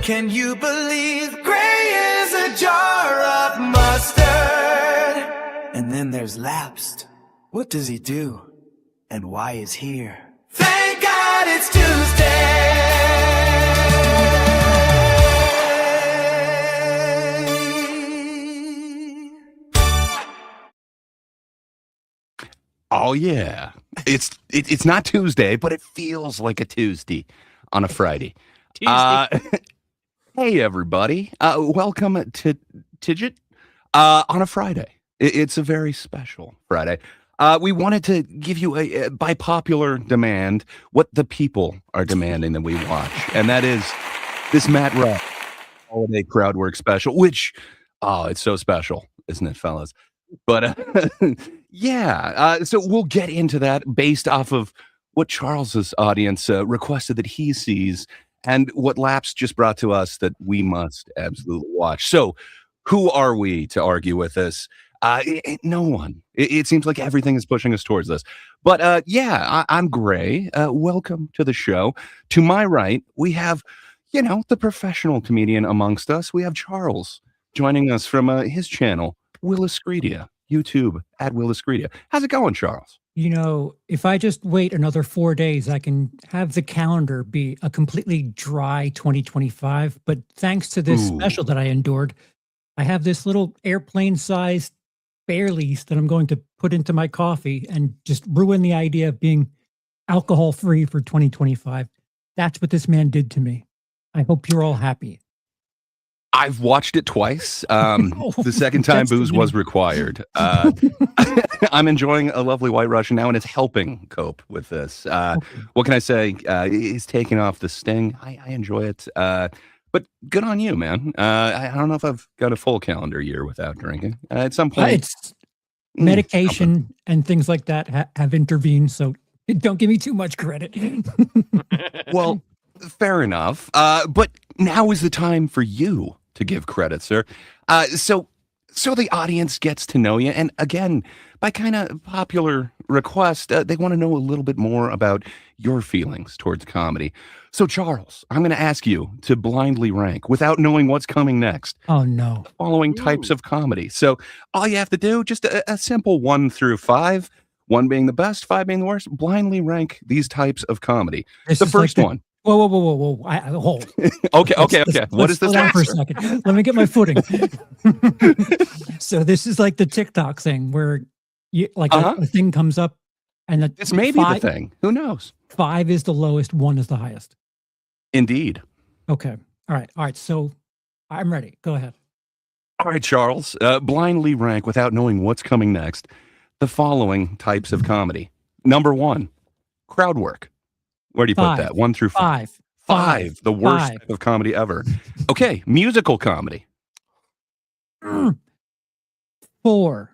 Can you believe gray is a jar of mustard? And then there's lapsed. What does he do? And why is here? Thank God it's Tuesday! Oh yeah, it's not Tuesday, but it feels like a Tuesday on a Friday. Hey everybody, welcome to Tidget on a Friday. It's a very special Friday. We wanted to give you by popular demand, what the people are demanding that we watch, and that is this Matt Rife holiday crowd work special. Which, it's so special, isn't it, fellas? But yeah, so we'll get into that based off of what Charles's audience requested that he sees, and what Laps just brought to us that we must absolutely watch. So, who are we to argue with this? No one. It seems like everything is pushing us towards this. But yeah, I'm Gray. Welcome to the show. To my right, we have, the professional comedian amongst us. We have Charles joining us from his channel, Willis Greedia, YouTube at Willis Greedia. How's it going, Charles? If I just wait another 4 days, I can have the calendar be a completely dry 2025. But thanks to this special that I endured, I have this little airplane-sized Baileys that I'm going to put into my coffee and just ruin the idea of being alcohol-free for 2025. That's what this man did to me. I hope you're all happy. I've watched it twice. The second time booze was required. I'm enjoying a lovely White Russian now, and it's helping cope with this. What can I say? It's taking off the sting. I enjoy it. But good on you, man. I don't know if I've got a full calendar year without drinking. At some point, it's medication and things like that have intervened, so don't give me too much credit. Well, fair enough. But now is the time for you to give credit, sir. So the audience gets to know you. And again, by kind of popular request, they want to know a little bit more about your feelings towards comedy. So, Charles, I'm going to ask you to blindly rank, without knowing what's coming next, Oh, no. the following types of comedy. So all you have to do, just a simple 1 through 5, 1 being the best, 5 being the worst, blindly rank these types of comedy. The first one. Whoa. Hold. Okay. What is this one? For a second. Let me get my footing. So this is like the TikTok thing where a thing comes up and this may be the thing. Who knows? 5 is the lowest, 1 is the highest. Indeed. Okay. All right. So I'm ready. Go ahead. All right, Charles. Blindly rank, without knowing what's coming next, the following types of comedy. Number 1, crowd work. Where do you put that? 1 through 5. 5. The worst type of comedy ever. Okay, musical comedy. 4.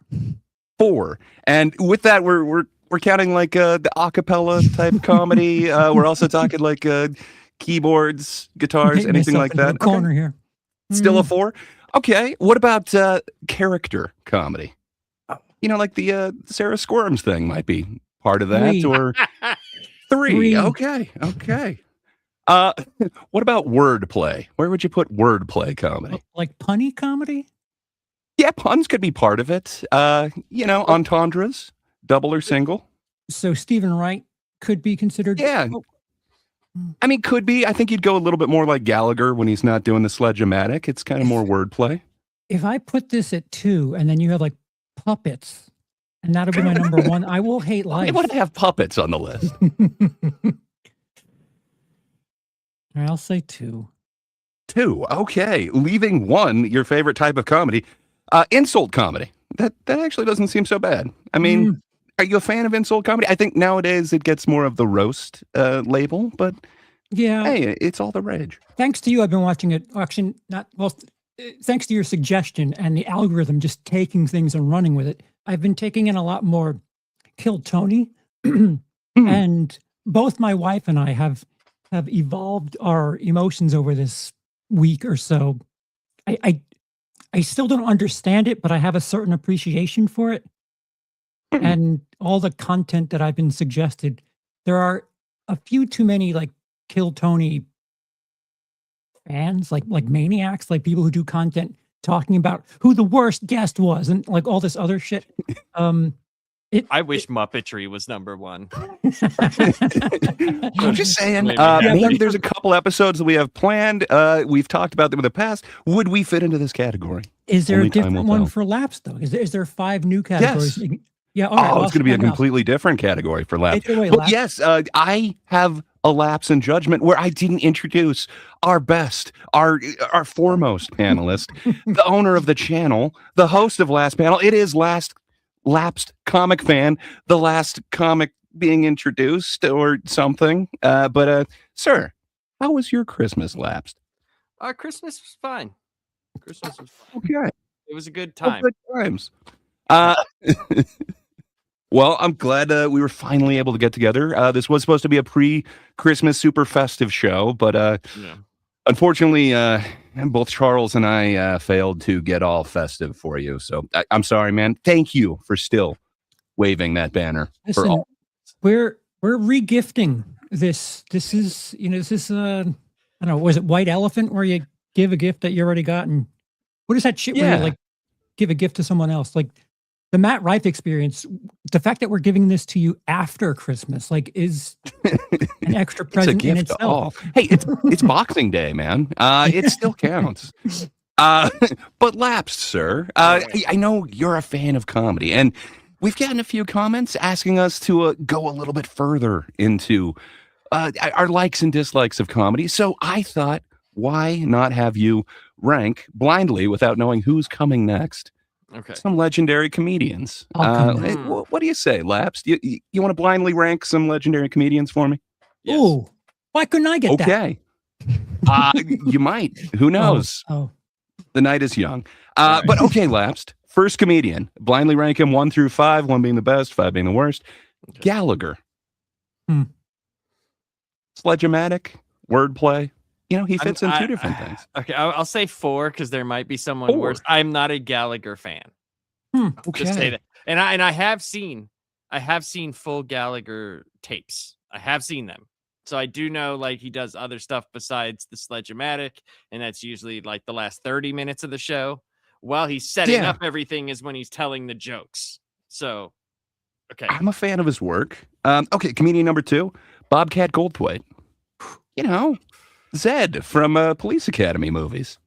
4. And with that, we're counting like the acapella type comedy. We're also talking like keyboards, guitars, anything like that. Corner here. Still a 4. Okay. What about character comedy? Like the Sarah Squirms thing might be part of that. 3. Or 3. Okay. What about wordplay? Where would you put wordplay comedy? Like punny comedy? Yeah, puns could be part of it. Entendres, double or single. So Stephen Wright could be considered. Yeah. I mean, could be. I think you'd go a little bit more like Gallagher when he's not doing the sledge-o-matic. It's kind of more wordplay. If I put this at 2 and then you have like puppets, and that'll be my number 1, I will hate life. I want to have puppets on the list. I'll say 2. 2. Okay. Leaving 1, your favorite type of comedy. Insult comedy. That actually doesn't seem so bad. I mean, are you a fan of insult comedy? I think nowadays it gets more of the roast label, but yeah, hey, it's all the rage. Thanks to you, I've been watching it. Actually, thanks to your suggestion and the algorithm just taking things and running with it, I've been taking in a lot more Kill Tony. And both my wife and I have evolved our emotions over this week or so. I still don't understand it, but I have a certain appreciation for it. And all the content that I've been suggested, there are a few too many like Kill Tony fans, like maniacs, like people who do content talking about who the worst guest was and like all this other shit. I wish Muppetry was number one. I'm just saying, Maybe happy. maybe there's a couple episodes that we have planned. We've talked about them in the past. Would we fit into this category? Is there Only a time different will one tell. for laps though? Is there 5 new categories? Yes. Yeah. All right, Oh, well, it's going to be a stand up. completely different category for laps. Take it away, Well, Laps. yes, I have a lapse in judgment where I didn't introduce our best, our foremost panelist, the owner of the channel, the host of Last Panel. It is lapsed comic fan, the last comic being introduced or something. But sir, how was your Christmas lapsed? Christmas was fine. Christmas was fine. Okay. It was a good Oh, time. good times. Well, I'm glad we were finally able to get together. This was supposed to be a pre-Christmas super festive show, but Yeah. unfortunately, both Charles and I failed to get all festive for you. So I'm sorry, man. Thank you for still waving that banner for Listen, all. we're regifting this. This is I don't know. Was it White Elephant where you give a gift that you already got? And what is that shit where Yeah. you like give a gift to someone else? Like the Matt Rife experience. The fact that we're giving this to you after Christmas, like, is an extra It's a present in gift to all. itself. Hey, it's Boxing Day, man. It still counts. But lapsed, sir. I know you're a fan of comedy, and we've gotten a few comments asking us to go a little bit further into our likes and dislikes of comedy. So I thought, why not have you rank blindly without knowing who's coming next? Okay. Some legendary comedians. I'll come Hey, next. what do you say, Lapsed? You want to blindly rank some legendary comedians for me? Yes. Oh, why couldn't I get that? Okay. You might. Who knows? Oh, The night is young. All right. But okay, Lapsed. First comedian. Blindly rank him 1 through 5, 1 being the best, 5 being the worst. Okay. Gallagher. Hmm. Sledge-o-matic, wordplay. You know, he I'm- fits in 2 different things. Okay, I'll say 4 because there might be someone 4. worse. I'm not a Gallagher fan. Okay. Just say that. And I have seen full Gallagher tapes. I have seen them. So I do know like he does other stuff besides the Sledge-o-matic, and that's usually like the last 30 minutes of the show. While he's setting Yeah. up everything is when he's telling the jokes. So okay. I'm a fan of his work. Okay, comedian number 2, Bobcat Goldthwait. You know, Zed from Police Academy movies.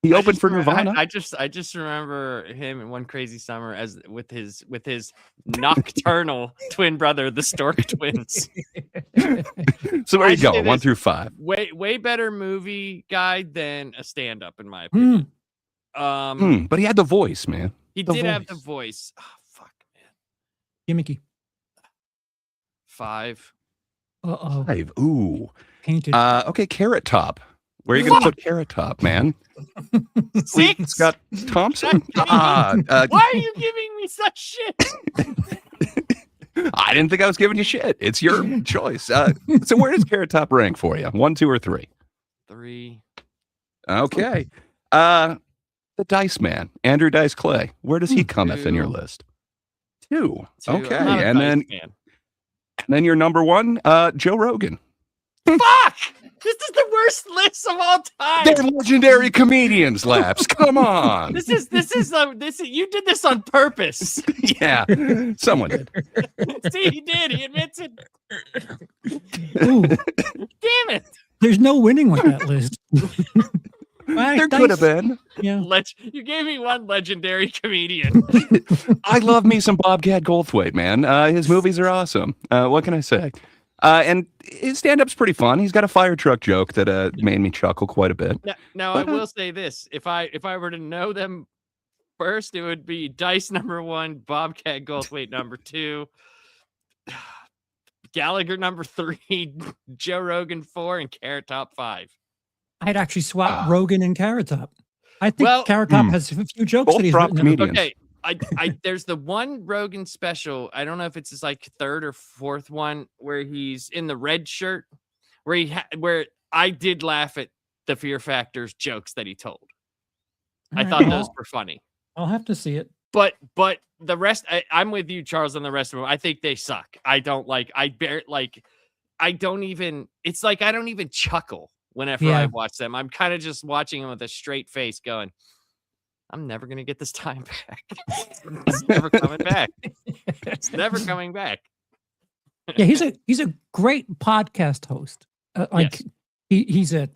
He opened for Nirvana. I just remember him in One Crazy Summer as with his nocturnal twin brother, the Stork Twins. So where I you go? say 1 this- through 5. Way better movie guy than a stand-up, in my opinion. But he had the voice, man. He the did have the voice. voice. Oh, fuck, man. gimmicky. 5. Uh-oh. 5. Ooh. Painted. Okay, Carrot Top. Where are you going to put Carrot Top, man? 6. Scott Thompson? Why are you giving me such shit? I didn't think I was giving you shit. It's your choice. So where does Carrot Top rank for you? 1, 2, or 3? 3. Okay. The Dice Man, Andrew Dice Clay. Where does he cometh in your 2. list? 2. 2. Okay. I'm not a And Dice then fan. your number 1, Joe Rogan. Fuck! This is the worst list of all time. They're legendary comedians, Laps. Come on. This is you did this on purpose. Yeah, someone did. See, he did. He admits it. Ooh, Damn it. there's no winning with that list. There could have been. Yeah. You gave me one legendary comedian. I love me some Bobcat Goldthwait, man. His movies are awesome. What can I say? And his stand-up's pretty fun. He's got a fire truck joke that made me chuckle quite a bit. Now I will say this: if I were to know them first, it would be Dice number 1, Bobcat Goldthwait number 2, Gallagher number 3, Joe Rogan 4, and Carrot Top 5. I'd actually swap Rogan and Carrot Top. I think Well- Carrot Top has a few jokes Both that he's prop written. comedians. Okay, I there's the one Rogan special. I don't know if it's his like 3rd or 4th one where he's in the red shirt, where I did laugh at the Fear Factor's jokes that he told. I thought those were funny. I'll have to see it. But the rest, I'm with you, Charles, on the rest of them. I think they suck. I don't like. It's like I don't even chuckle whenever Yeah. I watch them. I'm kind of just watching them with a straight face going, I'm never going to get this time back. It's never coming back. It's never coming back. Yeah, he's a great podcast host. Like he's a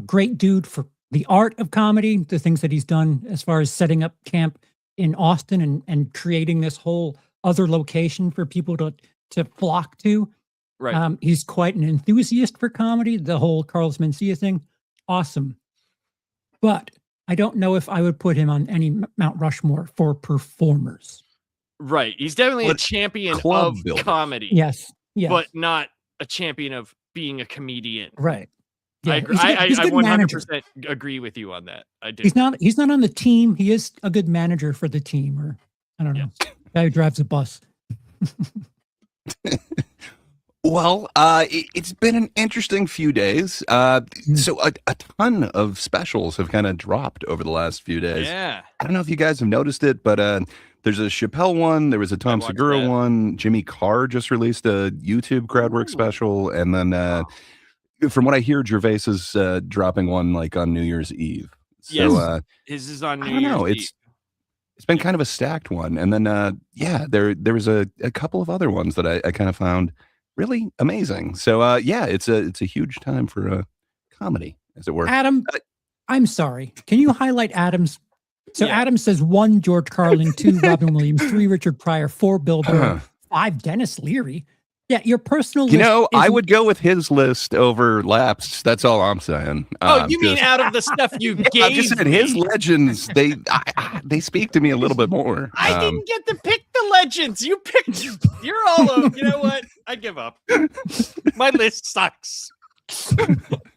great dude for the art of comedy, the things that he's done as far as setting up camp in Austin and creating this whole other location for people to flock to. Right. He's quite an enthusiast for comedy, the whole Carlos Mencia thing. Awesome. But I don't know if I would put him on any Mount Rushmore for performers. Right. He's definitely a champion of comedy. Yes. But not a champion of being a comedian. Right. Yeah. I 100% agree with you on that. I do. He's not on the team. He is a good manager for the team, or I don't know. Guy who drives a bus. Well, it's been an interesting few days. So a ton of specials have kind of dropped over the last few days. Yeah. I don't know if you guys have noticed it, but there's a Chappelle one. There was a Tom Segura one. Jimmy Carr just released a YouTube crowdwork special. And then from what I hear, Gervais is dropping one like on New Year's Eve. So, his is on New Year's Eve. It's been kind of a stacked one. And then, there was a couple of other ones that I kind of found really amazing. So, it's a huge time for comedy, as it were. Adam, I'm sorry. Can you highlight Adam's? So Adam says 1 George Carlin, 2 Robin Williams, 3 Richard Pryor, 4 Bill Burr, 5 Dennis Leary. Yeah, your personal list. You know, I would go with his list over Lapsed. That's all I'm saying. You mean out of the stuff you gave? I'm just saying his legends. They speak to me a little bit more. I didn't get to pick the legends. You picked. You're all over. You know what? I give up. My list sucks.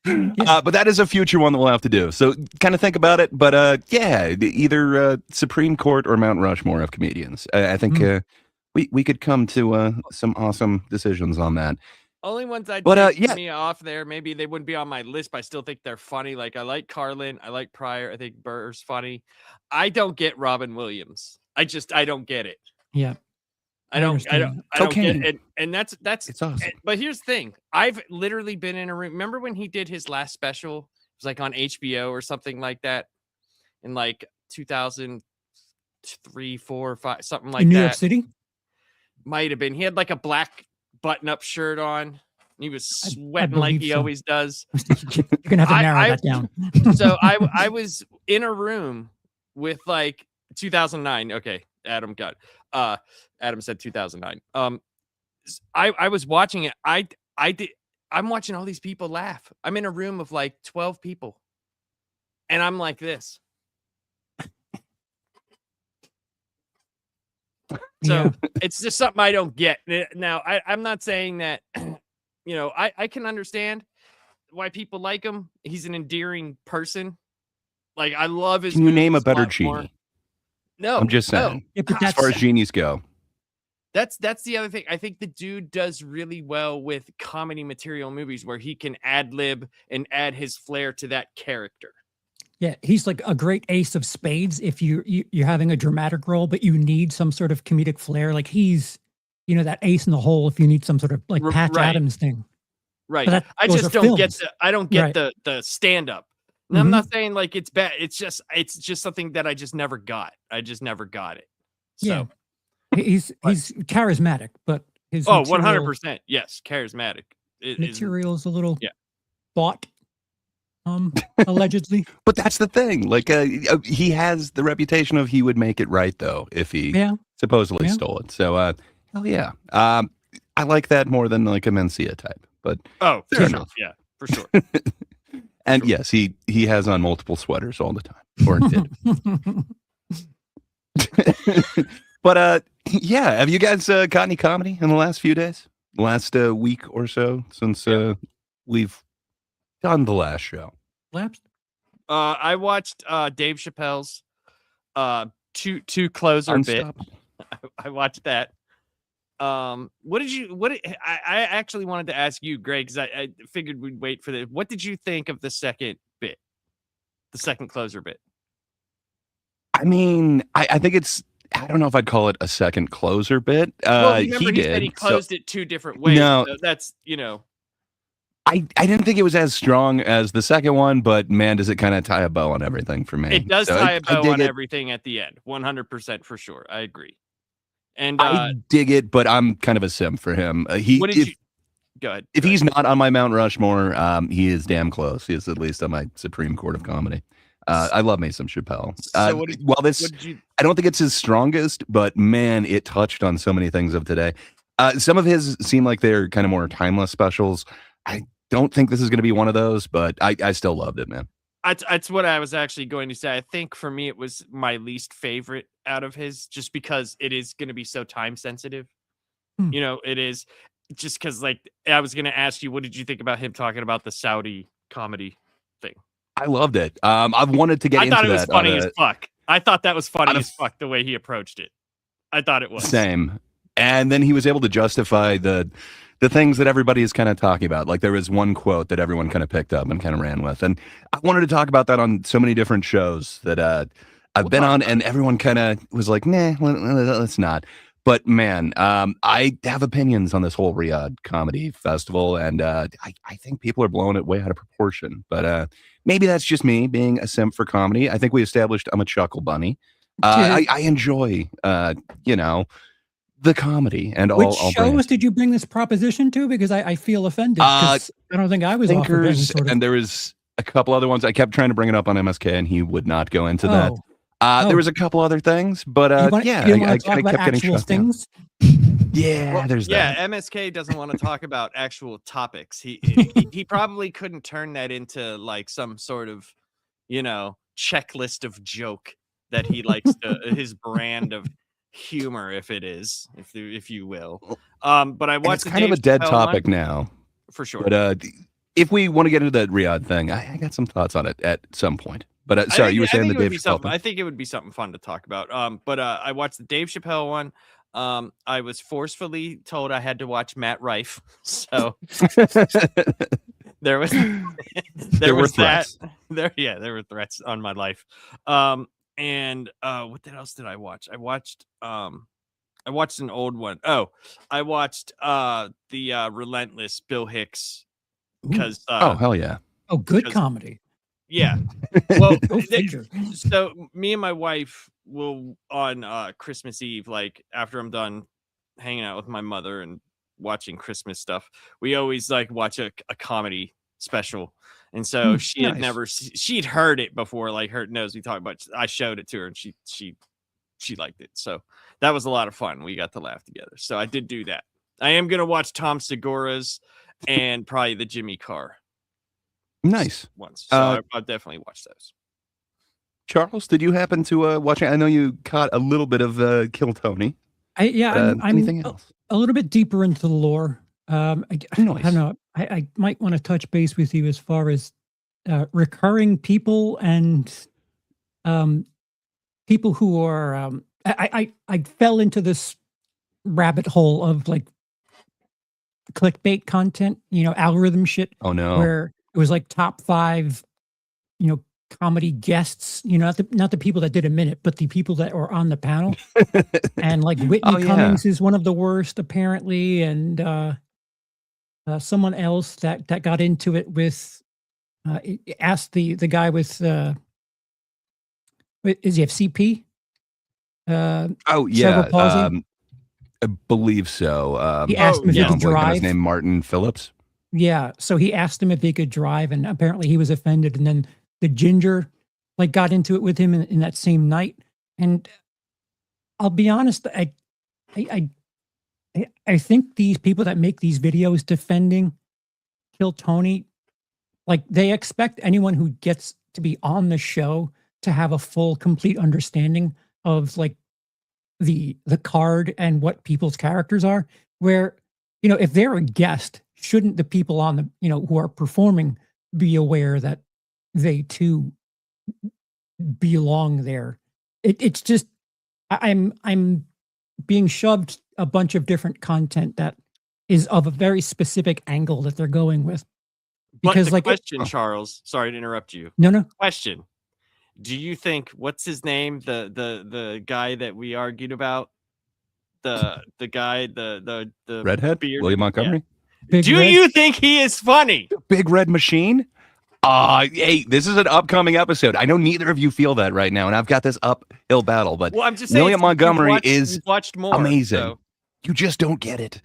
But that is a future one that we'll have to do. So kind of think about it. But either Supreme Court or Mount Rushmore of comedians. I think. We could come to some awesome decisions on that. Only ones I'd take me off there. Maybe they wouldn't be on my list, but I still think they're funny. Like I like Carlin, I like Pryor. I think Burr's funny. I don't get Robin Williams. I don't get it. Yeah, I don't get it. And that's it's awesome. But here's the thing: I've literally been in a room. Remember when he did his last special? It was like on HBO or something like that, in like 2003, 4, 5, something like that. In New York City. Might have been. He had like a black button-up shirt on. He was sweating like he always does. You're gonna have to narrow that down. So I was in a room with like 2009. Okay, Adam said 2009. I was watching it. I'm watching all these people laugh. I'm in a room of like 12 people, and I'm like this. So it's just something I don't get. Now, I'm not saying that, I can understand why people like him. He's an endearing person. Like, I love his. Can you name a better genie? No. I'm just saying. Yeah, as far as genies go. That's the other thing. I think the dude does really well with comedy material movies where he can ad lib and add his flair to that character. Yeah, he's like a great ace of spades if you're having a dramatic role, but you need some sort of comedic flair. Like he's, that ace in the hole if you need some sort of like Patch Adams thing. Right. I just don't get the stand up. And I'm not saying like it's bad. It's just something that I just never got. I just never got it. So he's charismatic, but his 100%. Yes, charismatic. Material is a little bought. Allegedly. But that's the thing. Like he has the reputation of he would make it right though if he supposedly stole it. So hell yeah. I like that more than like a Mencia type. But fair enough. Yeah, for sure. And yes, he has on multiple sweaters all the time. Or did. But have you guys got any comedy in the last few days? Last week or so since we've done the last show. Lapsed? I watched Dave Chappelle's two closer bit. I watched that. I actually wanted to ask you, Greg, because I figured we'd wait for this. What did you think of the second bit? The second closer bit? I mean, I think it's, I don't know if I'd call it a second closer bit. Well, remember he said he closed it 2 different ways. No, so that's, I didn't think it was as strong as the second one, but man, does it kind of tie a bow on everything for me. It does So tie a I bow dig on it. everything at the end. 100% for sure. I agree. And I dig it, but I'm kind of a simp for him. what did you go ahead? If he's not on my Mount Rushmore, he is damn close. He is at least on my Supreme Court of Comedy. I love me some Chappelle. So what did you I don't think it's his strongest, but man, it touched on so many things of today. Some of his seem like they're kind of more timeless specials. I don't think this is going to be one of those, but I still loved it, man. That's what I was actually going to say. I think for me, it was my least favorite out of his, just because it is going to be so time sensitive. You know, it is just because, like, I was going to ask you, what did you think about him talking about the Saudi comedy thing? I loved it. I've wanted to get into that. I thought it was funny as fuck. I thought that was funny as fuck the way he approached it. I thought it was. Same. And then he was able to justify the things that everybody is kind of talking about. Like there was one quote that everyone kind of picked up and kind of ran with. And I wanted to talk about that on so many different shows that I've been on, and everyone kind of was like, nah, let's not. But man, I have opinions on this whole Riyadh Comedy Festival, and I think people are blowing it way out of proportion. But maybe that's just me being a simp for comedy. I think we established I'm a chuckle bunny. I enjoy, the comedy and all. Which shows did you bring this proposition to? Because I feel offended. I don't think I was Thinkers, offered and there was a couple other ones. I kept trying to bring it up on MSK, and he would not go into that. There was a couple other things, but I kept getting shut down. Yeah, there's that. Yeah, MSK doesn't want to talk about actual topics. He probably couldn't turn that into like some sort of, checklist of joke that he likes his brand of humor, if you will. But I watched it's kind of a dead topic now, for sure. But if we want to get into that Riyadh thing, I got some thoughts on it at some point. But sorry, you were saying the Dave Chappelle thing. I think it would be something fun to talk about. But I watched the Dave Chappelle one. I was forcefully told I had to watch Matt Rife, so there was threats. There were threats on my life. And what else did I watch? I watched an old one. Oh, I watched the Relentless Bill Hicks, because oh hell yeah. Oh, good comedy. Yeah. Well, so me and my wife will on Christmas Eve, like after I'm done hanging out with my mother and watching Christmas stuff, we always like watch a comedy special. And so she had she'd heard it before, like her knows we talk about. I showed it to her and she liked it. So that was a lot of fun. We got to laugh together. So I did do that. I am gonna watch Tom Segura's and probably the Jimmy Carr. Nice ones. So I'll definitely watch those. Charles, did you happen to watch it? I know you caught a little bit of Kill Tony. I'm anything else? A little bit deeper into the lore. I don't know. I might want to touch base with you as far as recurring people and people who are. I fell into this rabbit hole of like clickbait content, algorithm shit. Oh no! Where it was like top 5, comedy guests, not the people that did a minute, but the people that were on the panel. And like Whitney Cummings is one of the worst apparently, and someone else that got into it with asked the guy with is he have CP? Cerebral palsy? I believe so. He asked him if he could drive. His name Martin Phillips. Yeah, so he asked him if he could drive, and apparently he was offended. And then the ginger, like, got into it with him in that same night. And I'll be honest, I think these people that make these videos defending Kill Tony, like, they expect anyone who gets to be on the show to have a full, complete understanding of like the card and what people's characters are. Where, if they're a guest, shouldn't the people on the, who are performing be aware that they too belong there? It's just, I'm being shoved a bunch of different content that is of a very specific angle that they're going with. Because but the question, Charles, sorry to interrupt you. No. Question. Do you think, what's his name? The guy that we argued about? The guy, the redhead? beard. William Montgomery? Big Do Red? you think he is funny? Big Red Machine? Hey, this is an upcoming episode. I know neither of you feel that right now, and I've got this uphill battle, but Well, I'm just saying, William Montgomery is you've watched more. amazing. So. You just don't get it.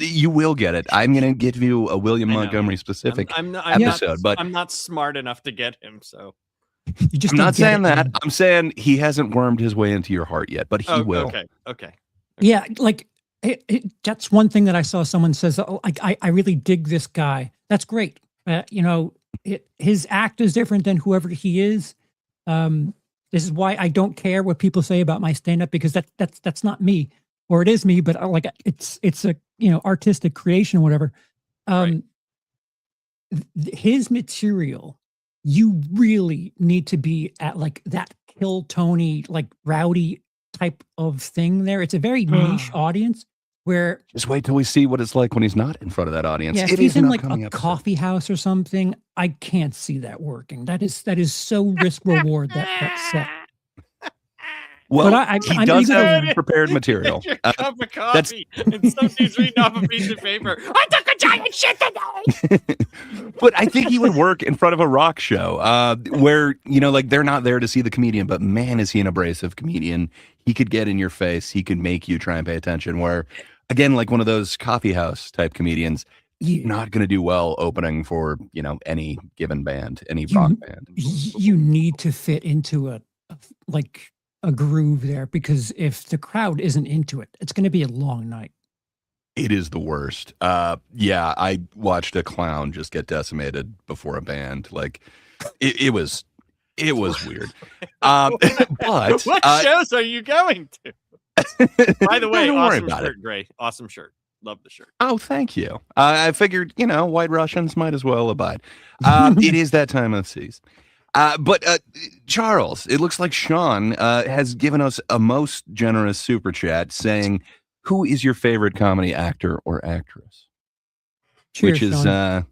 You will get it. I'm going to give you a William I know. Montgomery specific I'm episode, but I'm not smart enough to get him. So You just I'm don't not get saying it, that. man. I'm saying he hasn't wormed his way into your heart yet, but he will. Okay. Yeah, like that's one thing that I saw someone says, oh, I really dig this guy. That's great. You know, his act is different than whoever he is. This is why I don't care what people say about my stand-up, because that's not me, or it is me, but like it's a, you know, artistic creation, whatever. Right. His material, you really need to be at like that Kill Tony, like rowdy type of thing there. It's a very niche audience where Just wait till we see what it's like when he's not in front of that audience. yeah, It if he's is an in like a upcoming episode. coffee house or something, I can't see that working. That is so risk reward that set. Well, But he I'm does eager have to- prepared material. Your cup of coffee, and some dude's reading off a piece of paper. I took a giant shit today. But I think he would work in front of a rock show where, you know, like they're not there to see the comedian, but man, is he an abrasive comedian. He could get in your face. He could make you try and pay attention. Where, again, like one of those coffee house type comedians, you're not going to do well opening for, you know, any given band, any rock band. You need to fit into a groove there, because if the crowd isn't into it, it's going to be a long night. It is the worst. Yeah, I watched a clown just get decimated before a band. Like, it was weird. But What shows are you going to? By the way, don't worry awesome about shirt, Gray. Awesome shirt. Love the shirt. Oh, thank you. I figured, you know, White Russians might as well abide. It is that time of season. But Charles, it looks like Sean has given us a most generous super chat saying, who is your favorite comedy actor or actress? Cheers, Which is Sean.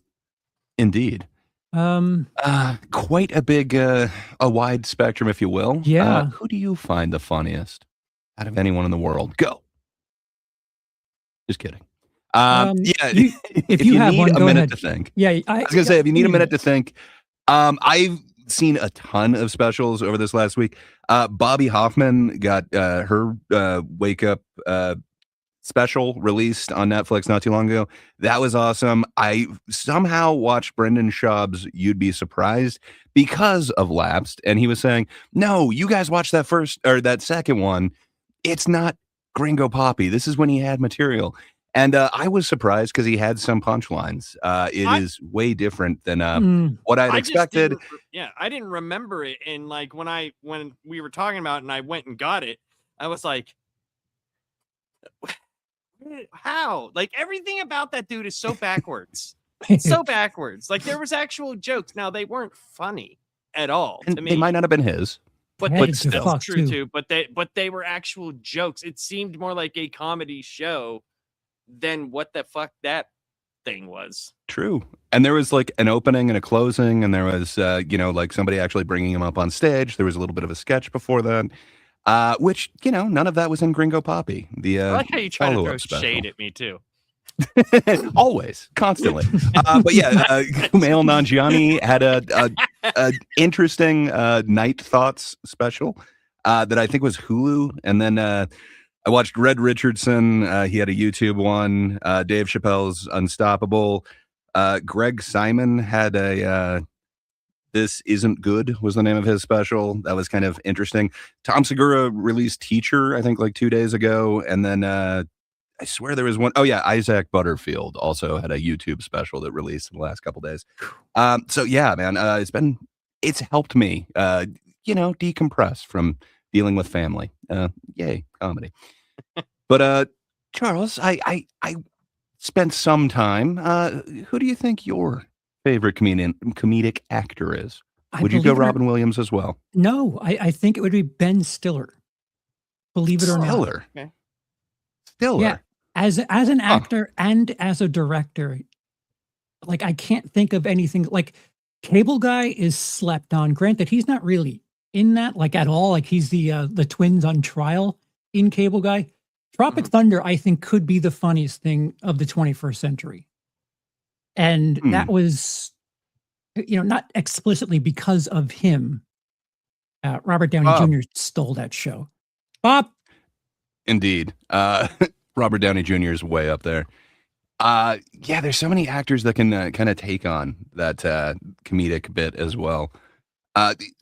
indeed quite a big, a wide spectrum, if you will. Yeah. Who do you find the funniest out of anyone in the world? Go. Just kidding. Yeah. if you have need one, a go minute ahead. to think. Yeah, I was gonna say, if you need a minute to think, I've seen a ton of specials over this last week. Bobby Hoffman got her wake up special released on Netflix not too long ago. That was awesome. I somehow watched Brendan Schaub's You'd Be Surprised because of Lapsed, and he was saying, no, you guys watch that first or that second one. It's not Gringo Poppy. This is when he had material. And I was surprised because he had some punchlines. It is way different than what I'd expected. I didn't remember it. And like when we were talking about it and I went and got it, I was like, how? Like everything about that dude is so backwards. It's so backwards. Like there was actual jokes. Now they weren't funny at all And to me. they might not have been his. But Headed that's to still fuck, true too. too. But they were actual jokes. It seemed more like a comedy show than what the fuck that thing was. True. And there was like an opening and a closing, and there was, you know, like somebody actually bringing him up on stage. There was a little bit of a sketch before that, which, you know, none of that was in Gringo Poppy. The I like how you try to throw follow-up special. shade at me too. Always, constantly. But yeah, Kumail Nanjiani had a interesting Night Thoughts special that I think was Hulu, and then I watched Red Richardson. He had a YouTube one. Dave Chappelle's Unstoppable. Greg Simon had a This Isn't Good was the name of his special. That was kind of interesting. Tom Segura released Teacher, I think, like 2 days ago, and then I swear there was one. Oh yeah, Isaac Butterfield also had a YouTube special that released in the last couple days. So yeah, man, it's helped me, you know, decompress from dealing with family. Yay, comedy. But Charles, I spent some time. Who do you think your favorite comedic actor is? Would you go Robin Williams as well? No, I think it would be Ben Stiller. Believe it or not. Stiller. Okay. Stiller. Yeah. As an actor and as a director, like I can't think of anything. Like Cable Guy is slept on. Granted, he's not really in that like at all. Like he's the twins on trial in Cable Guy. Tropic Thunder, I think, could be the funniest thing of the 21st century. And that was, not explicitly because of him. Robert Downey Bob. Jr. stole that show. Bob? Indeed. Robert Downey Jr. is way up there. Yeah, there's so many actors that can kind of take on that comedic bit as well.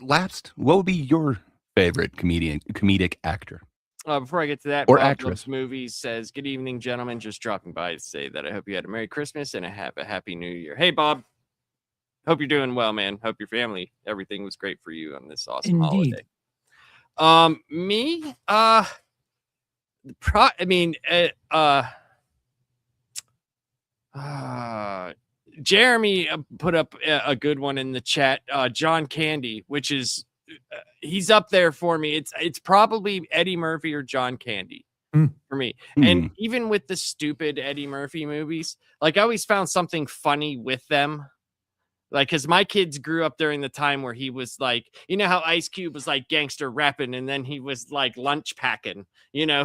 Last, what would be your favorite comedic actor? Before I get to that, Or Bob actress. Loves Movies says, "Good evening, gentlemen. Just dropping by to say that I hope you had a Merry Christmas and have a Happy New Year." Hey, Bob. Hope you're doing well, man. Hope your family, everything was great for you on this awesome Indeed. holiday. Me, Jeremy put up a good one in the chat. John Candy, which is he's up there for me. It's probably Eddie Murphy or John Candy for me. And even with the stupid Eddie Murphy movies, like I always found something funny with them. Like, because my kids grew up during the time where he was like, how Ice Cube was like gangster rapping, and then he was like lunch packing,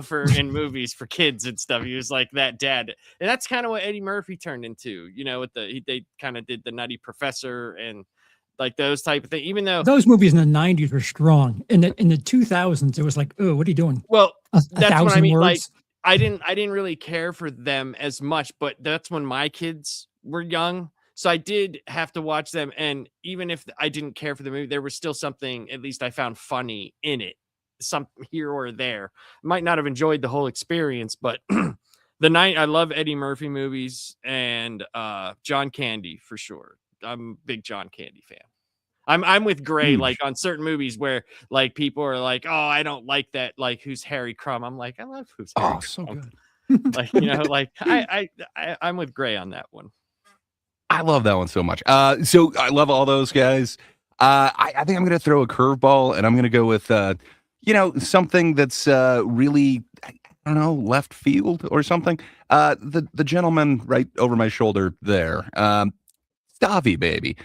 for in movies for kids and stuff. He was like that dad, and that's kind of what Eddie Murphy turned into. With they kind of did the Nutty Professor and like those type of things. Even though those movies in the 90s were strong. In the 2000s, it was like, oh, what are you doing? Well, that's what I mean. Words? Like, I didn't really care for them as much, but that's when my kids were young. So I did have to watch them, and even if I didn't care for the movie, there was still something, at least I found funny in it, some here or there. Might not have enjoyed the whole experience, but I love Eddie Murphy movies and John Candy for sure. I'm a big John Candy fan. I'm with Gray, like on certain movies where like people are like, oh, I don't like that. Like, who's Harry Crumb? I'm like, I love who's Harry Crumb. So good. Like, like I'm with Gray on that one. I love that one so much. So I love all those guys. I think I'm going to throw a curveball, and I'm going to go with, something that's really, I don't know, left field or something. The gentleman right over my shoulder there, Stavi, baby.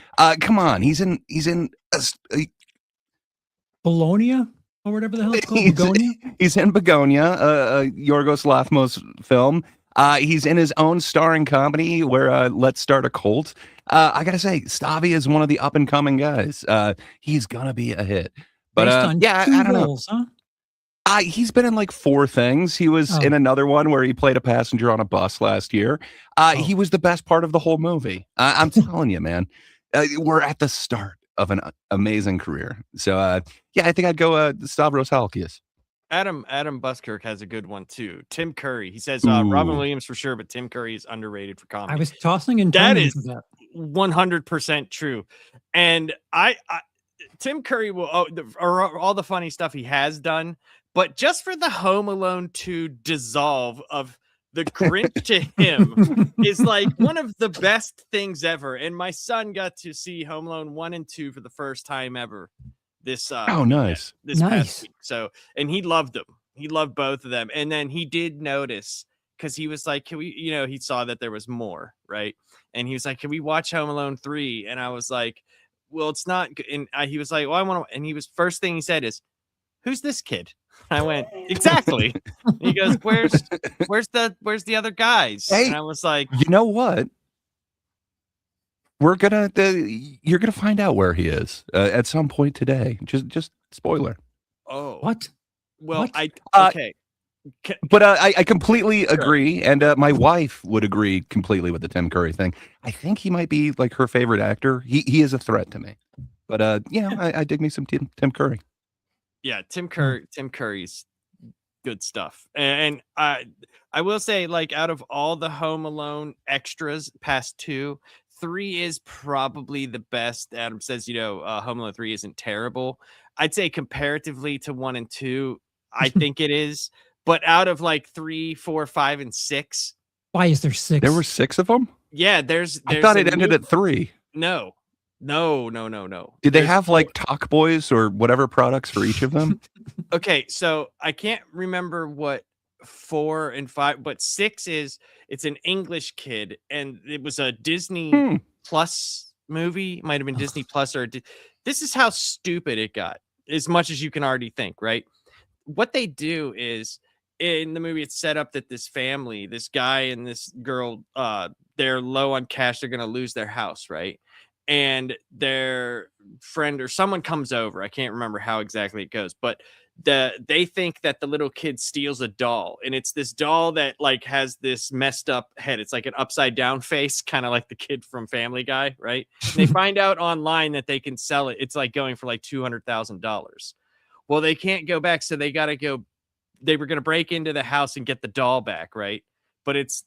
Come on, he's in Bologna or whatever the hell it's called. Begonia? He's in Begonia, Yorgos Lanthimos film. He's in his own starring comedy where Let's Start a Cult. I gotta say, Stavi is one of the up and coming guys. He's gonna be a hit. But I don't roles, know. Huh? He's been in like 4 things. He was in another one where he played a passenger on a bus last year. He was the best part of the whole movie. I'm telling you, man. We're at the start of an amazing career. So I think I'd go Stavros Halkias. Adam Buskirk has a good one too. Tim Curry. He says Robin Williams for sure, but Tim Curry is underrated for comedy. I was tossing and turning. That is 100% true. And Tim Curry will all the funny stuff he has done, but just for the Home Alone 2 dissolve of the Grinch to him is like one of the best things ever. And my son got to see Home Alone 1 and 2 for the first time ever. This nice. This past week. So, and he loved them. He loved both of them. And then he did notice, because he was like, can we, he saw that there was more, right? And he was like, can we watch Home Alone 3? And I was like, well, it's not good. And he was like, well, I want to. And first thing he said is, who's this kid? I went, exactly. He goes, where's the other guys? Hey, and I was like, you know what? You're gonna find out where he is at some point today. Just spoiler. Oh, what? Well, what? Okay. But I completely agree, and my wife would agree completely with the Tim Curry thing. I think he might be like her favorite actor. He is a threat to me. But I dig me some Tim Curry. Yeah, Tim Curry's good stuff. And I will say, like, out of all the Home Alone extras past 2, 3 is probably the best. Adam says, Home Alone 3 isn't terrible. I'd say comparatively to 1 and 2, I think it is. But out of like 3, 4, 5, and 6. Why is there 6? There were 6 of them? Yeah, there's I thought it ended at 3. No. Did they have like Talk Boys or whatever products for each of them? Okay, so I can't remember what 4 and 5, but 6 it's an English kid, and it was a Disney Plus movie. It might have been Disney Plus this is how stupid it got, as much as you can already think, right? What they do is in the movie, it's set up that this family, this guy and this girl, they're low on cash. They're going to lose their house, right? And their friend or someone comes over. I can't remember how exactly it goes, but they think that the little kid steals a doll, and it's this doll that like has this messed up head. It's like an upside down face, kind of like the kid from Family Guy, right? And they find out online that they can sell it. It's like going for like $200,000. Well, they can't go back, so they got to go. They were going to break into the house and get the doll back, right? But it's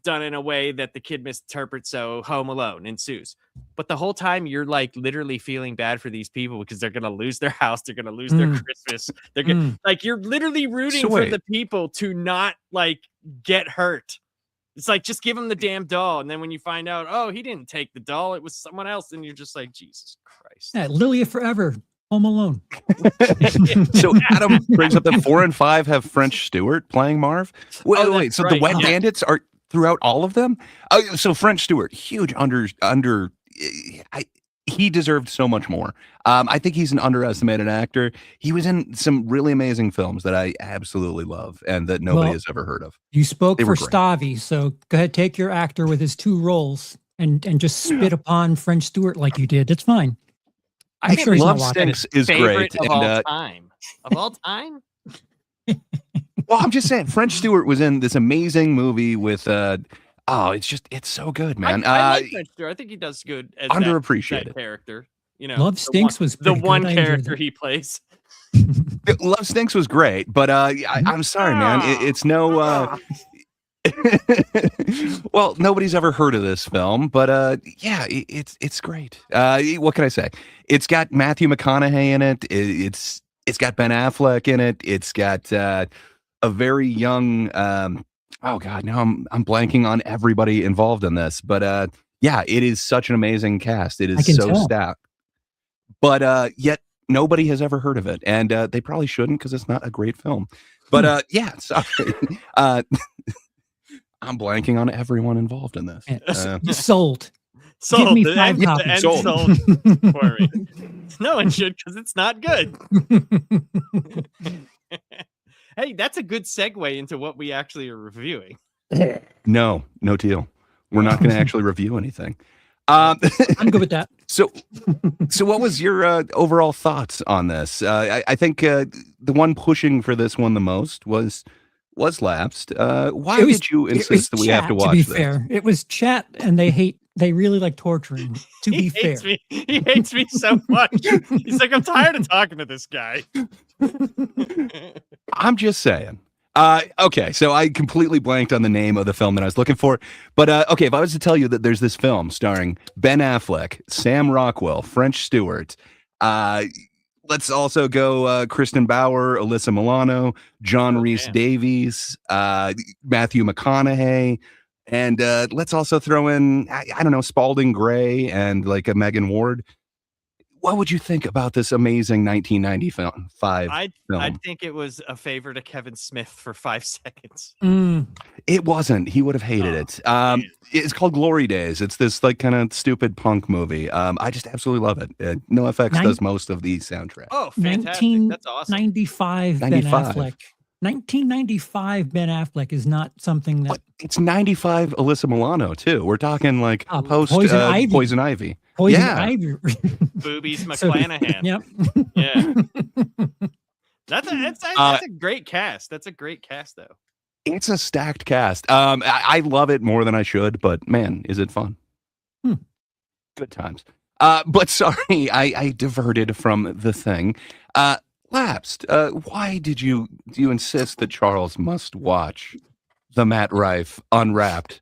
done in a way that the kid misinterprets, so Home Alone ensues. But the whole time you're like literally feeling bad for these people because they're gonna lose their house, they're gonna lose their Christmas. They're gonna like you're literally rooting for the people to not like get hurt. It's like just give them the damn doll, and then when you find out, oh, he didn't take the doll, it was someone else, and you're just like, Jesus Christ. Yeah, Lilia Forever, Home Alone. So Adam brings up that 4 and 5 have French Stewart playing Marv. Wait, so the Wet Bandits are throughout all of them? Oh, so French Stewart, huge he deserved so much more. I think he's an underestimated actor. He was in some really amazing films that I absolutely love and that nobody has ever heard of. You spoke for Stavi, so go ahead, take your actor with his 2 roles and just spit upon French Stewart like you did. It's fine. I think Love Stinks is great. Of all time. Of all time? Well, I'm just saying, French Stewart was in this amazing movie with it's so good, man. I like French Stewart. I think he does good as underappreciated that character. You know, Love Stinks was the one character he plays. Love Stinks was great, but I'm sorry, man. It's no. Well, nobody's ever heard of this film, but it's great. What can I say? It's got Matthew McConaughey in it. It's got Ben Affleck in it. It's got a very young. Oh God, now I'm blanking on everybody involved in this, but it is such an amazing cast. It is so stacked, but yet nobody has ever heard of it, and they probably shouldn't because it's not a great film. But sorry. I'm blanking on everyone involved in this. Sold. Give me 5 copies. Sold for me. No one should because it's not good. Hey, that's a good segue into what we actually are reviewing. No deal. We're not going to actually review anything. I'm good with that. So what was your overall thoughts on this? I think the one pushing for this one the most was Lapsed. Why did you insist that we have to watch this? To be fair, it was chat, and they really like torturing. To be fair, he hates me so much. He's like, I'm tired of talking to this guy. I'm just saying. Okay, so I completely blanked on the name of the film that I was looking for. But okay, if I was to tell you that there's this film starring Ben Affleck, Sam Rockwell, French Stewart, let's also go Kristen Bauer, Alyssa Milano, John Rhys Davies, Matthew McConaughey, and let's also throw in, I don't know, Spalding Gray and like a Megan Ward. What would you think about this amazing 1995 film? I'd think it was a favor to Kevin Smith for 5 seconds. It wasn't. He would have hated it. It's called Glory Days. It's this like kind of stupid punk movie. I just absolutely love it. NoFX does most of the soundtrack. Oh, fantastic. That's awesome. 1995 Ben Affleck. 1995 Ben Affleck is not something that... It's 95 Alyssa Milano, too. We're talking like post Poison Ivy. Poison Ivy. Boobies McClanahan. Yep. Yeah. That's a great cast. That's a great cast, though. It's a stacked cast. I love it more than I should, but man, is it fun. Good times. But sorry, I diverted from the thing. Lapsed. Why did you insist that Charles must watch the Matt Rife Unwrapped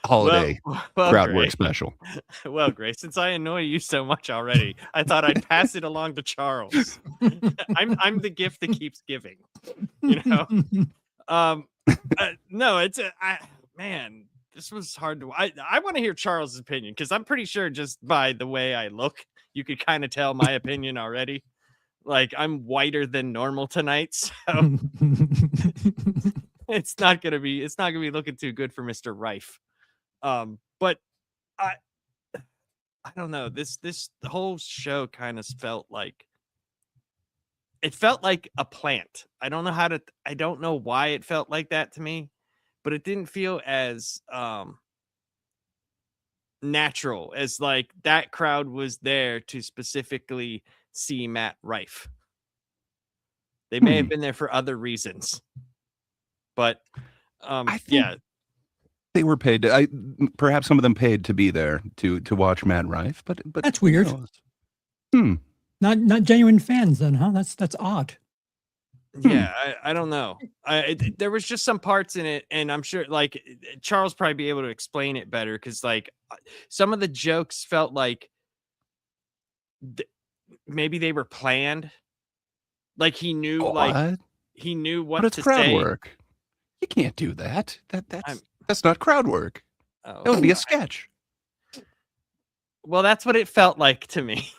holiday crowd work special? Well, Grace, since I annoy you so much already, I thought I'd pass it along to Charles. I'm the gift that keeps giving. You know. No, it's man. This was hard to. I want to hear Charles' opinion because I'm pretty sure just by the way I look, you could kind of tell my opinion already. Like I'm whiter than normal tonight, so it's not gonna be looking too good for Mr. Rife. But I don't know. This whole show kind of felt like it felt like a plant. I don't know why it felt like that to me, but it didn't feel as natural as like that crowd was there to specifically see Matt Rife. They may have been there for other reasons, but I think yeah, they were paid. Perhaps some of them paid to be there to watch Matt Rife, but That's who weird. knows? Not genuine fans then, huh? That's odd. yeah, I don't know. There was just some parts in it, and I'm sure like Charles probably be able to explain it better because like some of the jokes felt like maybe they were planned. Like he knew, What? he knew But what it's to crowd say. work. You can't do that. That's not crowd work. Oh, That would be a sketch. well, that's what it felt like to me.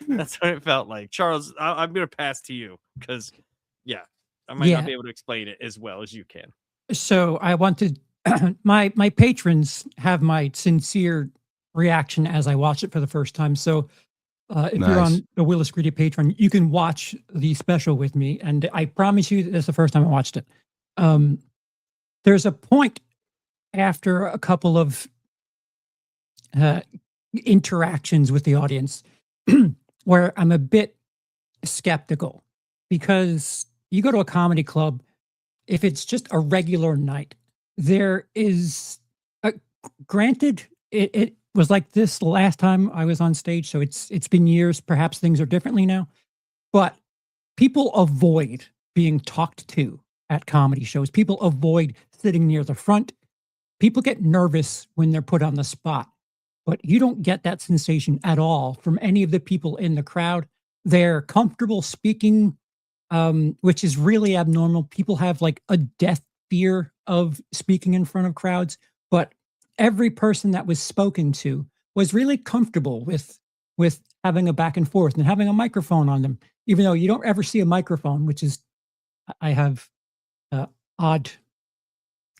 That's what it felt like. Charles, I'm going to pass to you because, yeah, I might not be able to explain it as well as you can. So I wanted my patrons have my sincere reaction as I watch it for the first time. So if you're Nice. on the Willis Greedy Patreon, you can watch the special with me, and I promise you, this is the first time I watched it. There's a point after a couple of interactions with the audience where I'm a bit skeptical because you go to a comedy club, if it's just a regular night, there is, granted, it was like this last time I was on stage, so it's been years. Perhaps things are differently now, but people avoid being talked to at comedy shows. People avoid sitting near the front. People get nervous when they're put on the spot, but you don't get that sensation at all from any of the people in the crowd. They're comfortable speaking, which is really abnormal. People have like a death fear of speaking in front of crowds, but every person that was spoken to was really comfortable with having a back and forth and having a microphone on them, even though you don't ever see a microphone, which is, I have odd,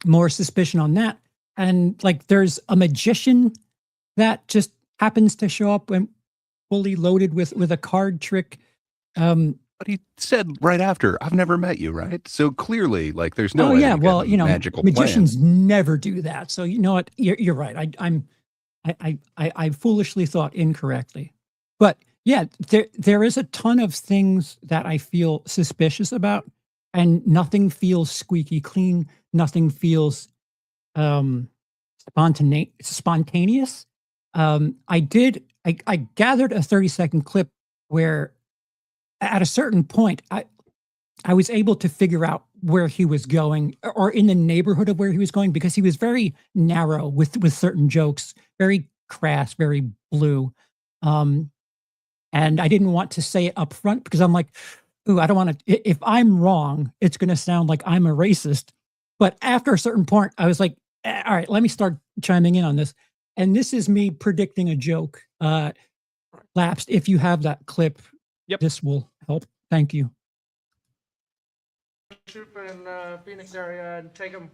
more suspicion on that. And like, there's a magician that just happens to show up when fully loaded with a card trick. But he said right after, "I've never met you," right? So clearly, like, there's no Oh way yeah, that you well, got a magical plan. magicians never do that. So you know what? You're right. I foolishly thought incorrectly, but yeah, there is a ton of things that I feel suspicious about, and nothing feels squeaky clean. Nothing feels spontaneous. I gathered a 30-second clip where at a certain point I was able to figure out where he was going, or in the neighborhood of where he was going, because he was very narrow with certain jokes, very crass, very blue. And I didn't want to say it up front because I'm like, ooh, I don't want to, if I'm wrong, it's going to sound like I'm a racist. But after a certain point, I was like, all right, let me start chiming in on this. And this is me predicting a joke. Lapsed, if you have that clip, Yep. this will help. Thank you. Shoot in Phoenix area and take them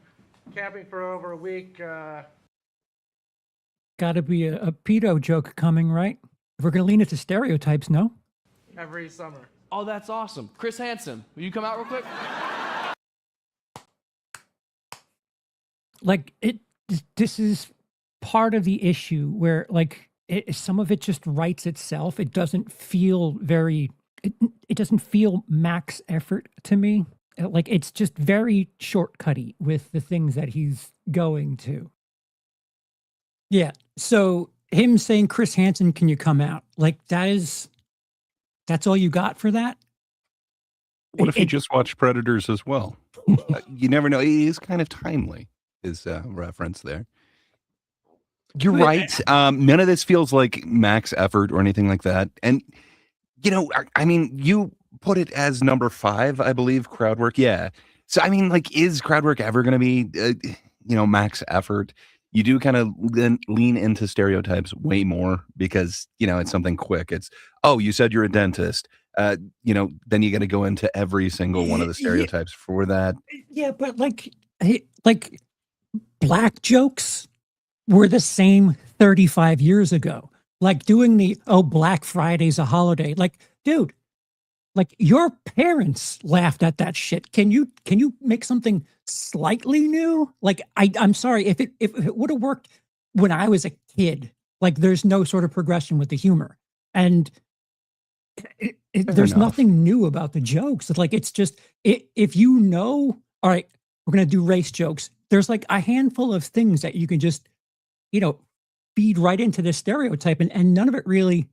camping for over a week. Got to be a pedo joke coming, right? If we're going to lean into stereotypes, no? Every summer. Oh, that's awesome. Chris Hansen, will you come out real quick? Like, this is part of the issue where, like, some of it just writes itself. It doesn't feel very, it doesn't feel max effort to me. Like, it's just very shortcutty with the things that he's going to. Yeah. So him saying, Chris Hansen, can you come out? Like, that's all you got for that? What if you just watched Predators as well? You never know. He is kind of timely, his reference there. You're right. None of this feels like max effort or anything like that. And, you know, I mean, you put it as number 5, I believe, crowd work. Yeah. So, I mean, like, is crowd work ever going to be, max effort? You do kind of lean into stereotypes way more because, it's something quick. It's, oh, you said you're a dentist. Then you got to go into every single one of the stereotypes for that. Yeah, but like black jokes were the same 35 years ago. Like doing the, oh, Black Friday's a holiday. Like, dude, Like your parents laughed at that shit. Can you make something slightly new? Like I'm sorry if it would have worked when I was a kid. Like there's no sort of progression with the humor, and there's enough. nothing new about the jokes. It's like it's just if you know, all right, we're gonna do race jokes. There's like a handful of things that you can just feed right into this stereotype, and none of it really.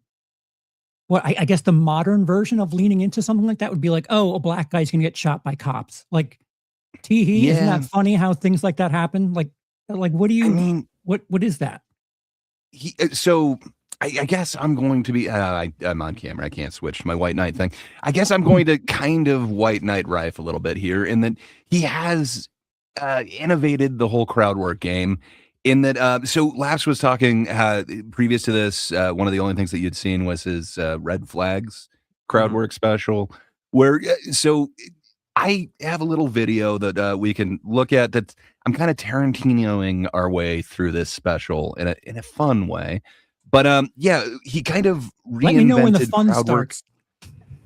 Well, I guess the modern version of leaning into something like that would be like, oh, a black guy's gonna get shot by cops. Like, tee hee, isn't Yeah. that funny how things like that happen? Like what do I you mean, what is that? so I guess I'm going to be. I'm on camera. I can't switch my White Knight thing. I guess I'm going to kind of White Knight Rife a little bit here, in that he has innovated the whole crowd work game. In that, so Laps was talking previous to this. One of the only things that you'd seen was his Red Flags crowd Mhm. work special, where so I have a little video that we can look at. That I'm kind of Tarantinoing our way through this special in a fun way. But yeah, he kind of Let me know when the reinvented fun crowd work. starts.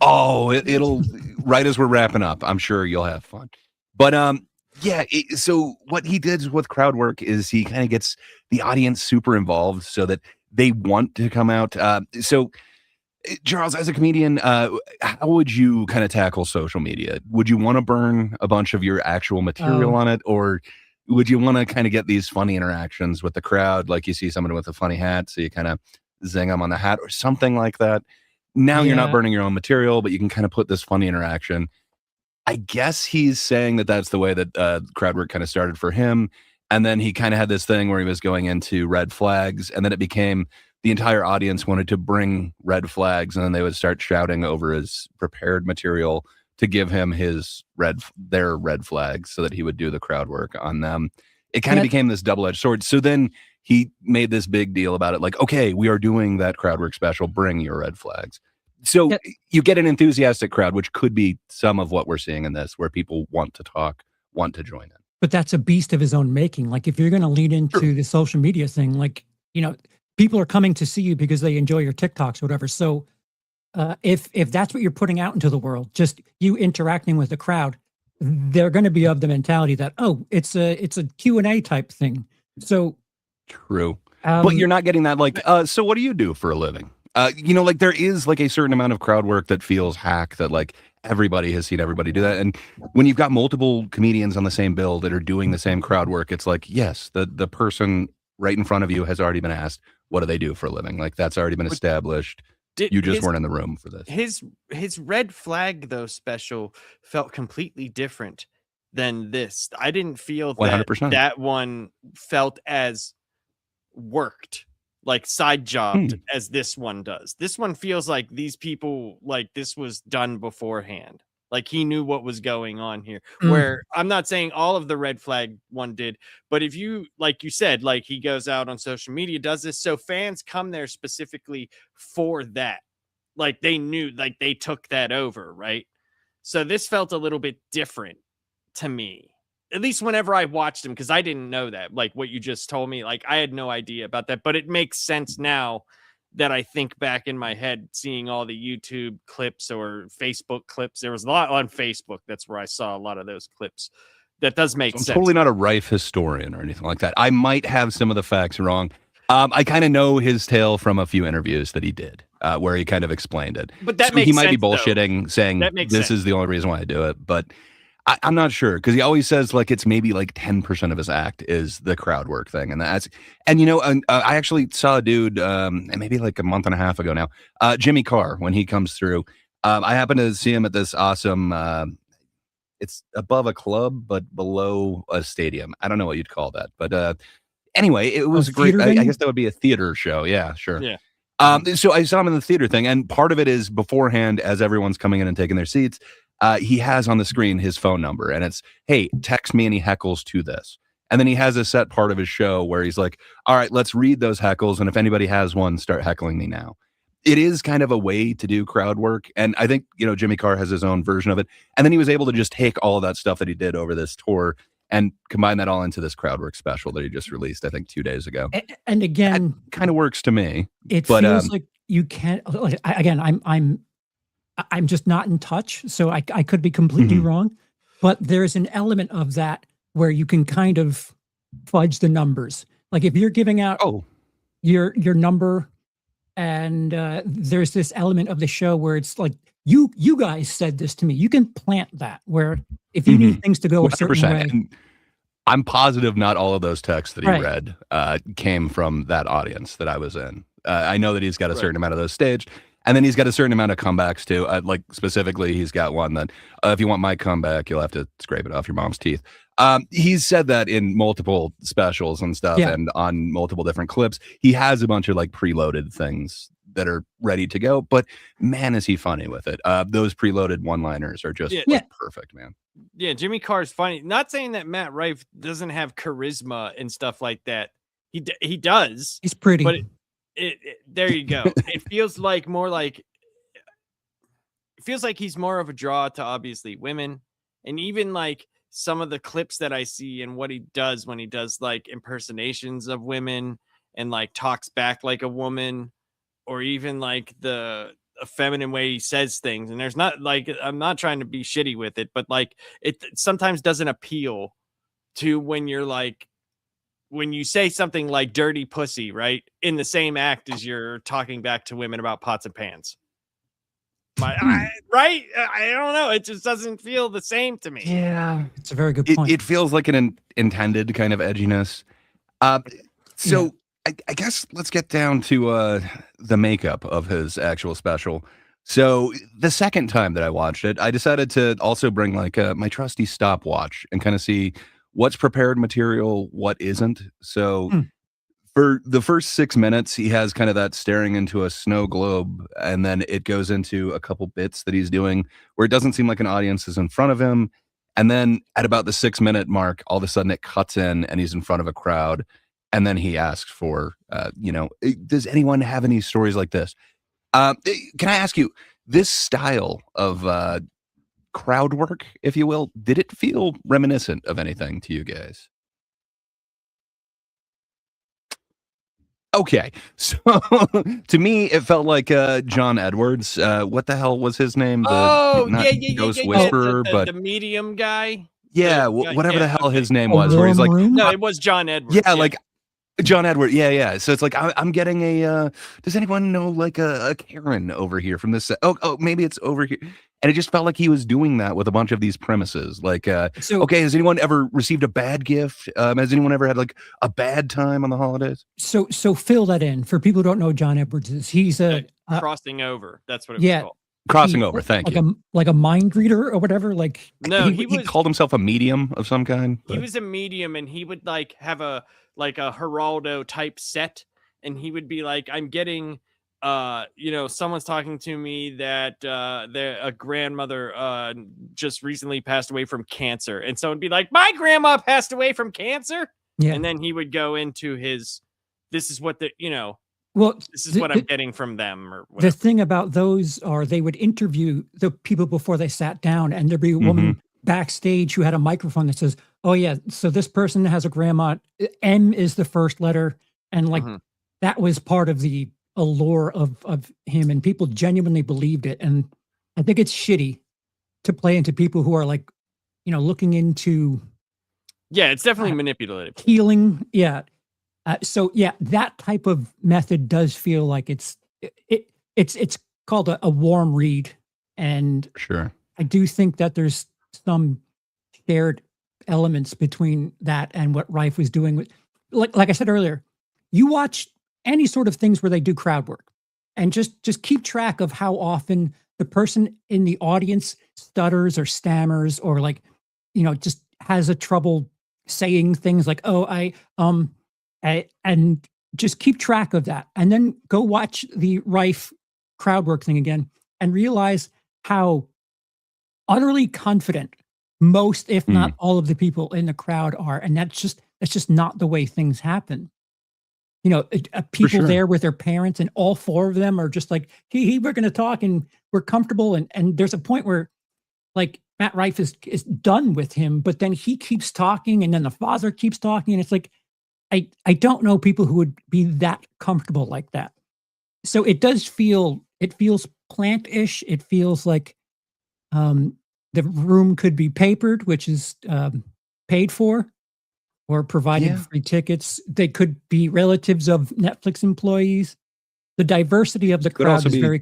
Oh, it'll right as we're wrapping up. I'm sure you'll have fun. But yeah. So what he did with crowd work is he kind of gets the audience super involved so that they want to come out. So Charles, as a comedian, how would you kind of tackle social media? Would you want to burn a bunch of your actual material Oh, on it, or would you want to kind of get these funny interactions with the crowd, like you see someone with a funny hat, so you kind of zing them on the hat or something like that? Now you're not yeah. burning your own material, but you can kind of put this funny interaction. I guess he's saying that that's the way that crowd work kind of started for him. And then he kind of had this thing where he was going into red flags, and then it became the entire audience wanted to bring red flags, and then they would start shouting over his prepared material to give him their red flags so that he would do the crowd work on them. It kind of That became this double-edged sword. So then he made this big deal about it, like, okay, we are doing that crowd work special, bring your red flags. So that you get an enthusiastic crowd, which could be some of what we're seeing in this, where people want to talk, want to join in. but that's a beast of his own making. Like if you're gonna lean True. into the social media thing, like, people are coming to see you because they enjoy your TikToks or whatever. So if that's what you're putting out into the world, just you interacting with the crowd, they're going to be of the mentality that, oh, it's a Q&A type thing. So True. But you're um not getting that, like, so what do you do for a living? Like there is like a certain amount of crowd work that feels hack, that like everybody has seen everybody do that. And when you've got multiple comedians on the same bill that are doing the same crowd work, it's like, yes, the person right in front of you has already been asked, what do they do for a living? Like that's already been But established. Did You just his weren't in the room for this. his red flag though special felt completely different than this. I didn't feel that 100%. that one felt as worked, like side Hmm. jobbed as this one does. This one feels like these people, like this was done beforehand. Like he knew what was going on here. mm, Where I'm not saying all of the red flag one did, but if you, like you said, like he goes out on social media, does this so fans come there specifically for that. Like they knew, like they took that over, right? So this felt a little bit different to me, at least whenever I watched him, because I didn't know that. Like what you just told me, like I had no idea about that, but it makes sense now that I think back in my head, seeing all the YouTube clips or Facebook clips. There was a lot on Facebook. That's where I saw a lot of those clips. That does make So I'm sense. totally not a Rife historian or anything like that. I might have some of the facts wrong. I kind of know his tale from a few interviews that he did, where he kind of explained it. But that So he makes might be sense, though. bullshitting, saying That makes this sense. is the only reason why I do it, but I'm not sure, because he always says like it's maybe like 10% of his act is the crowd work thing, and I actually saw a dude maybe like a month and a half ago now, Jimmy Carr, when he comes through. I happened to see him at this awesome. It's above a club but below a stadium. I don't know what you'd call that, but anyway, it a was great. theater I venue. guess that would be a theater show. Yeah, sure. Yeah. So I saw him in the theater thing, and part of it is beforehand, as everyone's coming in and taking their seats, he has on the screen his phone number, and it's, hey, text me any heckles to this. And then he has a set part of his show where he's like, all right, let's read those heckles, and if anybody has one, start heckling me now. It is kind of a way to do crowd work, and I think Jimmy Carr has his own version of it. And then he was able to just take all of that stuff that he did over this tour and combine that all into this crowd work special that he just released, I think 2 days ago. And That again, kind of works to me. it But feels like you can't. Again, I'm I'm just not in touch, so I could be completely wrong. But there's an element of that where you can kind of fudge the numbers. Like if you're giving out Oh, your number, and there's this element of the show where it's like you guys said this to me. You can plant that where if you need things to go a certain 100%. way, And I'm positive not all of those texts that he Right. read came from that audience that I was in. I know that he's got a certain amount of those staged, and then he's got a certain amount of comebacks too. Like specifically, he's got one that if you want my comeback, you'll have to scrape it off your mom's teeth. He's said that in multiple specials and stuff, Yeah. and on multiple different clips. He has a bunch of like preloaded things that are ready to go, but man, is he funny with it. Those preloaded one-liners are just Yeah. perfect, man. Yeah, Jimmy Carr's funny. Not saying that Matt Rife doesn't have charisma and stuff like that. He does, he's pretty. but there you go. It feels like he's more of a draw to obviously women, and even like some of the clips that I see and what he does when he does like impersonations of women and like talks back like a woman, or even like a feminine way he says things. And there's not like, I'm not trying to be shitty with it, but like it sometimes doesn't appeal to when you're like, when you say something like dirty pussy, right? In the same act as you're talking back to women about pots and pans. Right? I don't know. It just doesn't feel the same to me. Yeah. It's a very good point. It feels like an intended kind of edginess. So I guess let's get down to the makeup of his actual special. So the second time that I watched it, I decided to also bring like my trusty stopwatch and kind of see what's prepared material, what isn't. So for the first 6 minutes, he has kind of that staring into a snow globe, and then it goes into a couple bits that he's doing where it doesn't seem like an audience is in front of him. And then at about the 6 minute mark, all of a sudden it cuts in and he's in front of a crowd. And then he asks for, does anyone have any stories like this? Can I ask you, this style of crowd work, if you will, did it feel reminiscent of anything to you guys? Okay, so to me, it felt like John Edwards. What the hell was his name? Not Ghost Whisperer, the but medium guy. yeah, The guy- whatever the hell okay. his name was, where he's like, Room? No, it was John Edwards. yeah, like John Edward, yeah. So it's like I'm getting a. Does anyone know like a Karen over here from this? Oh, maybe it's over here. And it just felt like he was doing that with a bunch of these premises. Like, So- okay, has anyone ever received a bad gift? Has anyone ever had like a bad time on the holidays? So fill that in for people who don't know who John Edwards is. He's a crossing over. That's what it was yeah. called. Crossing over. Thank you. Like a mind reader or whatever. Like No, he called himself a medium of some kind. He but- was a medium, and he would like have a Geraldo type set, and he would be like, I'm getting someone's talking to me that a grandmother just recently passed away from cancer, and so it'd be like, my grandma passed away from cancer. Yeah. And then he would go into his, this is what well, this is what I'm getting from them, or the whatever. thing about those are they would interview the people before they sat down, and there'd be a woman backstage who had a microphone that says, oh yeah, so this person has a grandma, M is the first letter, and like that was part of the allure of him, and people genuinely believed it. And I think it's shitty to play into people who are like, looking into Yeah, it's definitely manipulative. healing. Yeah. So yeah, that type of method does feel like it's called a warm read, and Sure. I do think that there's some shared elements between that and what Rife was doing with, like I said earlier, you watch any sort of things where they do crowd work, and just keep track of how often the person in the audience stutters or stammers or like, just has a trouble saying things like, oh, and just keep track of that. And then go watch the Rife crowd work thing again and realize how utterly confident most, if not all of the people in the crowd are. And that's just not the way things happen. People sure. there with their parents, and all four of them are just like, we're going to talk and we're comfortable. And there's a point where like Matt Rife is done with him, but then he keeps talking, and then the father keeps talking. And it's like, I don't know people who would be that comfortable like that. So it does feel it feels plant-ish. It feels like the room could be papered, which is paid for or provided Yeah. free tickets. They could be relatives of Netflix employees. The diversity of the Could also crowd is be very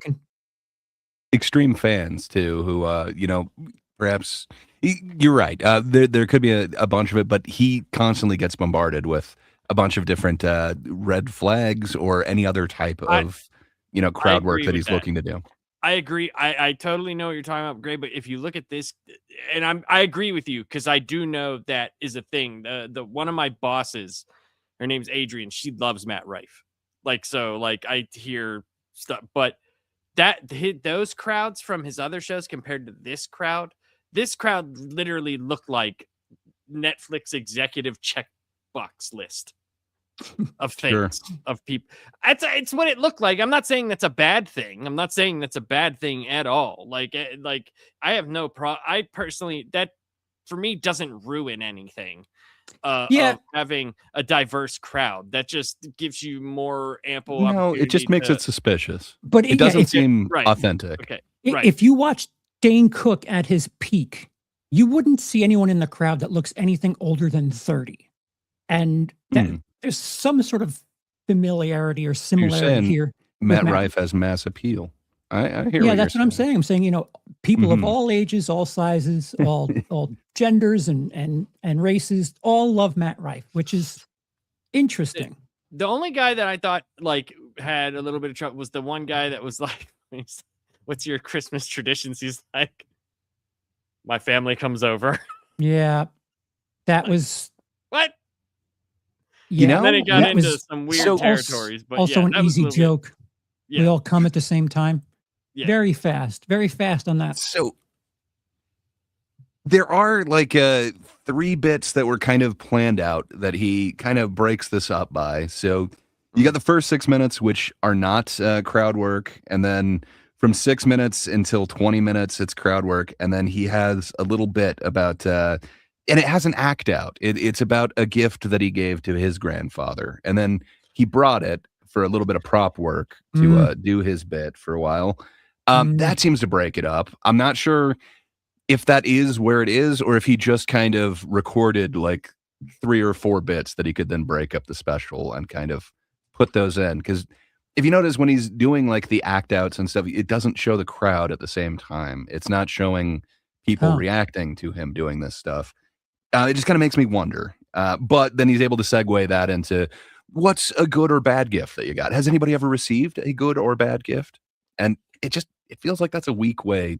extreme fans too, who perhaps you're right. There could be a bunch of it, but he constantly gets bombarded with a bunch of different red flags or any other type I of I crowd work agree that with he's that. looking to do. I agree. I totally know what you're talking about, Gray. But if you look at this, and I agree with you because I do know that is a thing. The one of my bosses, her name's Adrian. She loves Matt Rife. Like I hear stuff, but those crowds from his other shows compared to this crowd literally looked like Netflix executive checkbox list of Sure. things of people. It's what it looked like. I'm not saying that's a bad thing. I'm not saying that's a bad thing at all. Like I have no I personally, that for me doesn't ruin anything. Yeah, Of having a diverse crowd that just gives you more ample No, it just opportunity makes to it suspicious. but It yeah, doesn't if seem right. authentic. Okay, right. if you watch Dane Cook at his peak, you wouldn't see anyone in the crowd that looks anything older than 30. And that Hmm. there's some sort of familiarity or You're similarity saying here with Matt Matt. Rife has mass appeal. I hear Yeah, what you're that's what I'm saying. saying. I'm saying, people of Mhm. all ages, all sizes, all genders and races all love Matt Rife, which is interesting. The only guy that I thought like had a little bit of trouble was the one guy that was like, "What's your Christmas traditions?" He's like, "My family comes over." Yeah, that Like, was what? You yeah, And then it know, got that into was some weird so territories, but also yeah, an that was a easy little bit. joke. We Yeah, all come at the same time. yeah. Very fast on that. so there are like 3 bits that were kind of planned out that he kind of breaks this up by. So you got the first 6 minutes, which are not crowd work, and then from 6 minutes until 20 minutes, it's crowd work, and then he has a little bit about, and it has an act out. It's about a gift that he gave to his grandfather, and then he brought it for a little bit of prop work to Mm, do his bit for a while. mm. That seems to break it up. I'm not sure if that is where it is, or if he just kind of recorded like 3 or 4 bits that he could then break up the special and kind of put those in. Because if you notice when he's doing like the act outs and stuff, it doesn't show the crowd at the same time. It's not showing people Huh. reacting to him doing this stuff. It just kind of makes me wonder. But then he's able to segue that into what's a good or bad gift that you got? Has anybody ever received a good or bad gift? And it feels like that's a weak way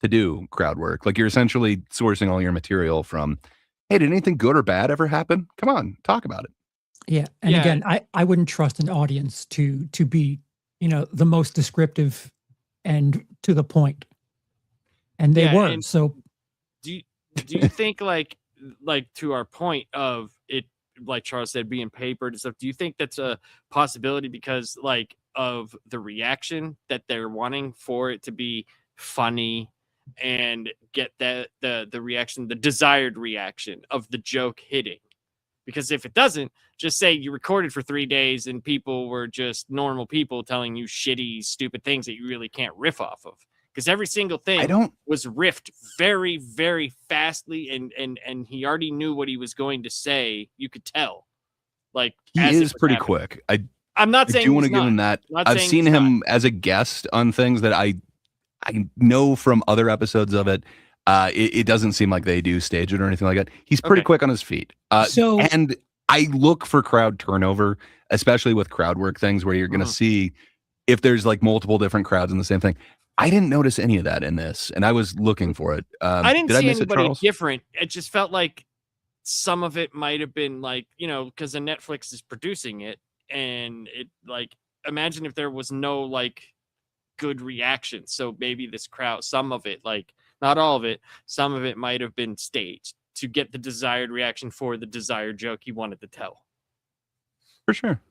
to do crowd work. Like you're essentially sourcing all your material from, hey, did anything good or bad ever happen? Come on, talk about it. Yeah, and Yeah. again, I wouldn't trust an audience to be, the most descriptive and to the point. And they Yeah, were. and So do you think like to our point of it, like Charles said, being papered and stuff, do you think that's a possibility because like of the reaction that they're wanting for it to be funny and get the reaction, the desired reaction of the joke hitting? Because if it doesn't, just say you recorded for 3 days and people were just normal people telling you shitty, stupid things that you really can't riff off of. Because every single I thing don't was riffed very, very fastly, and he already knew what he was going to say. You could tell, like he as it is was pretty happening. quick. I'm not I saying do want he's to give not. him that. I'm not I've saying seen he's not. him as a guest on things that I know from other episodes of it. It doesn't seem like they do stage it or anything like that. He's pretty Okay. quick on his feet. So- And I look for crowd turnover, especially with crowd work things where you're going to Mhm. see if there's like multiple different crowds in the same thing. I didn't notice any of that in this, and I was looking for it. I didn't Did I see miss it, anybody Charles? different. It just felt like some of it might have been like, because the Netflix is producing it, and it like imagine if there was no like good reaction. So maybe this crowd, some of it, like not all of it, some of it might have been staged to get the desired reaction for the desired joke he wanted to tell. For sure.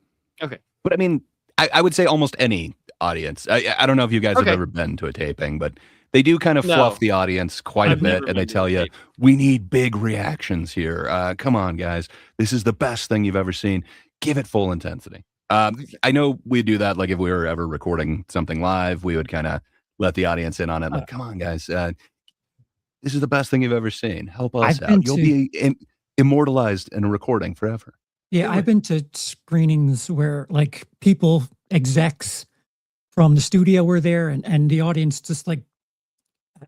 Okay. But I mean, I would say almost any audience. I don't know if you guys have Okay. ever been to a taping, but they do kind of No. fluff the audience quite I've a bit, never and they been to tell a you, taping. we need big reactions here. Come on, guys. This is the best thing you've ever seen. Give it full intensity. I know we do that. Like if we were ever recording something live, we would kind of let the audience in on it. Like, come on, guys, this is the best thing you've ever seen. Help us I've been out. You'll to- be immortalized in a recording forever. Yeah, I've been to screenings where like people, execs from the studio were there, and the audience just like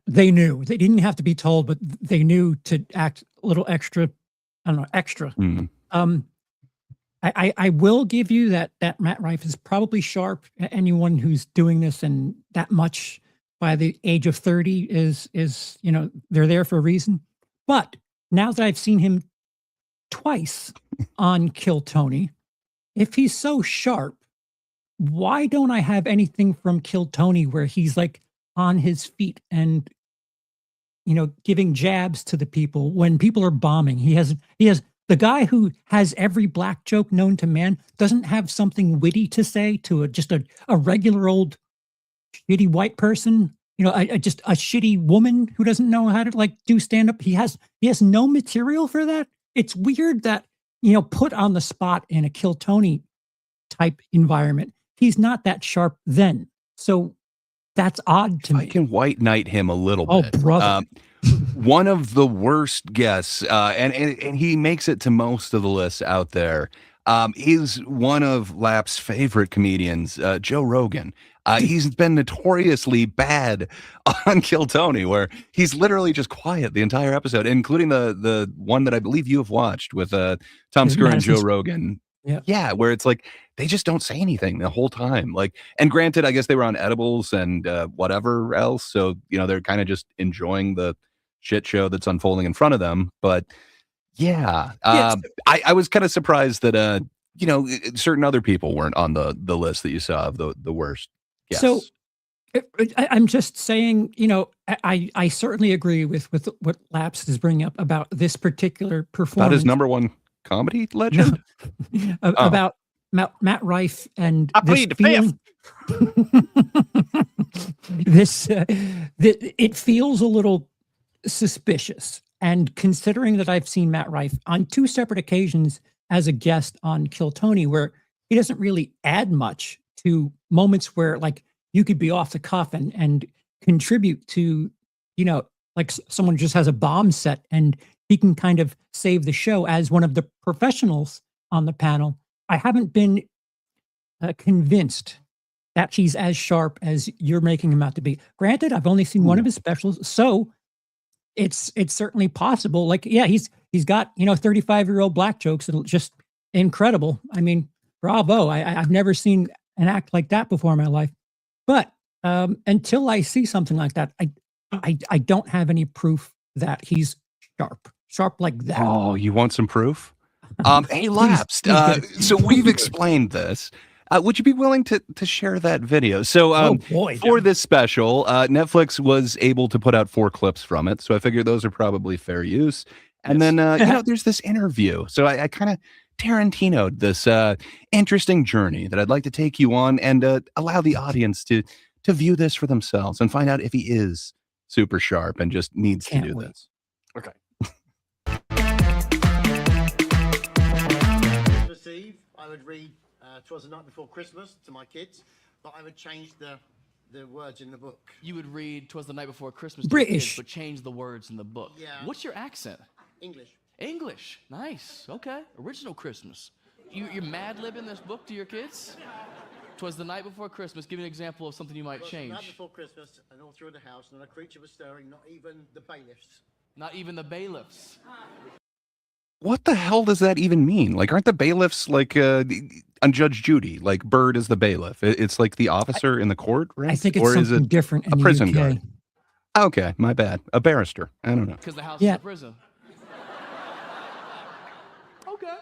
they knew. They didn't have to be told, but they knew to act a little extra. I don't know, extra. Mm. I will give you that Matt Rife is probably sharp. Anyone who's doing this and that much by the age of 30 is they're there for a reason. But now that I've seen him twice on Kill Tony, if he's so sharp, why don't I have anything from Kill Tony where he's like on his feet and giving jabs to the people when people are bombing? He has the guy who has every black joke known to man doesn't have something witty to say to just a regular old shitty white person, just a shitty woman who doesn't know how to like do stand up. He has no material for that. It's weird that, put on the spot in a Kill Tony type environment, he's not that sharp then. So that's odd to me. I can white knight him a little Oh, bit. brother. One of the worst guests, and he makes it to most of the lists out there. He's one of Lap's favorite comedians, Joe Rogan. He's been notoriously bad on Kill Tony, where he's literally just quiet the entire episode, including the one that I believe you have watched with Tom Segura and Joe Rogan. Yeah, where it's like they just don't say anything the whole time. Like, and granted, I guess they were on edibles and whatever else, so they're kind of just enjoying the shit show that's unfolding in front of them. But yeah, I was kind of surprised that certain other people weren't on the list that you saw of the worst guests. So I'm just saying, I certainly agree with what Laps is bringing up about this particular performance. About his number one comedy legend? About Matt Rife and I plead the fifth. It feels a little suspicious. And considering that I've seen Matt Rife on 2 separate occasions as a guest on Kill Tony, where he doesn't really add much to moments where like you could be off the cuff and contribute to, like someone just has a bomb set and he can kind of save the show as one of the professionals on the panel. I haven't been convinced that he's as sharp as you're making him out to be. Granted, I've only seen one of his specials, so it's certainly possible. Like, yeah, he's got 35-year-old black jokes that are just incredible. I mean, bravo! I've never seen an act like that before in my life. But until I see something like that, I don't have any proof that he's sharp like that. Oh, you want some proof? Hey, Lapsed. So we've explained this. Would you be willing to share that video? So for this special, Netflix was able to put out 4 clips from it. So I figured those are probably fair use. And then, there's this interview. So I kind of Tarantino'd this interesting journey that I'd like to take you on and allow the audience to view this for themselves and find out if he is super sharp and just needs to do this. Okay. Christmas Eve, I would read "'Twas the Night Before Christmas" to my kids, but I would change the words in the book. You would read "'Twas the Night Before Christmas" to British. your kids, but change the words in the book. Yeah. What's your accent? English. English. Nice. Okay. Original Christmas. You're mad-libbing this book to your kids? "'Twas the night before Christmas." Give me an example of something you might "'Twas change. the night before Christmas, and all through the house, and not a creature was stirring, not even the bailiffs. Not even the bailiffs. What the hell does that even mean? Like, aren't the bailiffs like on Judge Judy? Like, Bird is the bailiff. It's like the officer in the court, right? I think it's something different in a the prison UK. guard? Okay, my bad. A barrister. I don't know. Because the house Yeah. is a prison. Okay.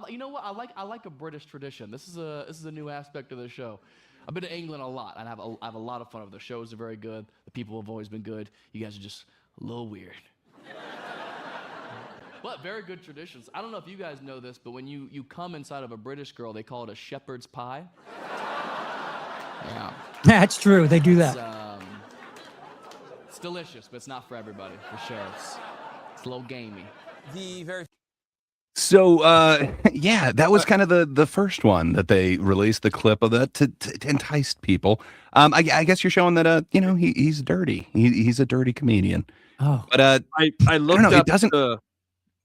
You know what? I like a British tradition. This is a new aspect of the show. I've been to England a lot, and I have a lot of fun with it. The shows are very good. The people have always been good. You guys are just a little weird. But very good traditions. I don't know if you guys know this, but when you come inside of a British girl, they call it a shepherd's pie. Yeah. That's true. They do that. It's delicious, but it's not for everybody, for sure. It's a little gamey. So, yeah, that was kind of the first one that they released the clip of that to entice people. I guess you're showing that, he's dirty. He's a dirty comedian. Oh, But I I looked don't know. up It doesn't. the.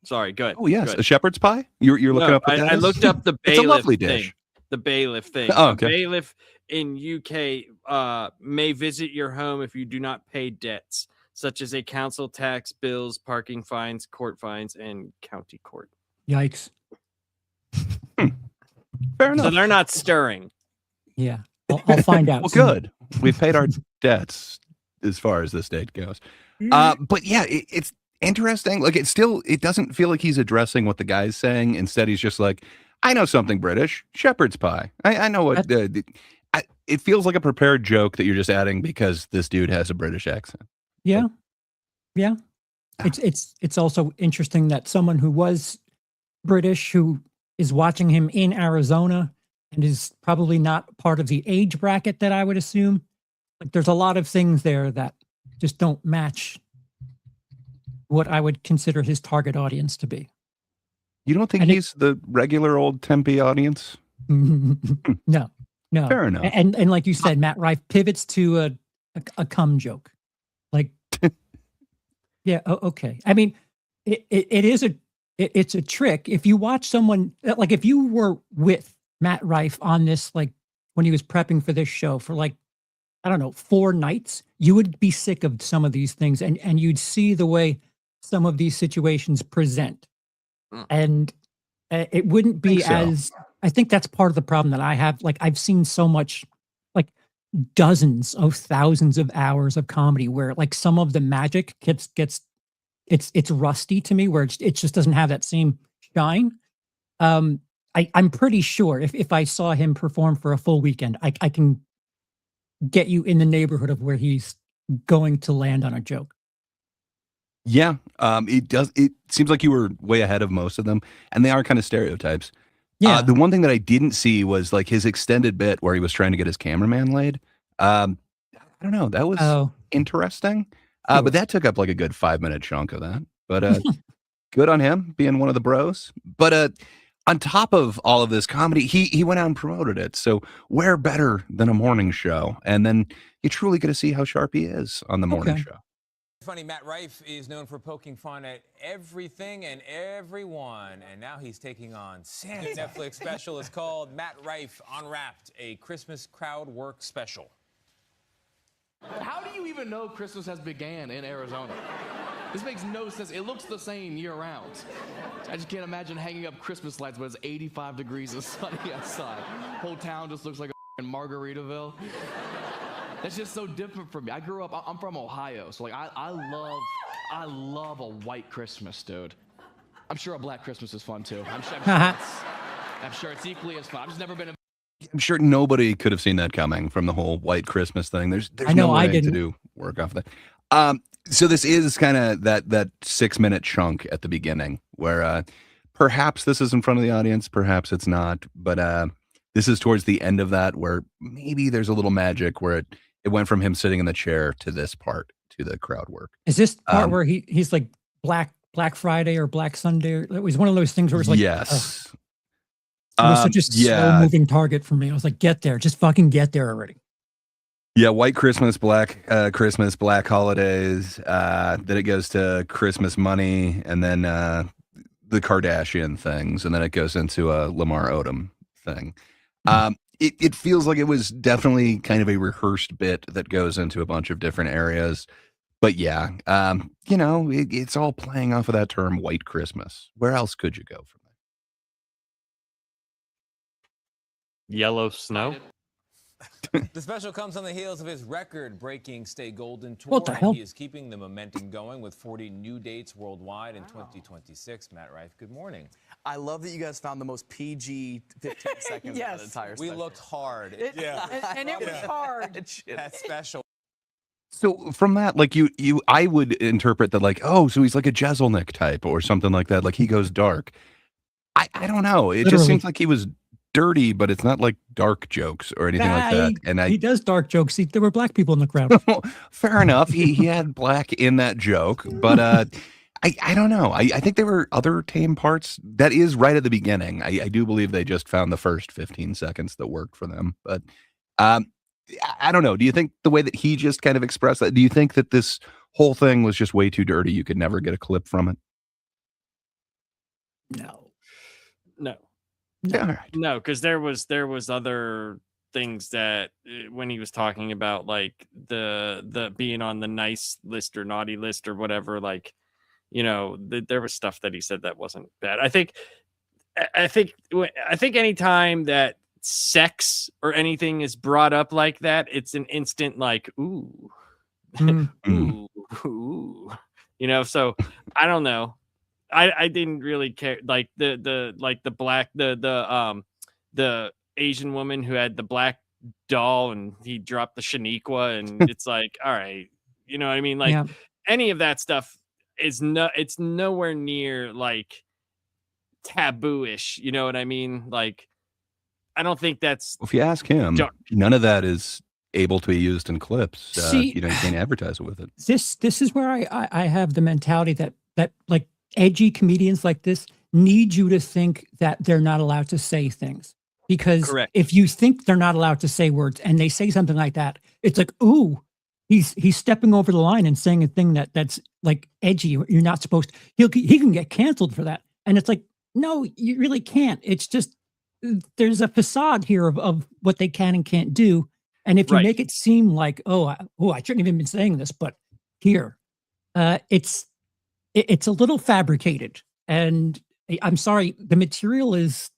Sorry, go ahead. Oh yes, go a ahead. shepherd's pie. You're looking No, up what that I is? looked up the bailiff. It's a lovely thing. dish. The bailiff thing. Oh, A okay. bailiff in UK may visit your home if you do not pay debts, such as a council tax, bills, parking fines, court fines, and county court. yikes. Fair enough. So they're not stirring. Yeah. I'll find out. Well, soon. good. We've paid our debts as far as this date goes. But yeah, it's interesting. Like it doesn't feel like he's addressing what the guy's saying. Instead, he's just like, I know something British, shepherd's pie. I know what. It feels like a prepared joke that you're just adding because this dude has a British accent. Yeah. Yeah. It's also interesting that someone who was British, who is watching him in Arizona and is probably not part of the age bracket that I would assume. Like there's a lot of things there that just don't match what I would consider his target audience to be. You don't think And he's the regular old Tempe audience? No. Fair enough. And like you said, Matt Rife pivots to a cum joke. Like, yeah, okay. I mean, it's a trick. If you watch someone, like if you were with Matt Rife on this, like when he was prepping for this show for like, I don't know, 4 nights, you would be sick of some of these things and you'd see the way some of these situations present. And it wouldn't be I think that's part of the problem that I have. Like I've seen so much, like dozens of thousands of hours of comedy where like some of the magic gets it's rusty to me, where it just doesn't have that same shine. I'm pretty sure if I saw him perform for a full weekend, I can get you in the neighborhood of where he's going to land on a joke. Yeah, it seems like you were way ahead of most of them, and they are kind of stereotypes. Yeah. The one thing that I didn't see was like his extended bit where he was trying to get his cameraman laid. I don't know. That was interesting. Sure. But that took up like a good 5-minute chunk of that. But good on him being one of the bros. But on top of all of this comedy, he went out and promoted it. So where better than a morning show? And then you truly get to see how sharp he is on the morning show. Funny, Matt Rife is known for poking fun at everything and everyone, and now he's taking on Santa. Netflix special is called Matt Rife Unwrapped, a Christmas crowd work special. How do you even know Christmas has began in Arizona? This makes no sense. It looks the same year round. I just can't imagine hanging up Christmas lights when it's 85 degrees and sunny outside. Whole town just looks like a Margaritaville. That's just so different from me. I grew up, I'm from Ohio, so like I love a white Christmas, dude. I'm sure a black Christmas is fun too. I'm sure it's equally as fun. I've just never been I'm sure nobody could have seen that coming from the whole white Christmas thing. There's I know, no I way didn't. to do work off that. So this is kind of that 6-minute chunk at the beginning where perhaps this is in front of the audience, perhaps it's not, but this is towards the end of that where maybe there's a little magic where it went from him sitting in the chair to this part, to the crowd work. Is this part where he's like Black Friday or Black Sunday? It was one of those things where it's like, yes. It was such a slow moving target for me. I was like, get there, just fucking get there already. Yeah, white Christmas, black Christmas, black holidays. Then it goes to Christmas money, and then the Kardashian things, and then it goes into a Lamar Odom thing. It feels like it was definitely kind of a rehearsed bit that goes into a bunch of different areas. But yeah, it's all playing off of that term white Christmas. Where else could you go from that? Yellow snow. The special comes on the heels of his record-breaking Stay Golden tour. What the hell? He is keeping the momentum going with 40 new dates worldwide in 2026. Matt Rife, good morning. I love that you guys found the most PG 15 seconds of Yes. the entire We special. looked hard. And it was hard. That special. So from that, like I would interpret that like, oh, so he's like a Jeselnik type or something like that. Like he goes dark. I don't know. It just seems like he was dirty, but it's not like dark jokes or anything like that. And he does dark jokes. There were black people in the crowd. fair enough. He had black in that joke, but I don't know. I think there were other tame parts. That is right at the beginning. I do believe they just found the first 15 seconds that worked for them. But um, I don't know. Do you think the way that he just kind of expressed that, do you think that this whole thing was just way too dirty? You could never get a clip from it? No. No. Yeah, all right. No, because there was other things that when he was talking about like the being on the nice list or naughty list or whatever, like there was stuff that he said that wasn't bad. I think anytime that sex or anything is brought up like that, it's an instant like ooh, Mm. ooh. So I don't know. I didn't really care, like the black the Asian woman who had the black doll and he dropped the Shaniqua and it's like, all right, you know what I mean? Like Yeah. any of that stuff it's nowhere near like taboo-ish, you know what I mean? Like I don't think that's If you ask him, dark. none of that is able to be used in clips. See- You can't advertise it with it. This is where I have the mentality that like edgy comedians like this need you to think that they're not allowed to say things. Because Correct. if you think they're not allowed to say words and they say something like that, it's like, ooh, he's stepping over the line and saying a thing that's like edgy. You're not supposed to. He can get canceled for that. And it's like, no, you really can't. It's just there's a facade here of what they can and can't do. And if you Right. make it seem like, I shouldn't have even been saying this, but here, it's a little fabricated. And I'm sorry, the material is,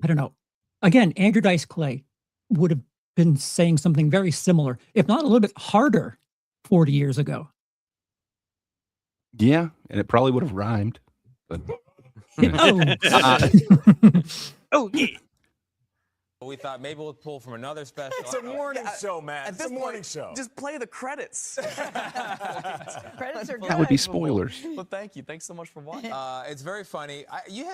I don't know. Again, Andrew Dice Clay would have been saying something very similar, if not a little bit harder, 40 years ago. Yeah, and it probably would have rhymed. But Oh, Yeah. We thought maybe we'll pull from another special. It's a morning show, Matt. At It's this a morning point, show. just play the credits. Credits are good. that would be spoilers. Well, thank you. Thanks so much for watching. It's very funny. You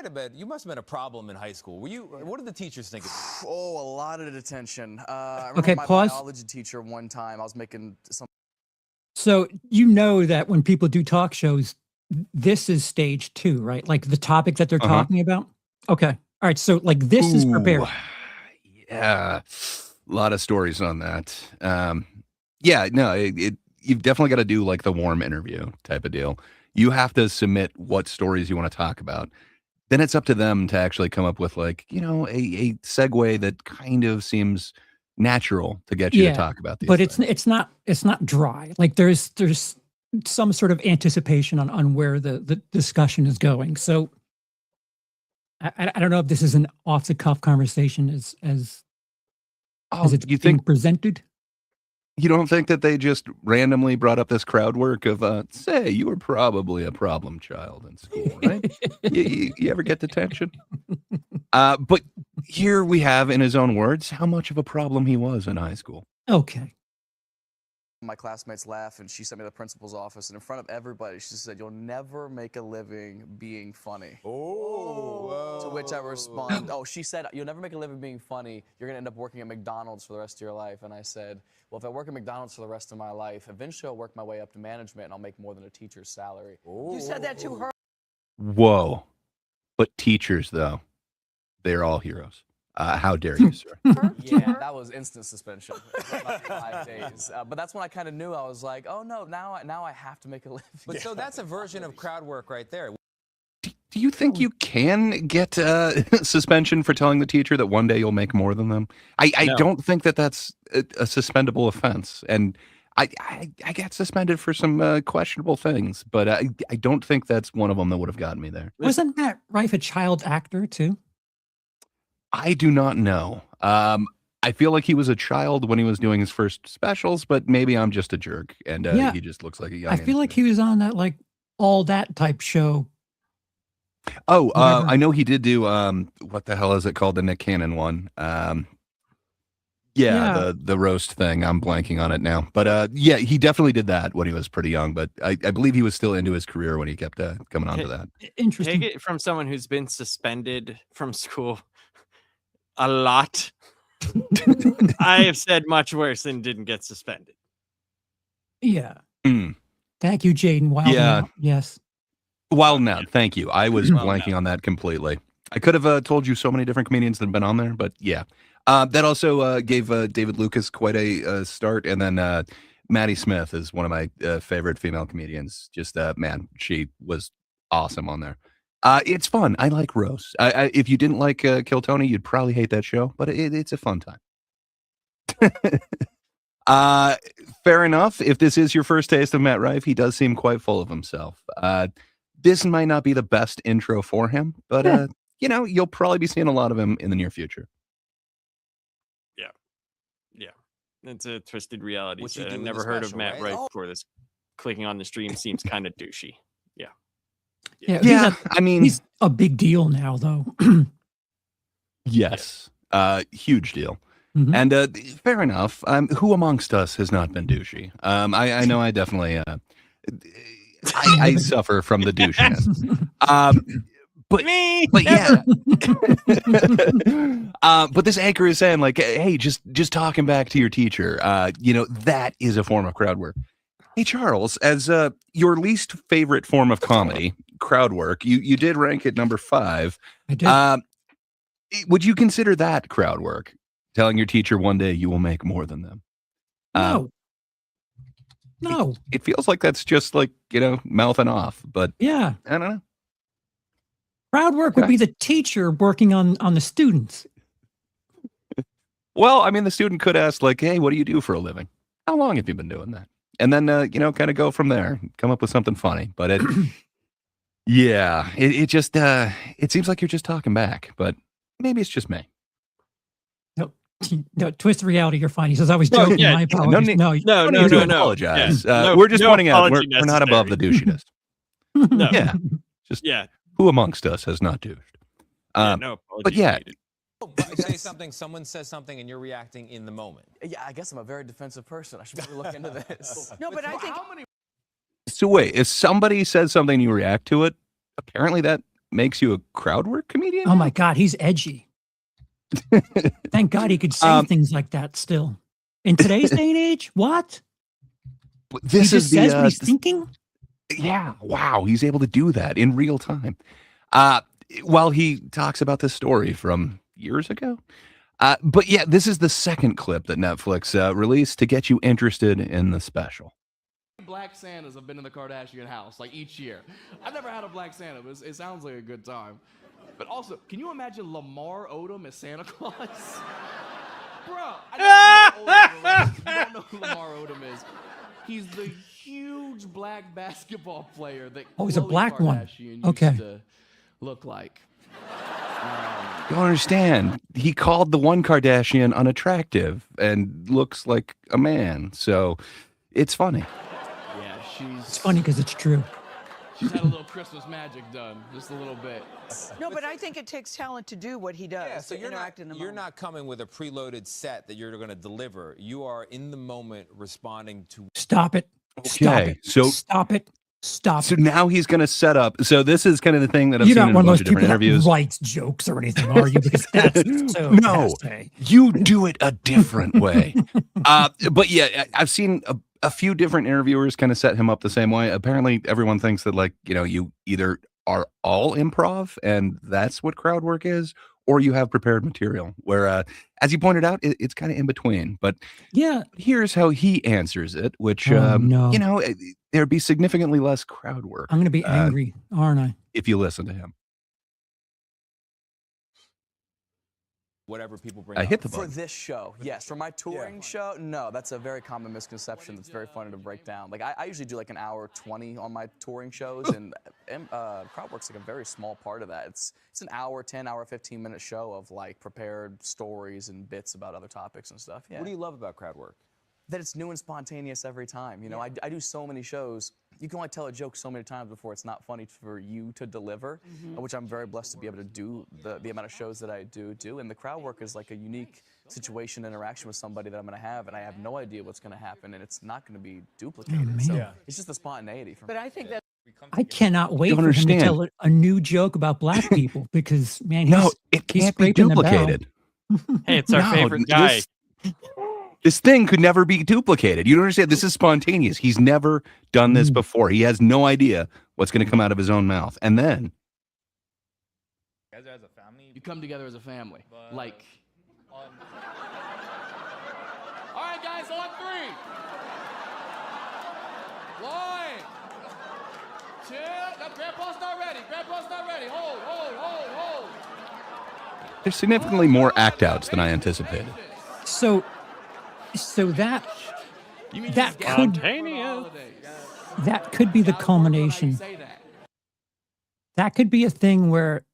must have been a problem in high school. What did the teachers think of you? Oh, a lot of detention. I remember Okay, my pause. biology teacher one time, I was making some. So you know that when people do talk shows, this is stage 2, right? Like the topic that they're talking about. Okay. All right. So like this is prepared. Ooh, yeah, a lot of stories on that. Yeah, no, you've definitely got to do like the warm interview type of deal. You have to submit what stories you want to talk about. Then it's up to them to actually come up with like, a segue that kind of seems natural to get you to talk about these But things. it's not dry. Like there's some sort of anticipation on where the discussion is going. So I don't know if this is an off the cuff conversation as it's you being think presented. you don't think that they just randomly brought up this crowd work of say you were probably a problem child in school, right? you ever get detention? But here we have, in his own words, how much of a problem he was in high school. Okay. My classmates laugh, and she sent me to the principal's office, and in front of everybody, she said, "You'll never make a living being funny." Oh. To which I respond, she said, "You'll never make a living being funny. You're gonna end up working at McDonald's for the rest of your life." And I said, "Well, if I work at McDonald's for the rest of my life, eventually I'll work my way up to management, and I'll make more than a teacher's salary." You said that to her. Whoa. But teachers, though, they're all heroes. How dare you, sir? Yeah, that was instant suspension. About 5 days. But that's when I kind of knew. I was like, "Oh no, now I have to make a living." But so that's a version of crowd work right there. Do you think you can get suspension for telling the teacher that one day you'll make more than them? I No. don't think that that's a suspendable offense. And I got suspended for some questionable things, but I don't think that's one of them that would have gotten me there. Wasn't Matt Rife a child actor too? I do not know. I feel like he was a child when he was doing his first specials, but maybe I'm just a jerk, and Yeah. he just looks like a young. I feel like he was on that like all that type show. Oh, Whatever. I know he did do what the hell is it called? The Nick Cannon one. Yeah. The roast thing. I'm blanking on it now. But yeah, he definitely did that when he was pretty young. But I believe he was still into his career when he kept coming on to that. Interesting. Take it from someone who's been suspended from school a lot. I have said much worse and didn't get suspended. Yeah. Mm. Thank you, Jaden. Wow. Yeah. Yes. Wild and Out. Thank you. I was Wild 'N blanking on that completely. I could have told you so many different comedians that have been on there, but yeah. That also gave David Lucas quite a start. And then Maddie Smith is one of my favorite female comedians. Just, man, she was awesome on there. It's fun. I like roast. If you didn't like Kill Tony, you'd probably hate that show, but it's a fun time. Fair enough. If this is your first taste of Matt Rife, he does seem quite full of himself. This might not be the best intro for him, but you know, you'll probably be seeing a lot of him in the near future. Yeah, it's a twisted reality. Which you Set. do I've in the never heard of special, Matt right? Rife Oh. before this. Clicking on the stream seems kind of douchey. Yeah. Yeah, I mean, he's a big deal now, though. yes, huge deal. Mhm. And fair enough. Who amongst us has not been douchey? I know I definitely I suffer from the douchiness. But yeah. But this anchor is saying like, hey, just talking back to your teacher. You know, that is a form of crowd work. Hey Charles, as your least favorite form of comedy, crowd work, you did rank it number 5. I did. Would you consider that crowd work? Telling your teacher one day you will make more than them? No. No. It feels like that's just like, you know, mouthing off, but Yeah. I don't know. Crowd work would be the teacher working on the students. Well, I mean, the student could ask like, hey, what do you do for a living? How long have you been doing that? And then, you know, kind of go from there, come up with something funny. But it, yeah, it just, it seems like you're just talking back, but maybe it's just me. No, twist the reality. You're fine. He says, I was joking. yeah, My apologies. no need to apologize. We're just pointing out we're not above the douchiness. No. Yeah. Just who amongst us has not douched? No but yeah, Say something, someone says something, and you're reacting in the moment. Yeah, I guess I'm a very defensive person. I should probably look into this. No, but I think so wait, if somebody says something and you react to it, apparently that makes you a crowd work comedian? Oh my God, he's edgy. Thank God he could say things like that still. In today's day and age, what? This he is just the, says what he's thinking? Yeah, wow, he's able to do that in real time. While he talks about this story from years ago. But yeah, this is the second clip that Netflix released to get you interested in the special. Black Santas have been in the Kardashian house like each year. I've never had a Black Santa, but it sounds like a good time. But also, can you imagine Lamar Odom as Santa Claus? Bro, I don't know who Lamar Odom is. He's the huge black basketball player that Oh, he's a Khloe black one. Kardashian Okay. used to look like. You understand? He called the one Kardashian unattractive and looks like a man. So it's funny. Yeah, It's funny because it's true. she's had a little Christmas magic done, just a little bit. no, but I think it takes talent to do what he does. Yeah, so to you're interact in the you're moment. not coming with a preloaded set that you're going to deliver. You are in the moment responding to. Stop it. Stop Okay, it. so- Stop it. Stop So it. now he's going to set up. So this is kind of the thing that I've You're seen not in a one of bunch those of people different that interviews. writes jokes or anything, are you? Because that's so No, passe. you do it a different way. But yeah, I've seen a few different interviewers kind of set him up the same way. Apparently, everyone thinks that like, you know, you either are all improv and that's what crowd work is, or you have prepared material. Where, as you pointed out, it's kind of in between. But yeah, here's how he answers it, which no. you know, there'd be significantly less crowd work. I'm going to be angry, aren't I? If you listen to him. Whatever people bring I up. hit the For button. this show, yes. For my touring show, no. That's a very common misconception that's very funny to break down. Like, I usually do like an hour 20 on my touring shows, and crowd work's like a very small part of that. It's an hour, 10 hour, 15-minute show of like prepared stories and bits about other topics and stuff. Yeah. What do you love about crowd work? That it's new and spontaneous every time. You know, I do so many shows. You can only tell a joke so many times before it's not funny for you to deliver, which I'm very blessed to be able to do the amount of shows that I do. And the crowd work is like a unique situation, interaction with somebody that I'm going to have, and I have no idea what's going to happen, and it's not going to be duplicated. So it's just the spontaneity for me. But I think that I cannot wait Don't for him to understand. tell a new joke about black people because, man, No, he's, it he's can't be scraping the barrel. duplicated. Hey, it's our No, favorite guy. this- This thing could never be duplicated. You don't understand. This is spontaneous. He's never done this before. He has no idea what's going to come out of his own mouth. And then You guys are as a family. You come together as a family. Like. All right, guys, on 3. 1, 2. No, Grandpa's not ready. Grandpa's not ready. Hold. there's significantly more act outs than I anticipated. So that You mean That just gather could- for the holidays? that could be the Gather for the holidays, culmination. say that. That could be a thing where,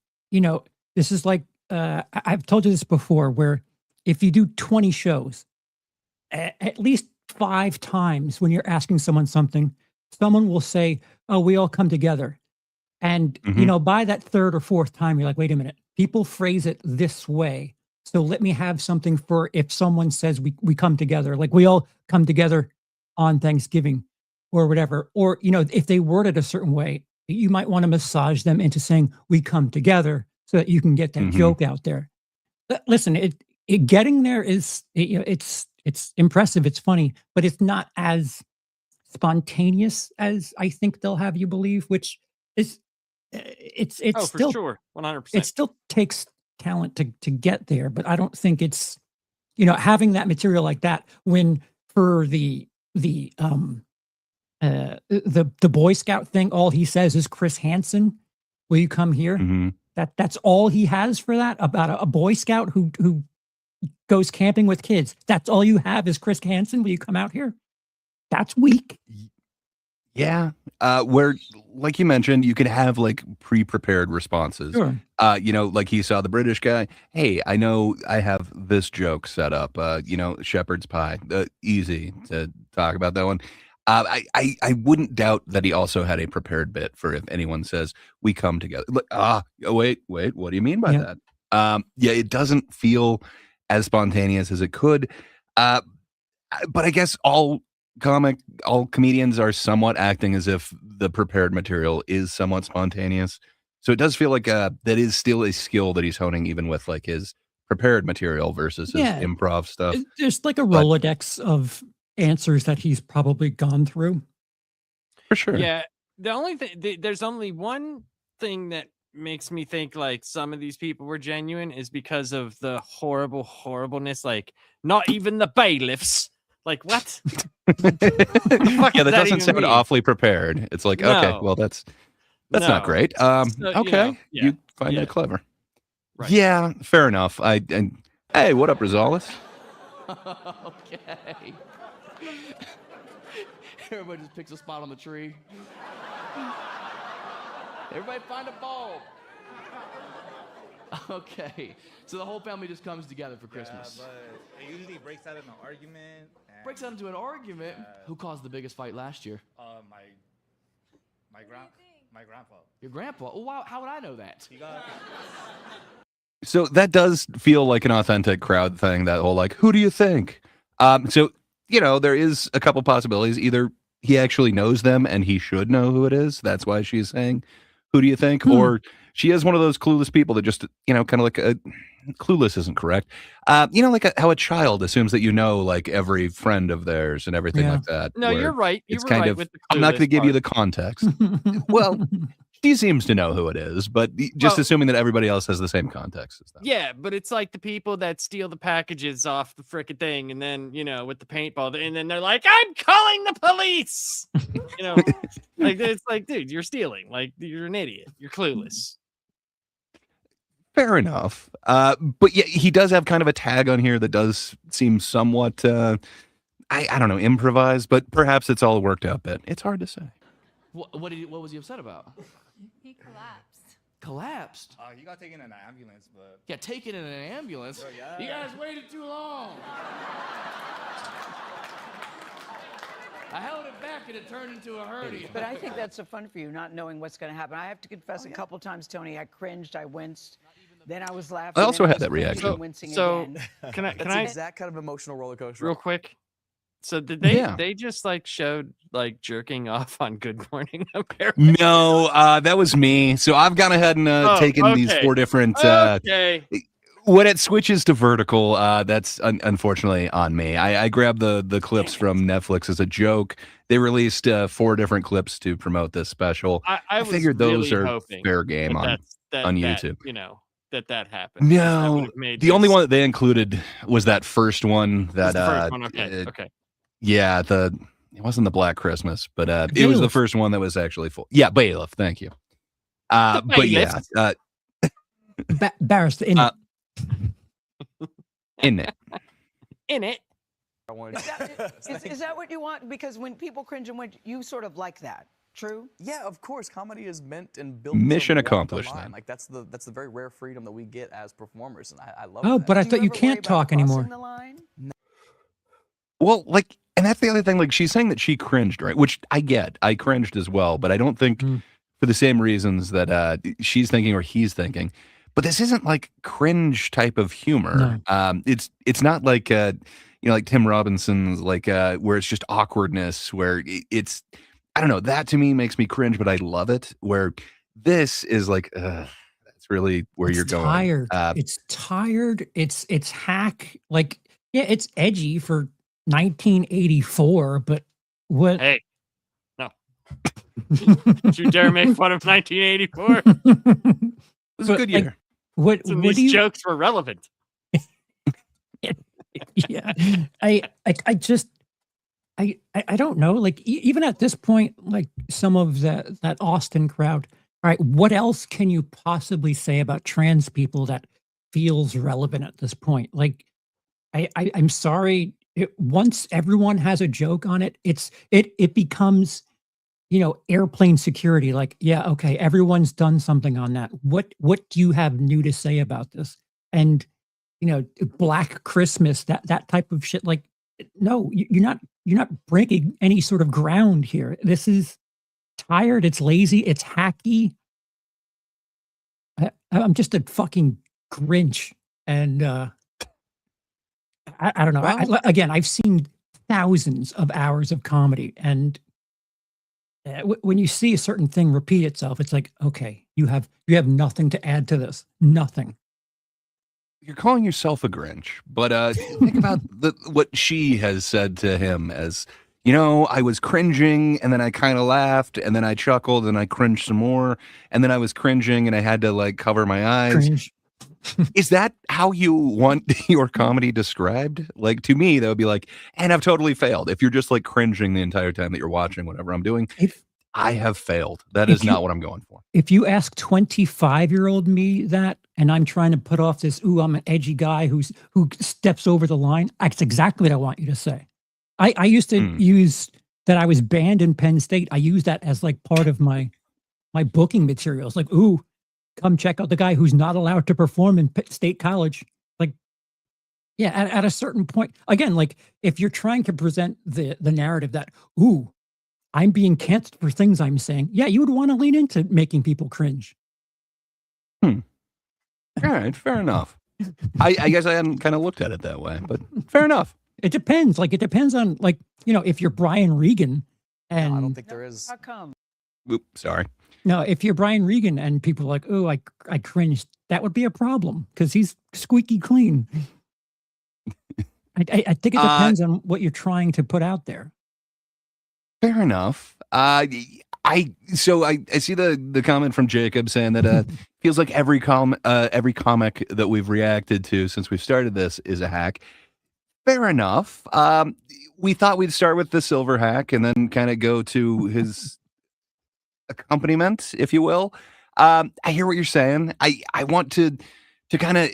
this is like, I've told you this before, where if you do 20 shows, at least 5 times when you're asking someone something, someone will say, oh, we all come together. And, by that 3rd or 4th time, you're like, wait a minute, people phrase it this way. So let me have something for if someone says we come together, like we all come together on Thanksgiving or whatever. Or, if they word it a certain way, you might want to massage them into saying we come together so that you can get that joke out there. Listen, it getting there is, it's impressive. It's funny, but it's not as spontaneous as I think they'll have you believe, which is, it's Oh, still, for sure, 100%. it still takes talent to get there, but I don't think it's, having that material like that when for the Boy Scout thing, all he says is Chris Hansen, will you come here? That's all he has for that about a Boy Scout who goes camping with kids. That's all you have is Chris Hansen. Will you come out here? That's weak. Yeah. Where, like you mentioned, you could have like pre-prepared responses. Sure. Like he saw the British guy. Hey, I know I have this joke set up. Shepherd's pie. Easy to talk about that one. I wouldn't doubt that he also had a prepared bit for if anyone says we come together. Wait, what do you mean by that? It doesn't feel as spontaneous as it could. But I guess all comedians are somewhat acting as if the prepared material is somewhat spontaneous. So it does feel like that is still a skill that he's honing even with like his prepared material versus his improv stuff. There's like a Rolodex of answers that he's probably gone through. For sure. Yeah. The only thing, there's only one thing that makes me think like some of these people were genuine is because of the horribleness. Like, not even the bailiffs. Like, what? That doesn't sound mean? awfully prepared. It's like, okay, well, that's not great. Okay, you find that clever. Right. Yeah, fair enough. Hey, what up, Rosales? Okay. Everybody just picks a spot on the tree. Everybody find a bulb. Okay, so the whole family just comes together for Christmas. Yeah, but it usually breaks out in an argument. Breaks out into an argument. Who caused the biggest fight last year? My grandpa. Your grandpa? Oh, wow. How would I know that? So that does feel like an authentic crowd thing, that whole like, who do you think? So, there is a couple possibilities. Either he actually knows them and he should know who it is. That's why she's saying, who do you think? Or she is one of those clueless people that just, kind of like clueless isn't correct. Like how a child assumes that like every friend of theirs and everything like that. No, you're right. It's kind of, with the I'm not going to clueless give you part. the context. Well, she seems to know who it is, but just assuming that everybody else has the same context as them. Yeah, but it's like the people that steal the packages off the frickin' thing, and then with the paintball, and then they're like, "I'm calling the police." Like it's like, dude, you're stealing. Like you're an idiot. You're clueless. Fair enough. But yeah, he does have kind of a tag on here that does seem somewhat, I don't know, improvised, but perhaps it's all a worked out bit. It's hard to say. What was he upset about? He collapsed. Collapsed? He got taken in an ambulance, but... Yeah, taken in an ambulance? Yeah. You guys waited too long. I held it back and it turned into a hurdy. But I think that's so fun for you, not knowing what's going to happen. I have to confess, a couple times, Tony, I cringed, I winced, then I was laughing. I also then had was that cringing reaction. and wincing So again. can I? That's the exact kind of emotional roller coaster. Real quick. So did they? Yeah. They just like showed like jerking off on Good Morning America. No, that was me. So I've gone ahead and taken these okay. 4 different. Okay. when it switches to vertical, that's unfortunately on me. I grabbed the clips from Netflix as a joke. They released 4 different clips to promote this special. I was figured those really are hoping fair game that on YouTube. that happened. 'Cause that would No, have made the only this- one that they included was that first one. This That is the first one. Okay. Okay. yeah, it wasn't the Black Christmas, but it was the Bailiff. first one that was actually full. Yeah, Bailiff. Thank you. But yeah, Barrister in it. in it. In it. Is that what you want? Because when people cringe and when you sort of like that. True? Yeah, of course. Comedy is meant and built Mission to walk the accomplished, line. then. Like that's the very rare freedom that we get as performers, and I love Oh, that. but I Do thought you ever worry can't about talk crossing anymore. the line? Well, like, and that's the other thing. Like, she's saying that she cringed, right? Which I get. I cringed as well, but I don't think for the same reasons that she's thinking or he's thinking. But this isn't like cringe type of humor. It's not like like Tim Robinson's, like where it's just awkwardness, where it's I don't know. That to me makes me cringe, but I love it. Where this is like, that's really where It's you're going. tired. It's tired. It's hack. Like, yeah, it's edgy for 1984, but what? Hey, no. Don't you dare make fun of 1984. It was a good year. Like, what Some of do these you? jokes were relevant. Yeah, I don't know. Like even at this point, like some of that Austin crowd. All right, what else can you possibly say about trans people that feels relevant at this point? Like, I'm sorry. Once everyone has a joke on it, it becomes, airplane security. Like, yeah, okay, everyone's done something on that. What do you have new to say about this? And Black Christmas, that type of shit. Like, no, you're not breaking any sort of ground here. This is tired. It's lazy. It's hacky. I'm just a fucking Grinch, and I don't know. Again, I've seen thousands of hours of comedy, and when you see a certain thing repeat itself, it's like, okay, you have nothing to add to this. Nothing. You're calling yourself a Grinch, but think about what she has said to him as, I was cringing and then I kind of laughed and then I chuckled and I cringed some more and then I was cringing and I had to like cover my eyes. Cringe. Is that how you want your comedy described? Like, to me, that would be like, and I've totally failed. If you're just like cringing the entire time that you're watching whatever I'm doing, I have failed. That is not what I'm going for. If you ask 25-year-old me that, and I'm trying to put off this, I'm an edgy guy who steps over the line, that's exactly what I want you to say. I used to use that. I was banned in Penn State. I use that as like part of my booking materials. Like, come check out the guy who's not allowed to perform in State College. Like, yeah, at a certain point, again, like if you're trying to present the narrative that, I'm being canceled for things I'm saying. Yeah, you would want to lean into making people cringe. All right, fair enough. I guess I hadn't kind of looked at it that way, but fair enough. It depends. Like, it depends on, like, if you're Brian Regan and... No, I don't think there is. How come? Oops, sorry. No, if you're Brian Regan and people are like, I cringed, that would be a problem because he's squeaky clean. I think it depends on what you're trying to put out there. Fair enough. I see the comment from Jacob saying that feels like every comic that we've reacted to since we've started this is a hack. Fair enough. We thought we'd start with the silver hack and then kind of go to his accompaniment, if you will. I hear what you're saying. I want to kind of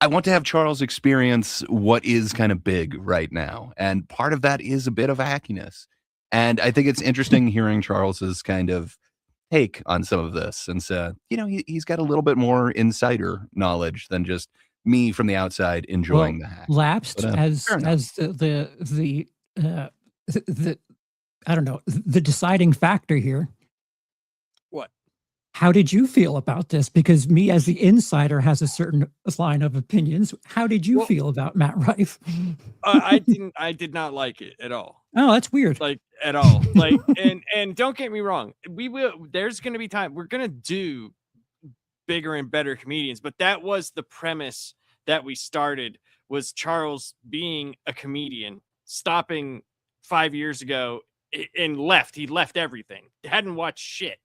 I want to have Charles experience what is kind of big right now. And part of that is a bit of hackiness. And I think it's interesting hearing Charles's kind of take on some of this. And so, he's got a little bit more insider knowledge than just me from the outside enjoying the hack. Lapsed But, as the I don't know, the deciding factor here. What? How did you feel about this? Because me as the insider has a certain line of opinions. How did you feel about Matt Rife? I did not like it at all. Oh, that's weird. Like at all. Like and don't get me wrong. There's going to be time we're going to do bigger and better comedians, but that was the premise that we started, was Charles being a comedian, stopping 5 years ago and left. He left everything, hadn't watched shit,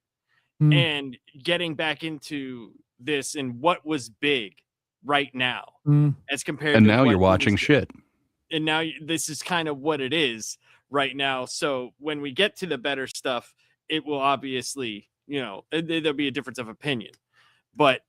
Mm. and getting back into this and what was big right now Mm. as compared And to now what you're he was watching doing. shit. And now this is kind of what it is right now. So when we get to the better stuff, it will obviously, there'll be a difference of opinion. But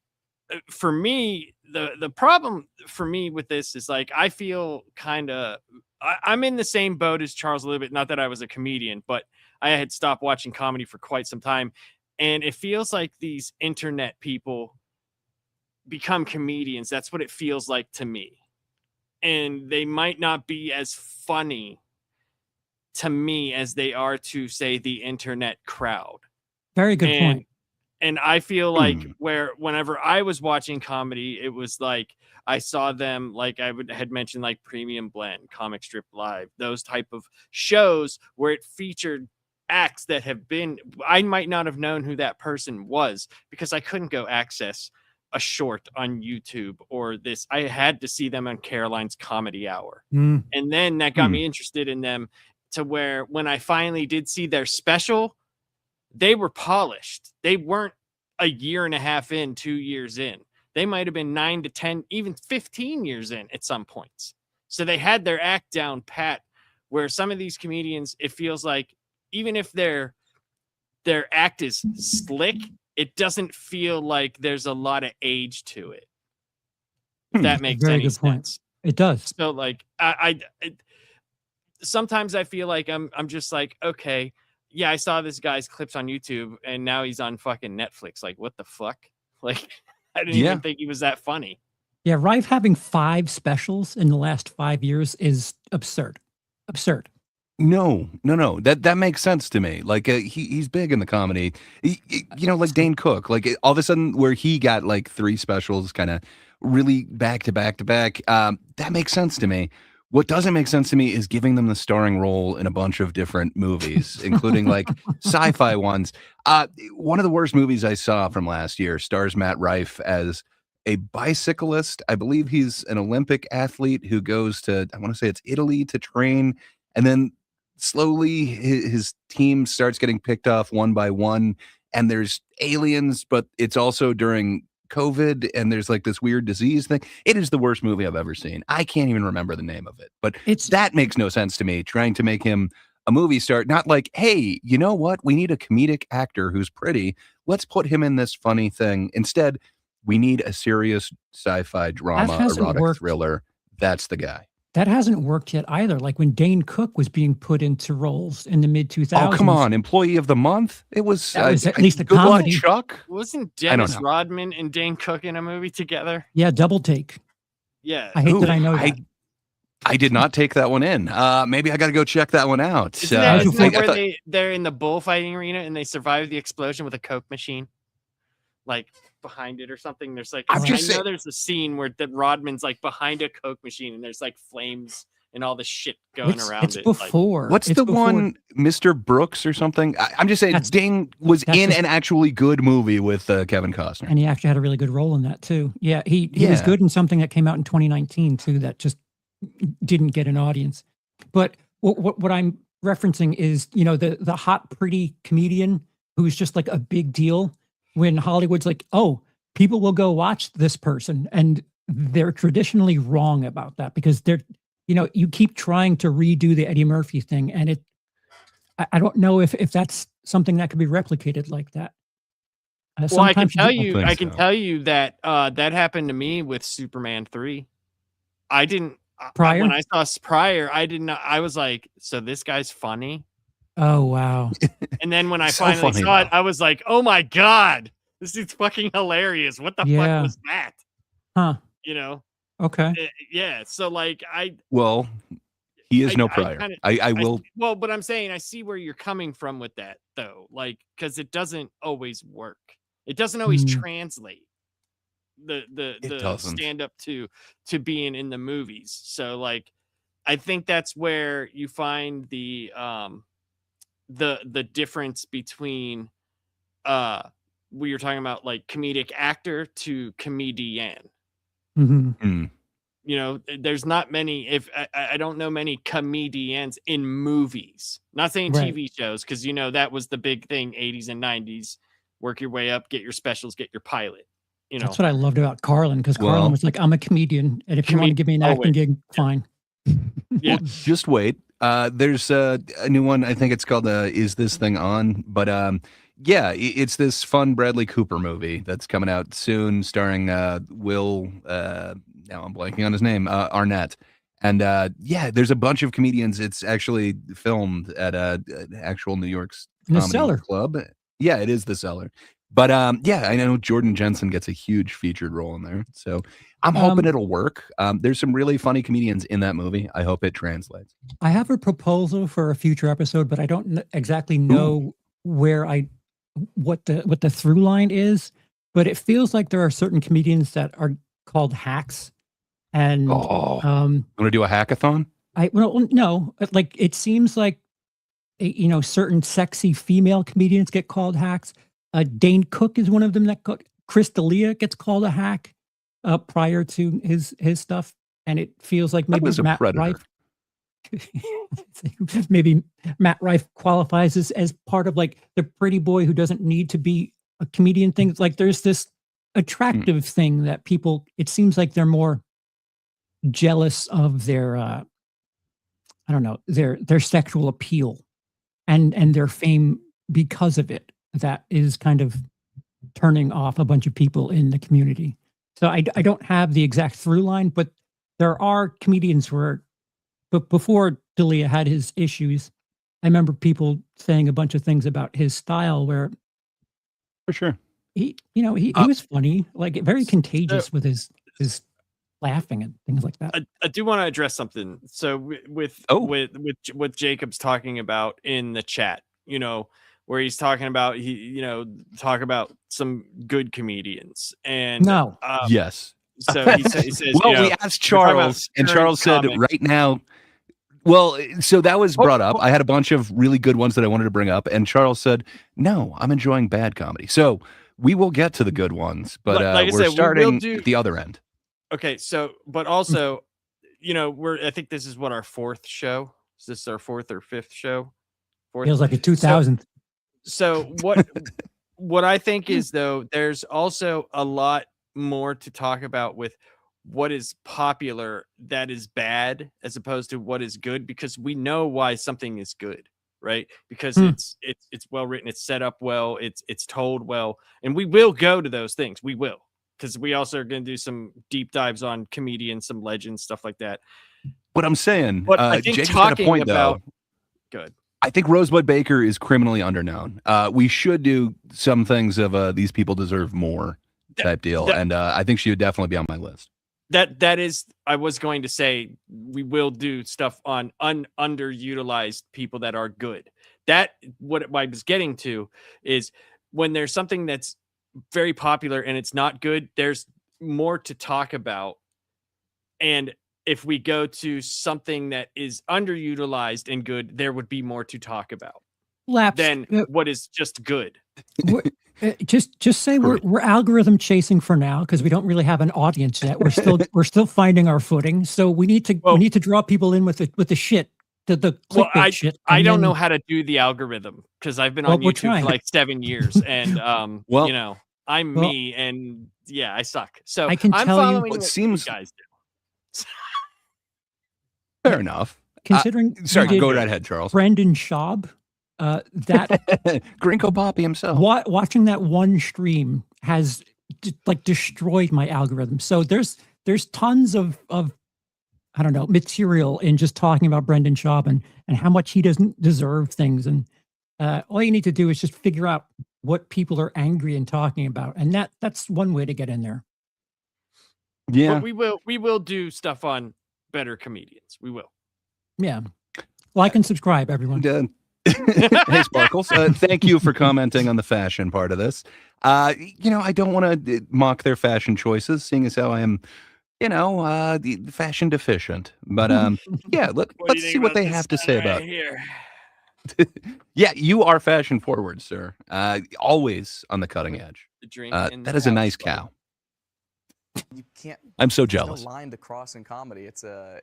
for me, the problem for me with this is like, I feel kind of, I'm in the same boat as Charles a little bit. Not that I was a comedian, but I had stopped watching comedy for quite some time. And it feels like these internet people become comedians. That's what it feels like to me. And they might not be as funny to me as they are to, say, the internet crowd. Very good point. And I feel like whenever I was watching comedy, it was like I saw them, like had mentioned, like Premium Blend, Comic Strip Live, those type of shows where it featured acts that have been, I might not have known who that person was because I couldn't go access a short on YouTube or this. I had to see them on Caroline's Comedy Hour. Mm. And then that got me interested in them, to where when I finally did see their special, they were polished. They weren't a year and a half in, 2 years in. They might have been 9 to 10, even 15 years in at some points. So they had their act down pat, where some of these comedians, it feels like even if their act is slick, it doesn't feel like there's a lot of age to it. If that makes Very any good point. sense. It does. So like I sometimes I feel like I'm just like, okay, yeah, I saw this guy's clips on YouTube and now he's on fucking Netflix. Like, what the fuck? Like, I didn't even think he was that funny. Yeah, Rife having 5 specials in the last 5 years is absurd. Absurd. No. That makes sense to me. Like he's big in the comedy. Like Dane Cook. Like all of a sudden, where he got like 3 specials, kind of really back to back to back. That makes sense to me. What doesn't make sense to me is giving them the starring role in a bunch of different movies, including like sci-fi ones. One of the worst movies I saw from last year stars Matt Rife as a bicyclist. I believe he's an Olympic athlete who goes to, I want to say it's Italy, to train, and then slowly his team starts getting picked off one by one, and there's aliens, but it's also during COVID, and there's like this weird disease thing. It is the worst movie I've ever seen. I can't even remember the name of it, but that makes no sense to me, trying to make him a movie star. Not like, hey, you know what? We need a comedic actor who's pretty. Let's put him in this funny thing. Instead, we need a serious sci-fi drama, erotic thriller. That's the guy. That hasn't worked yet either. Like when Dane Cook was being put into roles in the mid-2000s. Oh, come on. Employee of the Month? It was, that was at least a Good Luck, comedy. Chuck? Wasn't Dennis Rodman and Dane Cook in a movie together? Yeah, Double Take. Yeah. I hate that I know that. I did not take that one in. Maybe I got to go check that one out. Isn't that where they're in the bullfighting arena and they survive the explosion with a Coke machine? Like behind it or something. There's like, there's a scene where the Rodman's like behind a Coke machine and there's like flames and all this shit going around it's it. Before. What's the one, Mr. Brooks or something? I'm just saying, Dane was in an actually good movie with Kevin Costner. And he actually had a really good role in that too. Yeah, he was good in something that came out in 2019 too that just didn't get an audience. But what I'm referencing is, the hot, pretty comedian who's just like a big deal when Hollywood's like, oh, people will go watch this person. And they're traditionally wrong about that because you keep trying to redo the Eddie Murphy thing. And I don't know if that's something that could be replicated like that. Well, I can tell you that that happened to me with Superman 3. I didn't, Prior? when I saw Prior, I didn't know. I was like, so this guy's funny. Oh, wow. And then when I finally saw it, I was like, oh my God, this is fucking hilarious. What the fuck was that? Huh. Okay. Yeah. So like well, he is no Prior. I will. Well, but I'm saying I see where you're coming from with that though. Like, cause it doesn't always work. It doesn't always translate the stand up to being in the movies. So like, I think that's where you find the difference between we were talking about like comedic actor to comedian. Mhm. You know, there's not many. If I don't know many comedians in movies, not saying Right. TV shows, because you know that was the big thing, 80s and 90s. Work your way up, get your specials, get your pilot. You know, That's what I loved about Carlin, because Carlin Well, was like, "I'm a comedian, and if you want to give me an acting gig, fine." yeah. well, just wait. There's a new one. I think it's called "Is This Thing On?" But yeah, it's this fun Bradley Cooper movie that's coming out soon, starring Will. Now I'm blanking on his name. Arnett. And yeah, there's a bunch of comedians. It's actually filmed at an actual New York's In the comedy cellar. club. Yeah, it is the Cellar. But yeah, I know Jordan Jensen gets a huge featured role in there. So I'm hoping it'll work. There's some really funny comedians in that movie. I hope it translates. I have a proposal for a future episode, but I don't exactly know where what the through line is. But it feels like there are certain comedians that are called hacks, and Want to do a hackathon? well, no, like it seems like certain sexy female comedians get called hacks. Dane Cook is one of them that Chris D'Elia gets called a hack prior to his stuff, and it feels like maybe was a Matt predator. Rife. Maybe Matt Rife qualifies as part of like the pretty boy who doesn't need to be a comedian thing. It's like there's this attractive thing that people. It seems like they're more jealous of their I don't know, their sexual appeal and their fame because of it. That is kind of turning off a bunch of people in the community. So I don't have the exact through line, but there are comedians where, but before D'Elia had his issues, I remember people saying a bunch of things about his style where For sure. he was funny, like very contagious with his laughing and things like that. I do want to address something. So with what Jacob's talking about in the chat, where he's talking about talk about some good comedians and No. Yes. So he says, well, we asked Charles, and Charles said right now. Well, so that was brought up. I had a bunch of really good ones that I wanted to bring up, and Charles said, "No, I'm enjoying bad comedy." So we will get to the good ones, but like we're starting at the other end. Okay, so but also, I think this is what our fourth show. Is this our fourth or fifth show? Fourth. Feels like a 2000. So what I think is though, there's also a lot more to talk about with what is popular that is bad as opposed to what is good, because we know why something is good, right? Because it's well written, it's set up well, it's told well, and we will go to those things. We will, because we also are going to do some deep dives on comedians, some legends, stuff like that. What I'm saying, but I think Jake's got a point about, though. Good. I think Rosebud Baker is criminally underknown. We should do some things of these people deserve more type deal, and I think she would definitely be on my list. That is, I was going to say we will do stuff on underutilized people that are good. That what I was getting to is when there's something that's very popular and it's not good, there's more to talk about. And if we go to something that is underutilized and good, there would be more to talk about than what is just good. Just say we're algorithm chasing for now, because we don't really have an audience yet. We're still finding our footing. So we need to draw people in with the shit, the clickbait shit. I don't know how to do the algorithm because I've been on YouTube for like 7 years, and I'm me, and yeah, I suck. So I can I'm tell following you what it seems you guys do. Fair enough. Considering sorry, you did go right ahead, Charles. Brendan Schaub, that Gringo Poppy himself. Watching that one stream has destroyed my algorithm. So there's tons of I don't know, material in just talking about Brendan Schaub and how much he doesn't deserve things. And all you need to do is just figure out what people are angry and talking about, and that's one way to get in there. Yeah, but we will do stuff on better comedians. We will. Yeah. Like and subscribe, everyone. Hey, Sparkles. Thank you for commenting on the fashion part of this. I don't want to mock their fashion choices, seeing as how I am, fashion deficient. But yeah, let's see what they have to say about here. Yeah, you are fashion forward, sir. Always on the cutting edge. The drink in That the is a house, nice buddy. cow. You can't. I'm so there's jealous. No line to cross in comedy. It's a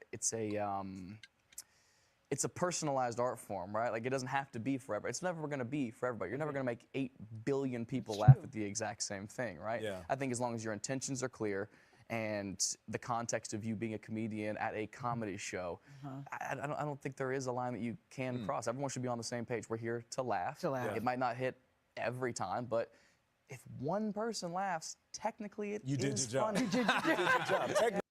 personalized art form, right? Like it doesn't have to be forever. It's never going to be for everybody. You're never going to make 8 billion people laugh at the exact same thing, right? Yeah. I think as long as your intentions are clear and the context of you being a comedian at a comedy show, I don't think there is a line that you can cross. Everyone should be on the same page. We're here to laugh. To laugh. It might not hit every time, but if one person laughs, technically it You did is your job. funny. You did your job.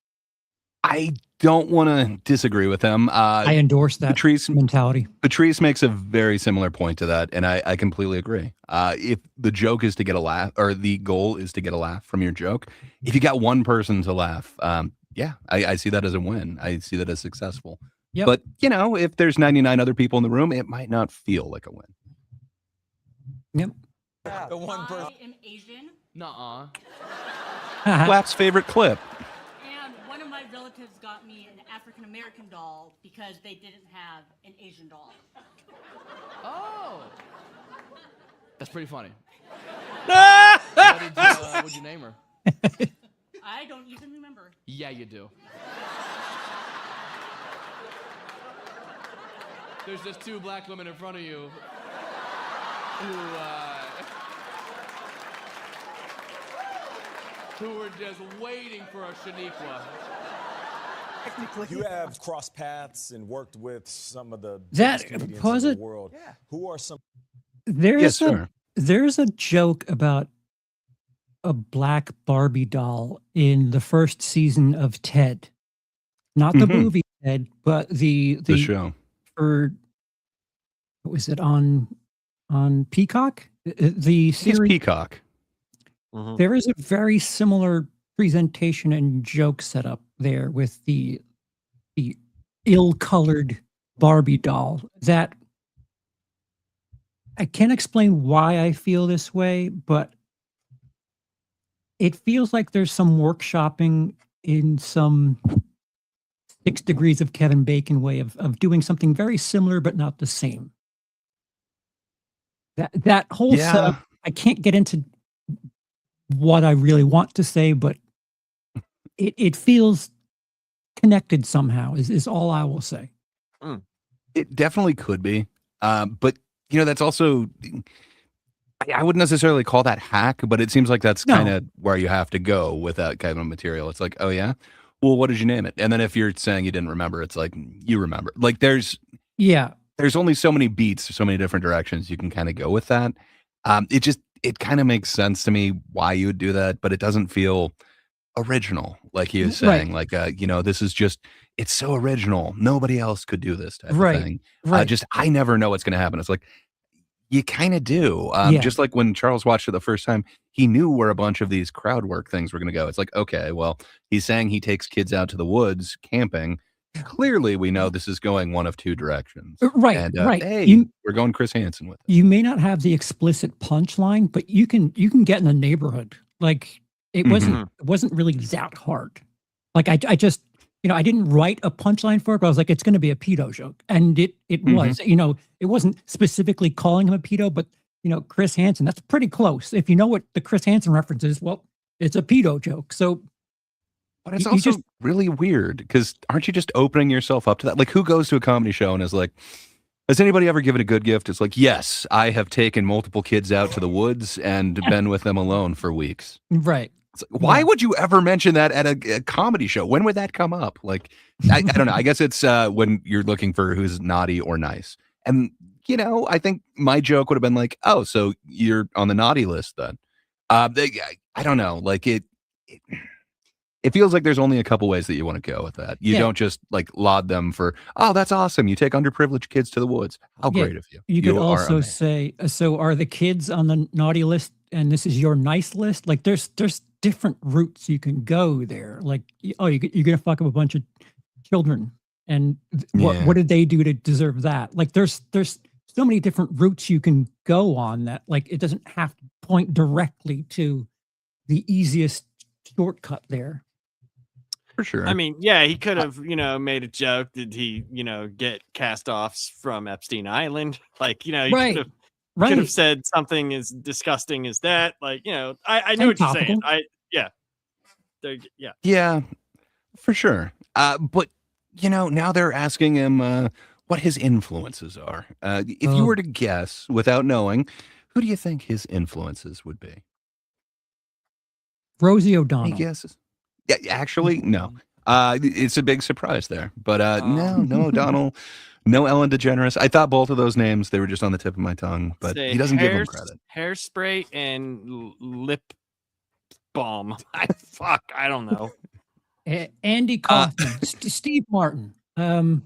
I don't want to disagree with him. I endorse that Patrice mentality. Patrice makes a very similar point to that, and I completely agree. If the joke is to get a laugh, or the goal is to get a laugh from your joke, if you got one person to laugh, yeah, I see that as a win. I see that as successful. Yep. But, you know, if there's 99 other people in the room, it might not feel like a win. Yep. The one person. I am Asian, Nuh-uh. Black's favorite clip. and one of my relatives got me an African American doll because they didn't have an Asian doll. Oh. That's pretty funny. Ah! What'd you name her? I don't even remember. Yeah, you do. There's just 2 black women in front of you who were just waiting for a Shaniqua. You have crossed paths and worked with some of the That- biggest comedians pause in it. the world. Yeah. Who are some? There's sir. there's a joke about a black Barbie doll in the first season of Ted. Not the Mhm. movie Ted, but The show. for what was it on Peacock? The He's series. Peacock. There is a very similar presentation and joke setup there with the ill-colored Barbie doll that I can't explain why I feel this way, but it feels like there's some workshopping in some 6 Degrees of Kevin Bacon way of doing something very similar but not the same. That whole Yeah. setup, I can't get into what I really want to say, but it feels connected somehow is all I will say. It definitely could be. But, you know, that's also, I wouldn't necessarily call that hack, but it seems like that's No. kind of where you have to go with that kind of material. It's like, oh, yeah? Well, what did you name it? And then if you're saying you didn't remember, it's like, you remember. Like, there's only so many beats, so many different directions you can kind of go with that. It kind of makes sense to me why you would do that, but it doesn't feel original, like he was saying. Like, you know, this is just, it's so original. Nobody else could do this type of thing. I never know what's going to happen. It's like, you kind of do. Just like when Charles watched it the first time, he knew where a bunch of these crowd work things were going to go. It's like, okay, well, he's saying he takes kids out to the woods camping. Clearly, we know this is going one of 2 directions. Right, And, right. hey, we're going Chris Hansen with it. You may not have the explicit punchline, but you can get in the neighborhood. Like it wasn't really that hard. Like I just, you know, I didn't write a punchline for it, but I was like, it's going to be a pedo joke, and it was. You know, it wasn't specifically calling him a pedo, but you know, Chris Hansen, that's pretty close. If you know what the Chris Hansen reference is, well, it's a pedo joke. So, but it's also really weird because aren't you just opening yourself up to that? Like, who goes to a comedy show and is like, has anybody ever given a good gift? It's like, yes, I have taken multiple kids out to the woods and been with them alone for weeks. Right. It's like, why would you ever mention that at a comedy show? When would that come up? Like, I don't know. I guess it's when you're looking for who's naughty or nice. And, you know, I think my joke would have been like, oh, so you're on the naughty list then. I don't know. Like it feels like there's only a couple ways that you want to go with that. You don't just like laud them for, oh, that's awesome. You take underprivileged kids to the woods. How great of you. You could are also amazing. say, so are the kids on the naughty list and this is your nice list? Like there's different routes you can go there. Like, oh, you're going to fuck up a bunch of children. And what did they do to deserve that? Like there's so many different routes you can go on that, like, it doesn't have to point directly to the easiest shortcut there. For sure. I mean, yeah, he could have, made a joke. Did he, get cast offs from Epstein Island? Like, he Right. could have Right. said something as disgusting as that. Like, I And knew what you're saying. topical. Yeah. Yeah, for sure. But now they're asking him what his influences are. If you Oh. were to guess without knowing, who do you think his influences would be? Rosie Any O'Donnell. guesses? Yeah, actually, no. It's a big surprise there. But no O'Donnell, no Ellen DeGeneres. I thought both of those names, they were just on the tip of my tongue, but Say he doesn't give them credit. Hairspray and lip balm. I don't know. Andy Kaufman. Steve Martin. Yeah,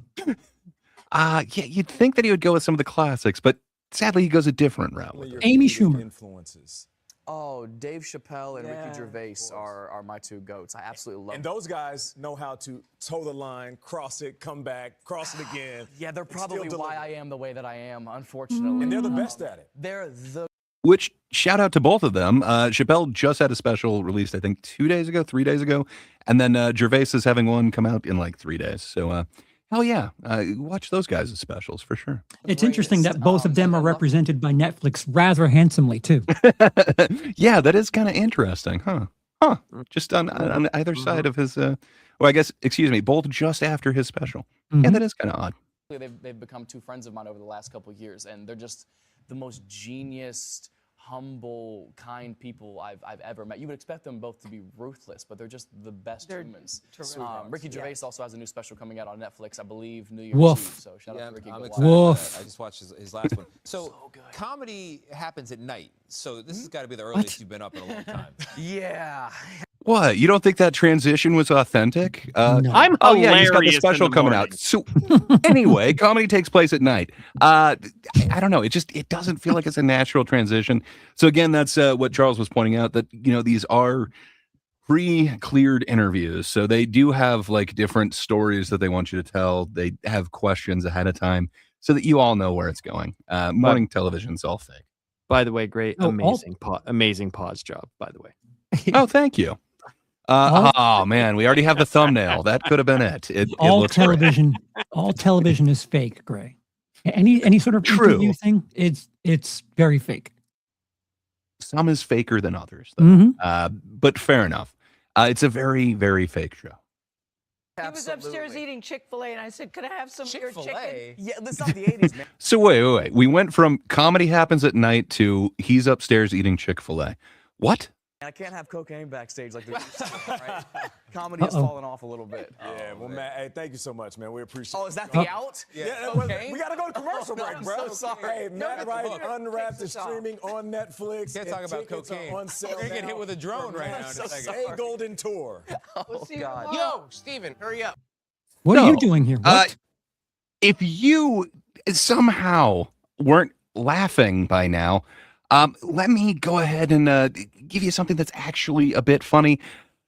you'd think that he would go with some of the classics, but sadly, he goes a different route with it. Amy Schumer. Influences. Oh, Dave Chappelle and Ricky Gervais are my two goats. I absolutely love And them. those guys know how to toe the line, cross it, come back, cross it again. Yeah, they're and still probably why deliver. I am the way that I am, unfortunately. And they're the best at it. They're the Which, shout out to both of them. Chappelle just had a special released, I think, 3 days ago. And then Gervais is having one come out in like 3 days. So, hell yeah. Watch those guys' specials for sure. It's interesting that both of them are represented by Netflix rather handsomely, too. Yeah, that is kind of interesting, huh? Just on either side of his, both just after his special. Yeah, that is kind of odd. They've become two friends of mine over the last couple of years, and they're just the most genius, humble, kind people I've ever met. You would expect them both to be ruthless, but they're just the best humans. Ricky Gervais also has a new special coming out on Netflix, I believe, New Year's Woof. Eve. So shout out to Ricky. I'm Go excited. watch Woof. I just watched his last one. So comedy happens at night. So this has got to be the earliest you've been up in a long time. Yeah. What? You don't think that transition was authentic? No. I'm Oh yeah, he's got the hilarious in special the coming morning. out. So anyway, comedy takes place at night. I don't know. It doesn't feel like it's a natural transition. So again, that's what Charles was pointing out, that these are pre-cleared interviews. So they do have like different stories that they want you to tell. They have questions ahead of time so that you all know where it's going. Morning television's all fake. By the way, great, Oh, amazing pause job, by the way. Oh, thank you. Oh man, we already have the thumbnail. That could have been it. It All looks great. television, all television is fake, Gray. Any sort of True. interview thing, it's very fake. Some is faker than others, though. Mhm. But fair enough. It's a very, very fake show. He was upstairs eating Chick-fil-A, and I said, "Could I have some of your chicken?" Yeah, that's not the 80s, man. So wait. We went from comedy happens at night to he's upstairs eating Chick-fil-A. What? I can't have cocaine backstage like they used to, right? Comedy has fallen off a little bit. Yeah, well, Matt, hey, thank you so much, man. We appreciate it. Oh, is that the out? Yeah, Okay. we got to go to commercial break, I'm bro. so sorry. Hey, Matt Rife, Takes Unwrapped is us off. streaming on Netflix. Can't and talk about tickets are cocaine. on sale We're gonna get now hit with a drone for right now in a Matt's second. A Golden Tour. We'll see you God. tomorrow. Yo, Steven, hurry up. What are No. you doing here? What? If you somehow weren't laughing by now, let me go ahead and give you something that's actually a bit funny.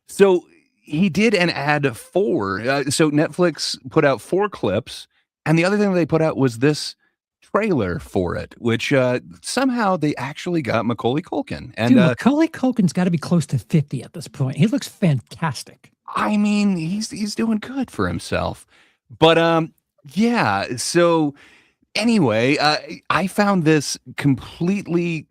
So he did an ad for, so Netflix put out 4 clips, and the other thing they put out was this trailer for it, which somehow they actually got Macaulay Culkin. And Dude, Macaulay Culkin's got to be close to 50 at this point. He looks fantastic. I mean, he's doing good for himself. But yeah, so anyway, I found this completely,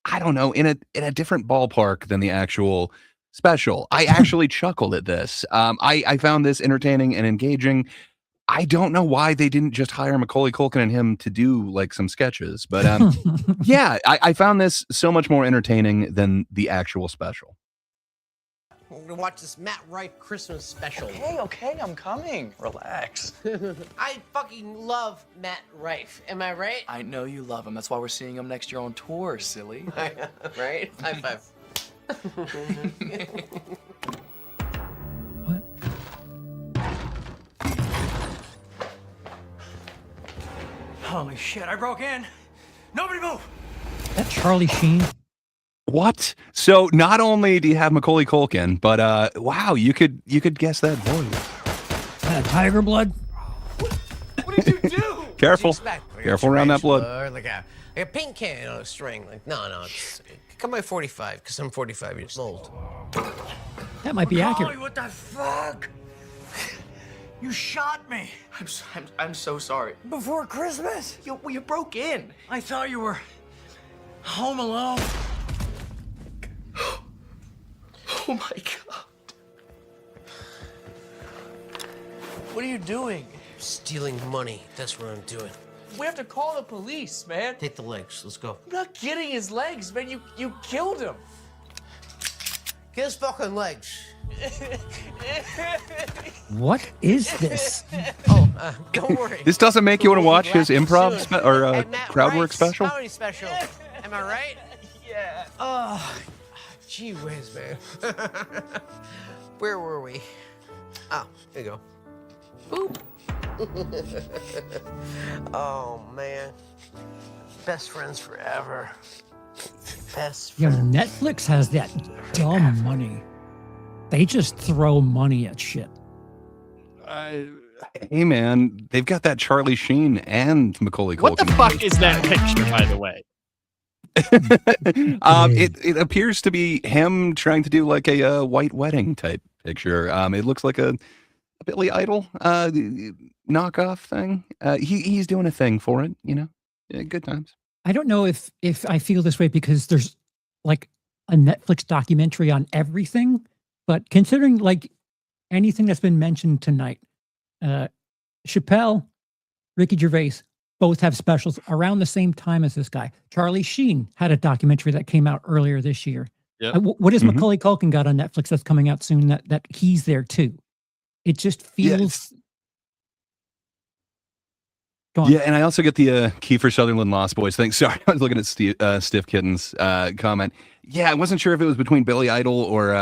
I don't know, in a different ballpark than the actual special. I actually chuckled at this. I found this entertaining and engaging. I don't know why they didn't just hire Macaulay Culkin and him to do like some sketches, but yeah, I found this so much more entertaining than the actual special. We're gonna watch this Matt Rife Christmas special. Okay, I'm coming. Relax. I fucking love Matt Rife. Am I right? I know you love him. That's why we're seeing him next year on tour, silly. Right? High five. What? Holy shit, I broke in. Nobody move. That Charlie Sheen. What? So not only do you have Macaulay Culkin, but wow, you could guess that voice. Tiger blood. What did you do? Careful. What'd you expect? Like a Careful around that blood. tarantula or like a paint can on a string. Like, no, it's come by 45, because I'm 45 years old. That might be accurate. What the fuck? You shot me. I'm so sorry. Before Christmas? You broke in. I thought you were home alone. Oh my God. What are you doing? Stealing money. That's what I'm doing. We have to call the police, man. Take the legs. Let's go. I'm not getting his legs, man. You killed him. Get his fucking legs. What is this? Oh, don't worry. This doesn't make you want to We'll be watch his back improv soon. or At Matt crowd work Rife's special? Comedy special. Am I right? Yeah. Oh, gee whiz, man. Where were we? Oh, here you go. Boop. Oh, man. Best friends forever. Best You know, friends. Netflix has that dumb money. They just throw money at shit. Hey man, they've got that Charlie Sheen and Macaulay Culkin. What the fuck is that picture, by the way? It appears to be him trying to do like a white wedding type picture. It looks like a Billy Idol knockoff thing. He's doing a thing for it, you know. Yeah, good times. I don't know if I feel this way because there's like a Netflix documentary on everything, but considering like anything that's been mentioned tonight, Chappelle, Ricky Gervais, both have specials around the same time as this guy. Charlie Sheen had a documentary that came out earlier this year. Yep. What has Macaulay Culkin got on Netflix that's coming out soon that he's there too? It just feels... Yeah, and I also get the Kiefer Sutherland Lost Boys thing. Sorry, I was looking at Stiff Kitten's comment. Yeah, I wasn't sure if it was between Billy Idol or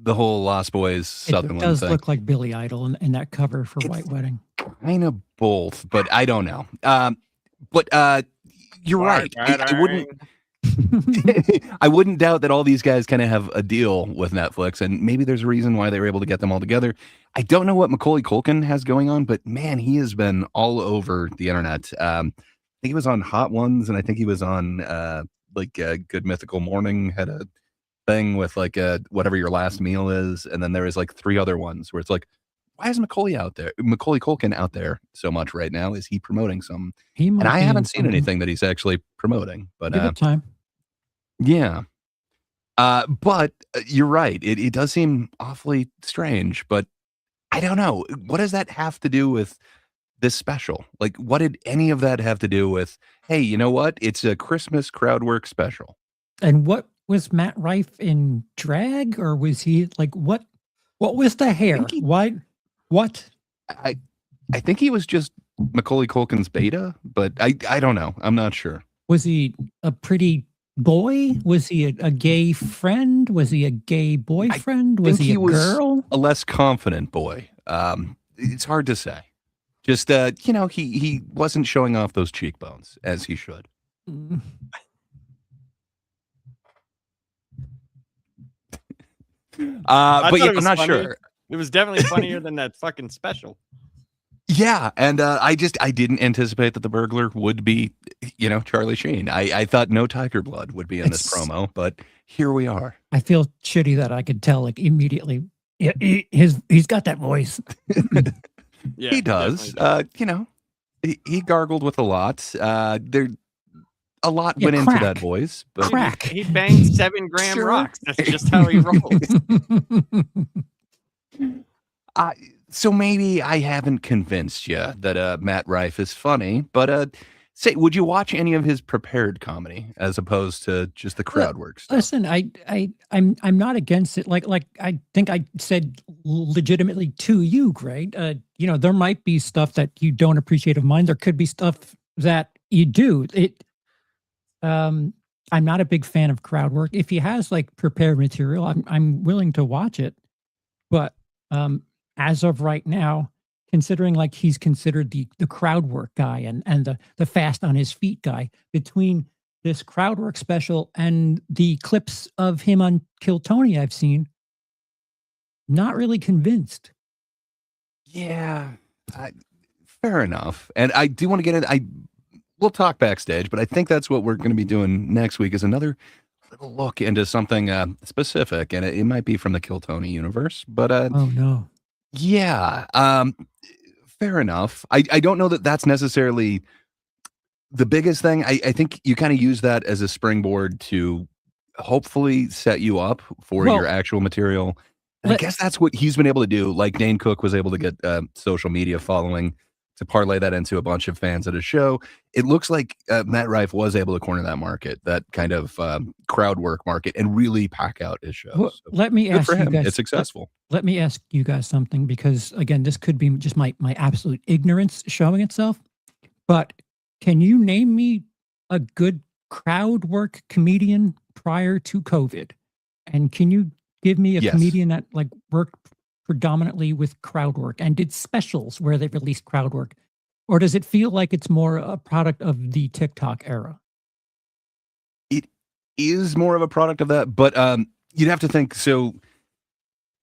the whole Lost Boys Sutherland It does thing. look like Billy Idol in that cover for White Wedding. Kind of both, but I don't know. But you're right. I wouldn't doubt that all these guys kind of have a deal with Netflix, and maybe there's a reason why they were able to get them all together. I don't know what Macaulay Culkin has going on, but man, he has been all over the internet. I think he was on Hot Ones, and I think he was on Good Mythical Morning, had a thing with like whatever your last meal is, and then there was like 3 other ones where it's like, why is Macaulay Culkin out there so much right now? Is he promoting some? And I haven't seen anything that he's actually promoting. But give it time. Yeah. But you're right. It does seem awfully strange, but I don't know. What does that have to do with this special? Like, what did any of that have to do with, hey, you know what? It's a Christmas crowd work special. And what was Matt Rife in drag, or was he like what was the hair? Why? What? I think he was just Macaulay Culkin's beta, but I don't know. I'm not sure. Was he a pretty boy? Was he a gay friend? Was he a gay boyfriend? Was he a girl? A less confident boy. It's hard to say. Just he wasn't showing off those cheekbones as he should. But yeah, I'm not sure. It was definitely funnier than that fucking special. Yeah, and I didn't anticipate that the burglar would be, Charlie Sheen. I thought no tiger blood would be in this promo, but here we are. I feel shitty that I could tell like immediately. He's got that voice. Yeah, he does. He gargled with a lot. A lot went into that voice, but crack. He banged 7 gram rocks. That's just how he rolls. So maybe I haven't convinced you that Matt Rife is funny, but say, would you watch any of his prepared comedy as opposed to just the crowd work stuff? Listen, I'm not against it. Like I think I said legitimately to you, Greg. There might be stuff that you don't appreciate of mine. There could be stuff that you do. I'm not a big fan of crowd work. If he has like prepared material, I'm willing to watch it. But as of right now, considering like he's considered the crowd work guy and the fast on his feet guy, between this crowd work special and the clips of him on Kill Tony I've seen, not really convinced. Yeah, fair enough. And I do want to get in. We'll talk backstage, but I think that's what we're going to be doing next week is another little look into something specific, and it might be from the Kill Tony universe. But oh no. Yeah. fair enough. I don't know that that's necessarily the biggest thing. I think you kind of use that as a springboard to hopefully set you up for your Well, actual material. And I let guess that's what he's been able to do. Like Dane Cook was able to get social media following to parlay that into a bunch of fans at a show. It looks like Matt Rife was able to corner that market, that kind of crowd work market, and really pack out his shows. well, So let me good ask for you him. guys. It's successful. Let me ask you guys something, because again, this could be just my absolute ignorance showing itself. But can you name me a good crowd work comedian prior to COVID? And can you give me a Yes. comedian that like worked predominantly with crowd work and did specials where they released crowd work? Or does it feel like it's more a product of the TikTok era? It is more of a product of that, but you'd have to think. So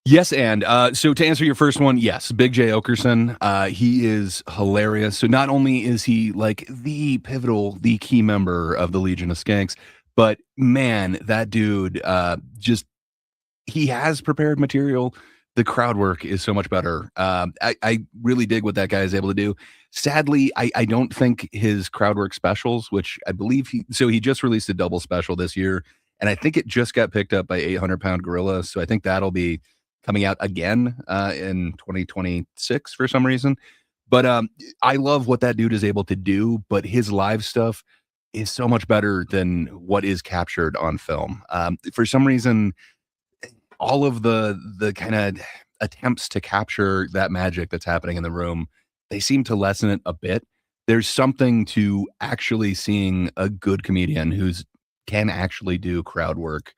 yes, and so to answer your first one, yes, Big J Okerson, he is hilarious. So not only is he like the pivotal, the key member of the Legion of Skanks, but man, that dude just, he has prepared material. The crowd work is so much better. I really dig what that guy is able to do. Sadly, I don't think his crowd work specials, which I believe he just released a double special this year, and I think it just got picked up by 800 Pound Gorilla. So I think that'll be coming out again in 2026 for some reason. But I love what that dude is able to do, but his live stuff is so much better than what is captured on film. For some reason, all of the kind of attempts to capture that magic that's happening in the room, they seem to lessen it a bit. There's something to actually seeing a good comedian who's can actually do crowd work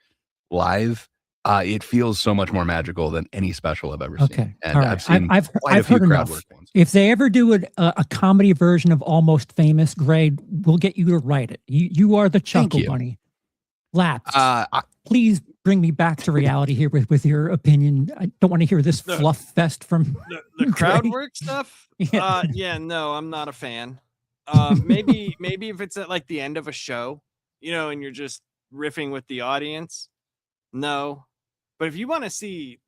live. It feels so much more magical than any special I've ever seen. Okay. And All right. I've seen I've quite a few heard crowd enough. work ones. If they ever do a comedy version of Almost Famous, Greg, we'll get you to write it. You are the Chuckle you. Bunny. Laps. Please bring me back to reality here with your opinion. I don't want to hear this fluff fest from The crowd Greg. work stuff. Yeah. No, I'm not a fan. Maybe if it's at like the end of a show, and you're just riffing with the audience. No, but if you want to see,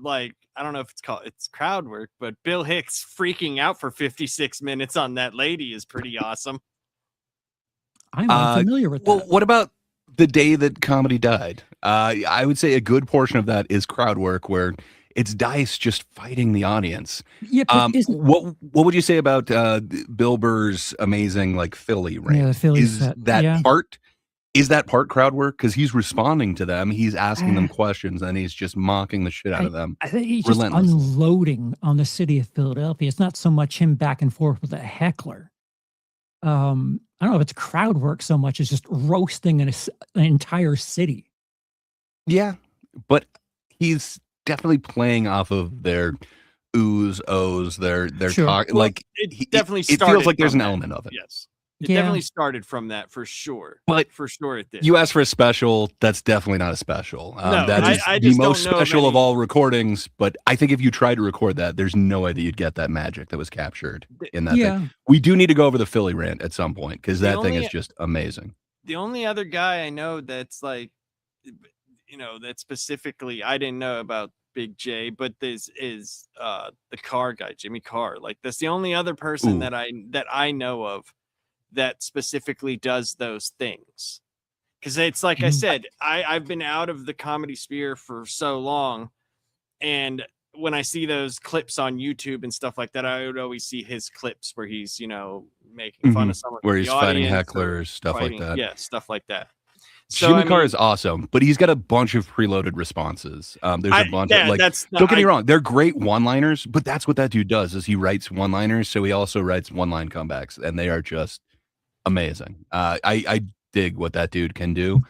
like, I don't know if it's crowd work, but Bill Hicks freaking out for 56 minutes on that lady is pretty awesome. I'm unfamiliar with that. Well, what about the day that comedy died? I would say a good portion of that is crowd work, where it's Dice just fighting the audience. Yeah, but what would you say about Bill Burr's amazing like Philly rant? Yeah, the Philly is set. that Yeah. part? Is that part crowd work? Because he's responding to them, he's asking them questions, and he's just mocking the shit out of them. I think he's just relentlessly. unloading on the city of Philadelphia. It's not so much him back and forth with a heckler. I don't know if it's crowd work so much as just roasting an entire city. Yeah, but he's definitely playing off of their oohs, ohs, their Sure. talk. Well, Like it definitely it started feels like there's from an that. element of it. Yes, it Yeah. definitely started from that for sure. But for sure it did. you asked for a special. That's definitely not a special. No, that is I the just most don't know of special of any- all recordings. But I think if you tried to record that, there's no way that you'd get that magic that was captured in that Yeah. thing. We do need to go over the Philly rant at some point, because The that thing is only- just amazing. The only other guy I know that's like, that specifically I didn't know about Big J, but this is the Carr guy, Jimmy Carr. Like, that's the only other person Ooh. that I know of that specifically does those things. Because it's like I said, I've been out of the comedy sphere for so long, and when I see those clips on YouTube and stuff like that, I would always see his clips where he's making fun of someone Where from he's the fighting audience or hecklers, stuff like fighting- that. Yeah, stuff like that. So, Jimmy I Carr mean- is awesome, but he's got a bunch of preloaded responses. There's a bunch of like. that's Don't get me wrong; they're great one-liners, but that's what that dude does. Is he writes one-liners, so he also writes one-line comebacks, and they are just amazing. I dig what that dude can do.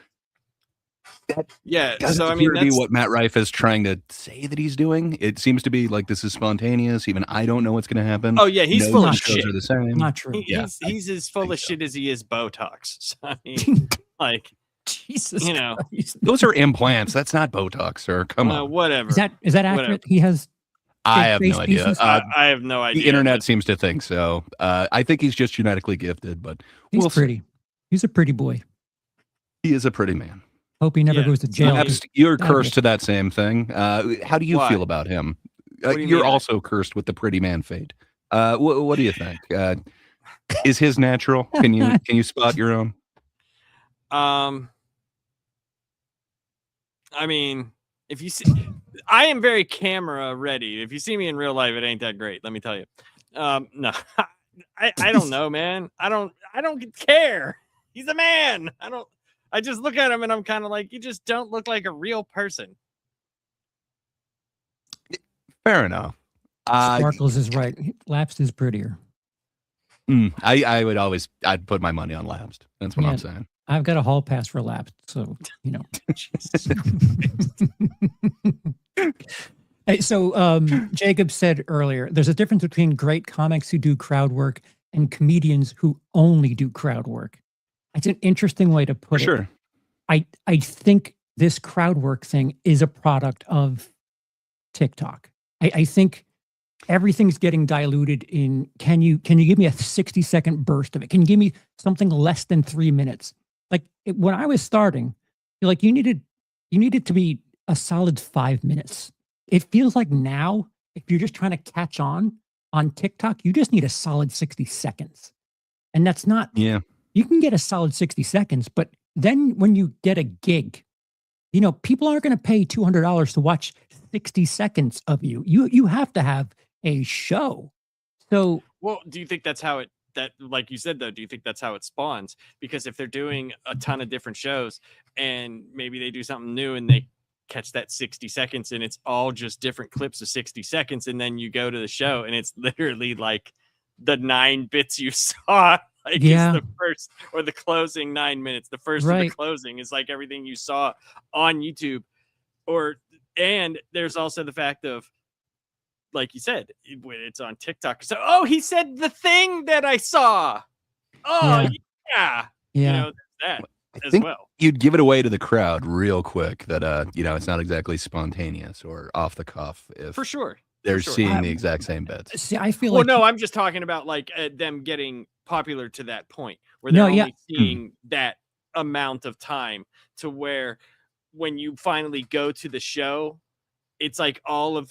Yeah, Doesn't so I appear mean to be that's what Matt Rife is trying to say that he's doing. It seems to be like this is spontaneous. Even I don't know what's going to happen. Oh yeah, he's No full of shows shit. are the same. Not true. Yeah, He's as full of shit as he is Botox. So, I mean, like, Jesus, Christ. Those are implants. That's not Botox, sir. Come on. whatever. Is that accurate? Whatever. He has. I have big no face idea. pieces? I have no idea. The internet seems to think so. I think he's just genetically gifted, but He's we'll see. pretty. He's a pretty boy. He is a pretty man. Hope he never Yeah. goes to jail. You're Yeah, cursed to that same thing. How do you Why? feel about him? What do you You're mean? also cursed with the pretty man fate. What do you think? Is his natural? Can you spot your own? I mean, if you see, I am very camera ready. If you see me in real life, it ain't that great. Let me tell you. No, I don't know, man. I don't care. He's a man. I just look at him and I'm kind of like, you just don't look like a real person. Fair enough. Sparkles is right. Lapsed is prettier. I'd put my money on Lapsed. That's what I'm saying. I've got a hall pass for Lapsed, so you know. Hey, so Jacob said earlier, there's a difference between great comics who do crowd work and comedians who only do crowd work. It's an interesting way to put it. Sure. I think this crowd work thing is a product of TikTok. I think everything's getting diluted in, can you give me a 60-second burst of it? Can you give me something less than 3 minutes? Like when I was starting, you needed to be a solid 5 minutes. It feels like now, if you're just trying to catch on TikTok, you just need a solid 60 seconds. And that's not, you can get a solid 60 seconds, but then when you get a gig, people aren't going to pay $200 to watch 60 seconds of you. You have to have a show. So, well, do you think that's how like you said, though, do you think that's how it spawns? Because if they're doing a ton of different shows and maybe they do something new and they catch that 60 seconds and it's all just different clips of 60 seconds. And then you go to the show and it's literally like the 9 bits you saw. Like is the first or the closing 9 minutes. The first of the closing is like everything you saw on YouTube. And there's also the fact of, like you said, when it's on TikTok. So, he said the thing that I saw. Oh, yeah. That I as think well. You'd give it away to the crowd real quick that, it's not exactly spontaneous or off the cuff. If for sure. They're seeing the exact same bits. See, I feel like... Well, no, I'm just talking about like them getting popular to that point where they're only seeing that amount of time to where when you finally go to the show, it's like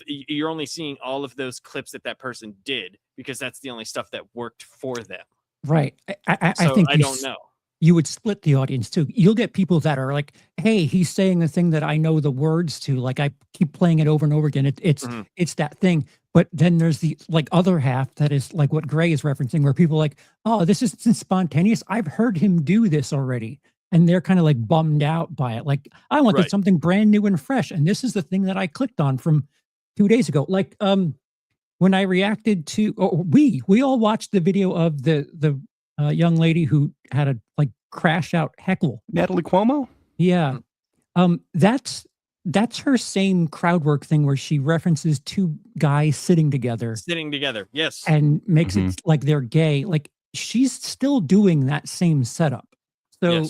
you're only seeing all of those clips that person did because that's the only stuff that worked for them. Right. I think I don't know. You would split the audience too. You'll get people that are like, hey, he's saying the thing that I know the words to. Like I keep playing it over and over again. It's that thing. But then there's the other half that is like what Gray is referencing, where people are like, oh, this isn't spontaneous. I've heard him do this already. And they're kind of like bummed out by it. Like I wanted something brand new and fresh. And this is the thing that I clicked on from 2 days ago. Like when I reacted to, we all watched the video of the young lady who had a crash out heckle. Natalie Cuomo? Yeah. That's her same crowd work thing where she references 2 guys sitting together. Yes. And makes it like they're gay. Like she's still doing that same setup. So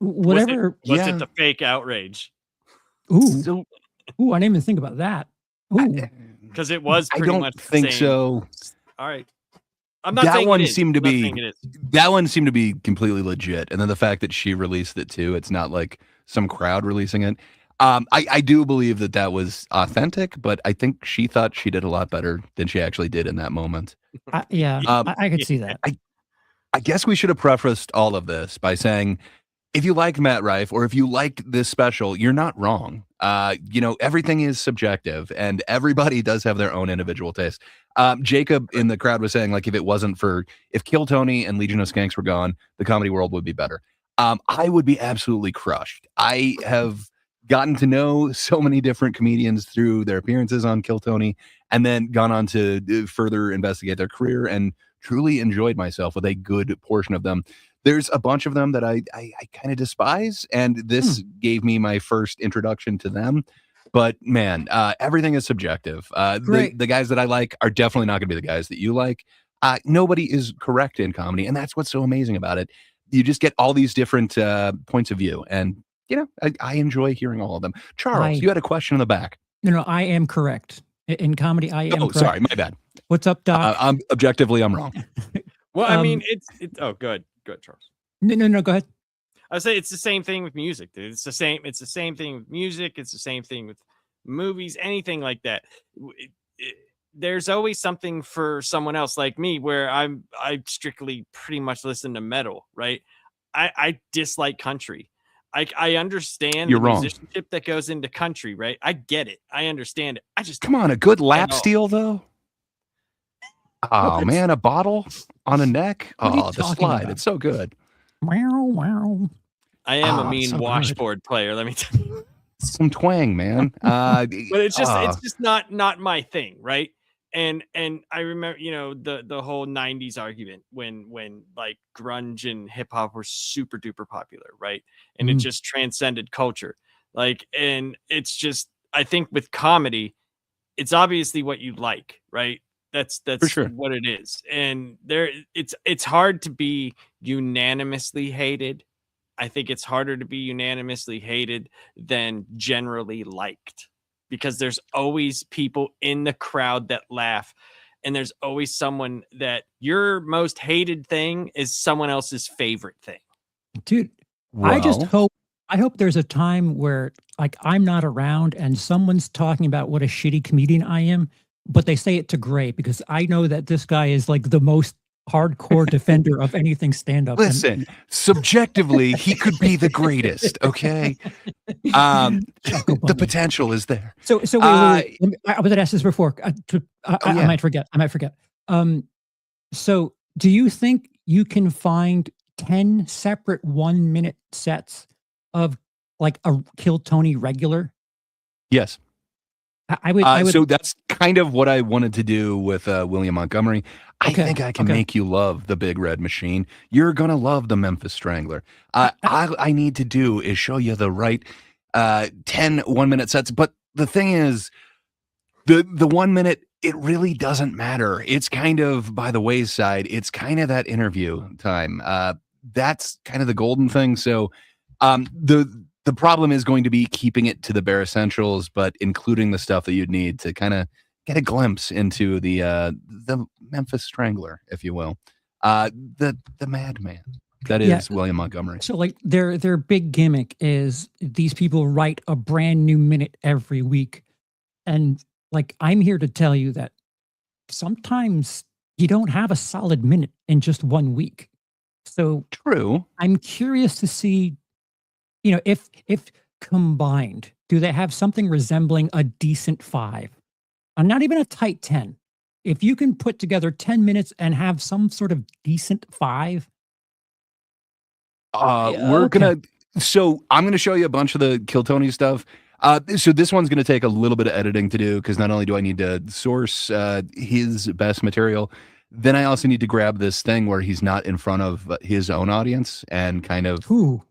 whatever. Was it the fake outrage? Ooh, I didn't even think about that. Ooh. Because it was I pretty don't much think the same. so. All right. I'm not saying it is. That one seemed to be completely legit. And then the fact that she released it too, it's not like some crowd releasing it. I do believe that was authentic, but I think she thought she did a lot better than she actually did in that moment. I could see that. I guess we should have prefaced all of this by saying, if you like Matt Rife or if you like this special, you're not wrong. Everything is subjective and everybody does have their own individual taste. Jacob in the crowd was saying, like, if Kill Tony and Legion of Skanks were gone, the comedy world would be better. I would be absolutely crushed. I have gotten to know so many different comedians through their appearances on Kill Tony and then gone on to further investigate their career and truly enjoyed myself with a good portion of them. There's a bunch of them that I kind of despise, and this gave me my first introduction to them. But man, everything is subjective. The guys that I like are definitely not going to be the guys that you like. Nobody is correct in comedy, and that's what's so amazing about it. You just get all these different points of view, and I enjoy hearing all of them. Charles, you had a question in the back. No, I am correct. In comedy, I am correct. Sorry, my bad. What's up, Doc? I'm wrong. Well, I mean, it's good. Good, Charles. No, go ahead. I say it's the same thing with music, dude. It's the same thing with music. It's the same thing with movies, anything like that. there's always something for someone else like me where I strictly pretty much listen to metal, right? I dislike country. I understand You're the wrong. musicianship that goes into country, right? I get it. I understand it. I just Come on, a good lap steel though. Oh What? man, a bottle on a neck. What are you Oh, the talking slide. about? It's so good. Wow, wow. I am a Ah, mean so good. washboard player, let me tell you. Some twang, man. But it's just not my thing, right? And I remember, the whole 90s argument when like grunge and hip hop were super duper popular, right? And it just transcended culture. Like, and it's just, I think with comedy, it's obviously what you like, right? That's sure. what it is. And it's hard to be unanimously hated. I think it's harder to be unanimously hated than generally liked, because there's always people in the crowd that laugh, and there's always someone that your most hated thing is someone else's favorite thing. Dude, I hope there's a time where like I'm not around and someone's talking about what a shitty comedian I am, but they say it to Gray because I know that this guy is like the most hardcore defender of anything stand-up. Listen, subjectively, he could be the greatest. Okay, the potential is there. So wait. I was gonna ask this before. I might forget. So do you think you can find 10 separate 1-minute sets of like a Kill Tony regular? Yes. I would. So that's kind of what I wanted to do with William Montgomery. I think I can make you love the Big Red Machine. You're gonna love the Memphis Strangler. All I need to do is show you the right 10 1-minute sets. But the thing is, the 1 minute, it really doesn't matter. It's kind of by the wayside. It's kind of that interview time. That's kind of the golden thing. So the problem is going to be keeping it to the bare essentials, but including the stuff that you'd need to kind of get a glimpse into the Memphis Strangler, if you will, the madman that is William Montgomery. So like their big gimmick is these people write a brand new minute every week, and like I'm here to tell you that sometimes you don't have a solid minute in just 1 week. So true. I'm curious to see, if combined, do they have something resembling a decent 5? I'm not even a tight 10. If you can put together 10 minutes and have some sort of decent 5. I'm gonna show you a bunch of the Kill Tony stuff. So this one's gonna take a little bit of editing to do, because not only do I need to source his best material, then I also need to grab this thing where he's not in front of his own audience and kind of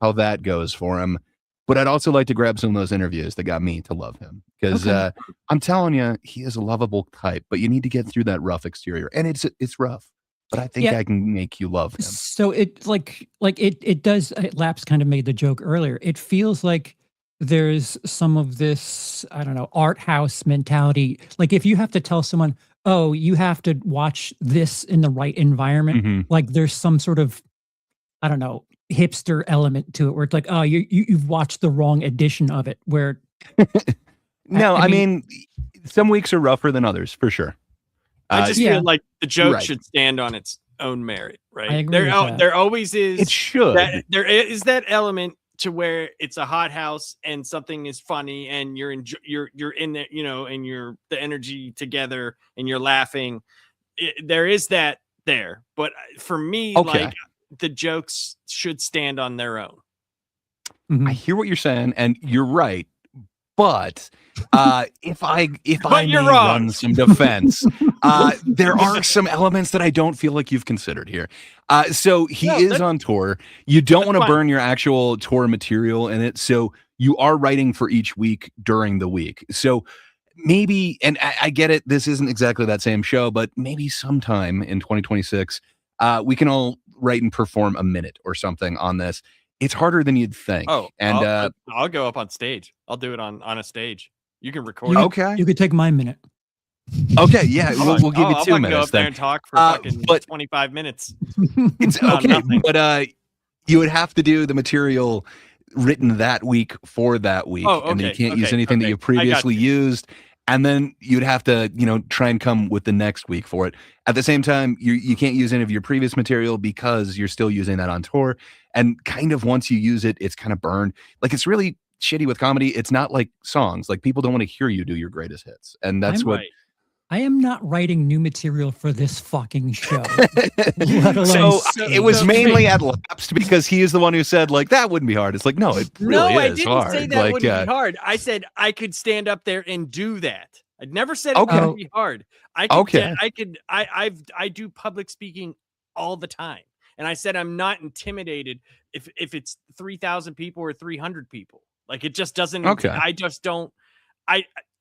how that goes for him. But I'd also like to grab some of those interviews that got me to love him, because I'm telling you, he is a lovable type, but you need to get through that rough exterior, and it's rough. But I think I can make you love him. So it it does. Laps kind of made the joke earlier. It feels like there's some of this, I don't know, art house mentality. Like if you have to tell someone, oh, you have to watch this in the right environment, like there's some sort of, I don't know, hipster element to it where it's like, oh, you've watched the wrong edition of it. Where no, I mean, some weeks are rougher than others for sure. I just feel like the joke should stand on its own merit, right? I agree with that. There always is. It should. There is that element to where it's a hot house and something is funny and you're in there, and you're the energy together and you're laughing. There is that there, but for me, like the jokes should stand on their own. I hear what you're saying, and you're right. But if I may run some defense, there are some elements that I don't feel like you've considered here. So he is on tour. You don't want to burn your actual tour material in it. So you are writing for each week during the week. So maybe, and I get it, this isn't exactly that same show, but maybe sometime in 2026, we can all write and perform a minute or something on this. It's harder than you'd think. Oh, and I'll go up on stage. I'll do it on a stage. You can record. You could take my minute. Okay, yeah, we'll give you 2 minutes. Go up there and talk for fucking 25 minutes. It's okay, but you would have to do the material written that week for that week, and then you can't use anything that you previously used. and then you'd have to, try and come with the next week for it. At the same time, you can't use any of your previous material because you're still using that on tour. And kind of once you use it, it's kind of burned. Like, it's really shitty with comedy. It's not like songs. Like, people don't want to hear you do your greatest hits. And that's what. I am not writing new material for this fucking show. Let alone It was mainly at Lapsed because he is the one who said, like, that wouldn't be hard. It's like, no, it really I is didn't hard. say that wouldn't be hard. I said I could stand up there and do that. I never said it would be hard. I do public speaking all the time. And I said I'm not intimidated if it's 3,000 people or 300 people. Like, it just doesn't. I just don't.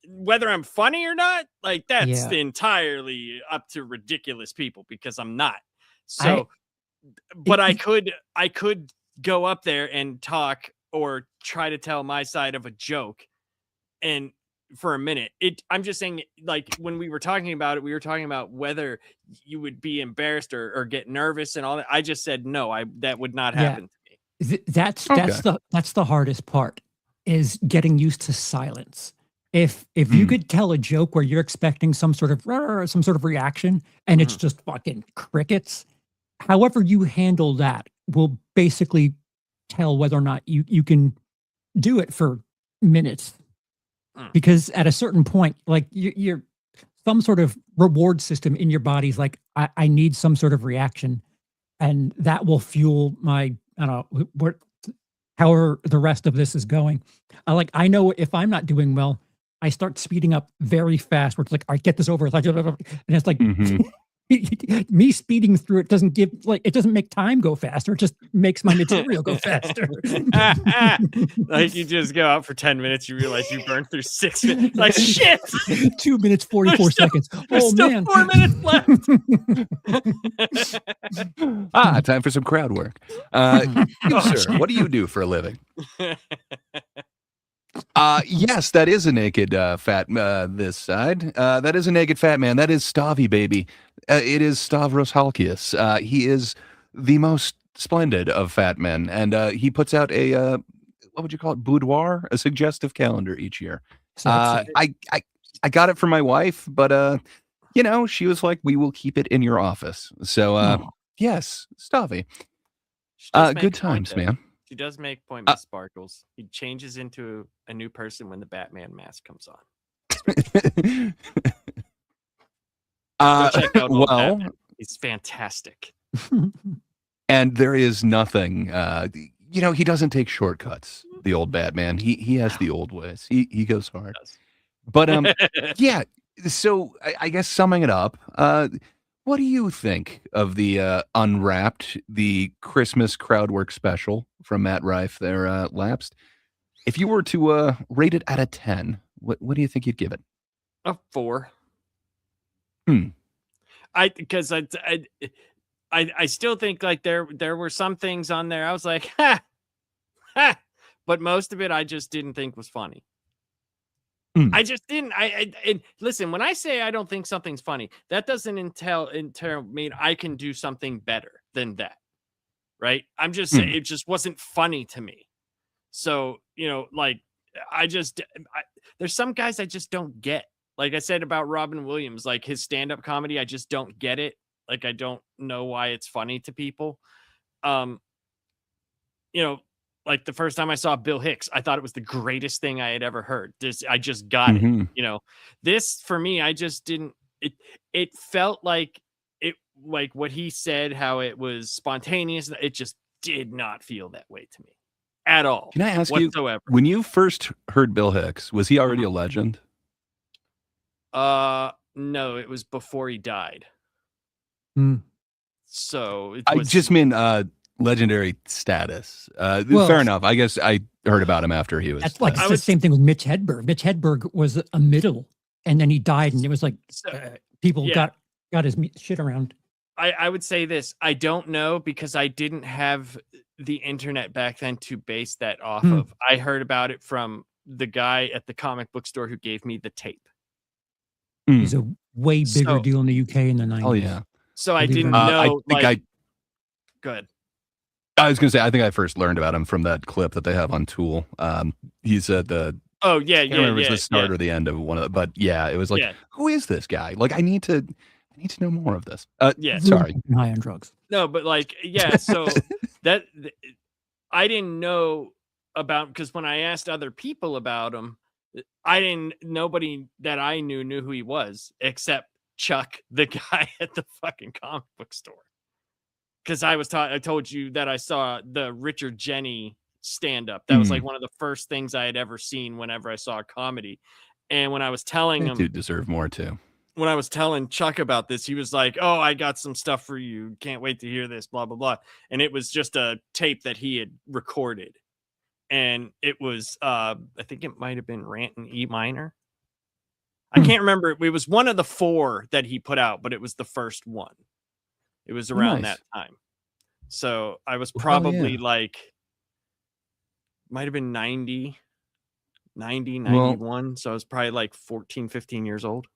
Whether I'm funny or not, like, that's entirely up to ridiculous people because I'm not. So, but I could go up there and talk or try to tell my side of a joke, and for a minute, I'm just saying, like, when we were talking about it, we were talking about whether you would be embarrassed or get nervous and all that. I just said no. That would not happen to me. That's the hardest part, is getting used to silence. If you could tell a joke where you're expecting some sort of reaction and it's just fucking crickets, however you handle that will basically tell whether or not you can do it for minutes. Because at a certain point, like, you're some sort of reward system in your body's like, I need some sort of reaction, and that will fuel my, I don't know, however the rest of this is going. I know if I'm not doing well, I start speeding up very fast, where it's like, all right, get this over. And it's like, me speeding through it doesn't it doesn't make time go faster. It just makes my material go faster. Like, you just go out for 10 minutes, you realize you burned through 6 minutes. Like, shit! 2 minutes, 44 seconds. There's still 4 minutes left. Time for some crowd work. You, sir, what do you do for a living? Yes, that is a naked fat this side. That is a naked fat man. That is Stavy, baby. It is Stavros Halkias. He is the most splendid of fat men, and he puts out a what would you call it? Boudoir, a suggestive calendar each year. I got it for my wife, but she was like, "We will keep it in your office." So yes, Stavy. Good times, man. She does make point with Sparkles. He changes into a new person when the Batman mask comes on. Go check out old Batman. He's fantastic. And there is nothing, he doesn't take shortcuts, the old Batman. He has the old ways. He goes hard. But yeah, so I guess summing it up, what do you think of the Unwrapped, the Christmas crowd work special from Matt Rife there, Lapsed? If you were to rate it out of 10, what do you think you'd give it? A 4. Because I still think, like, there were some things on there I was like, ha, but most of it I just didn't think was funny. I just didn't. And listen, when I say I don't think something's funny, that doesn't entail mean I can do something better than that, right? I'm just saying it just wasn't funny to me. So, like, there's some guys I just don't get. Like I said about Robin Williams, like, his stand-up comedy, I just don't get it. Like, I don't know why it's funny to people. Like, the first time I saw Bill Hicks, I thought it was the greatest thing I had ever heard. I just got it. This, for me, I just didn't. It felt like what he said, how it was spontaneous. It just did not feel that way to me at all. Can I ask whatsoever. you, when you first heard Bill Hicks, was he already a legend? No, it was before he died. So I just mean legendary status. Fair enough. I guess I heard about him after he was. That's like the same thing with Mitch Hedberg. Mitch Hedberg was a middle, and then he died, and it was like people got his shit around. I would say this. I don't know, because I didn't have the internet back then to base that off of. I heard about it from the guy at the comic book store who gave me the tape. He's a way bigger deal in the UK in the 90s. Oh yeah. So I didn't know. Good. I was going to say, I think I first learned about him from that clip that they have on Tool. He's the Oh yeah, I can't yeah, remember if yeah, it's the start yeah. or the end of one of the, but yeah, it was like, Yeah. who is this guy? Like, I need to know more of this. Yeah. Sorry. High on drugs. No, but like, yeah. So that I didn't know about, because when I asked other people about him, nobody that I knew who he was except Chuck, the guy at the fucking comic book store. Because I told you that I saw the Richard Jenny stand up. That was like one of the first things I had ever seen whenever I saw a comedy. And when I was telling They him, do deserve more too. when I was telling Chuck about this, he was like, "Oh, I got some stuff for you. Can't wait to hear this, blah, blah, blah." And it was just a tape that he had recorded. And it was, I think it might have been Rant in E minor. I can't remember. It was one of the 4 that he put out, but it was the first one. It was around Nice. that time. So I was Well, probably yeah. like, might have been 90, Well, 91. So I was probably like 14, 15 years old.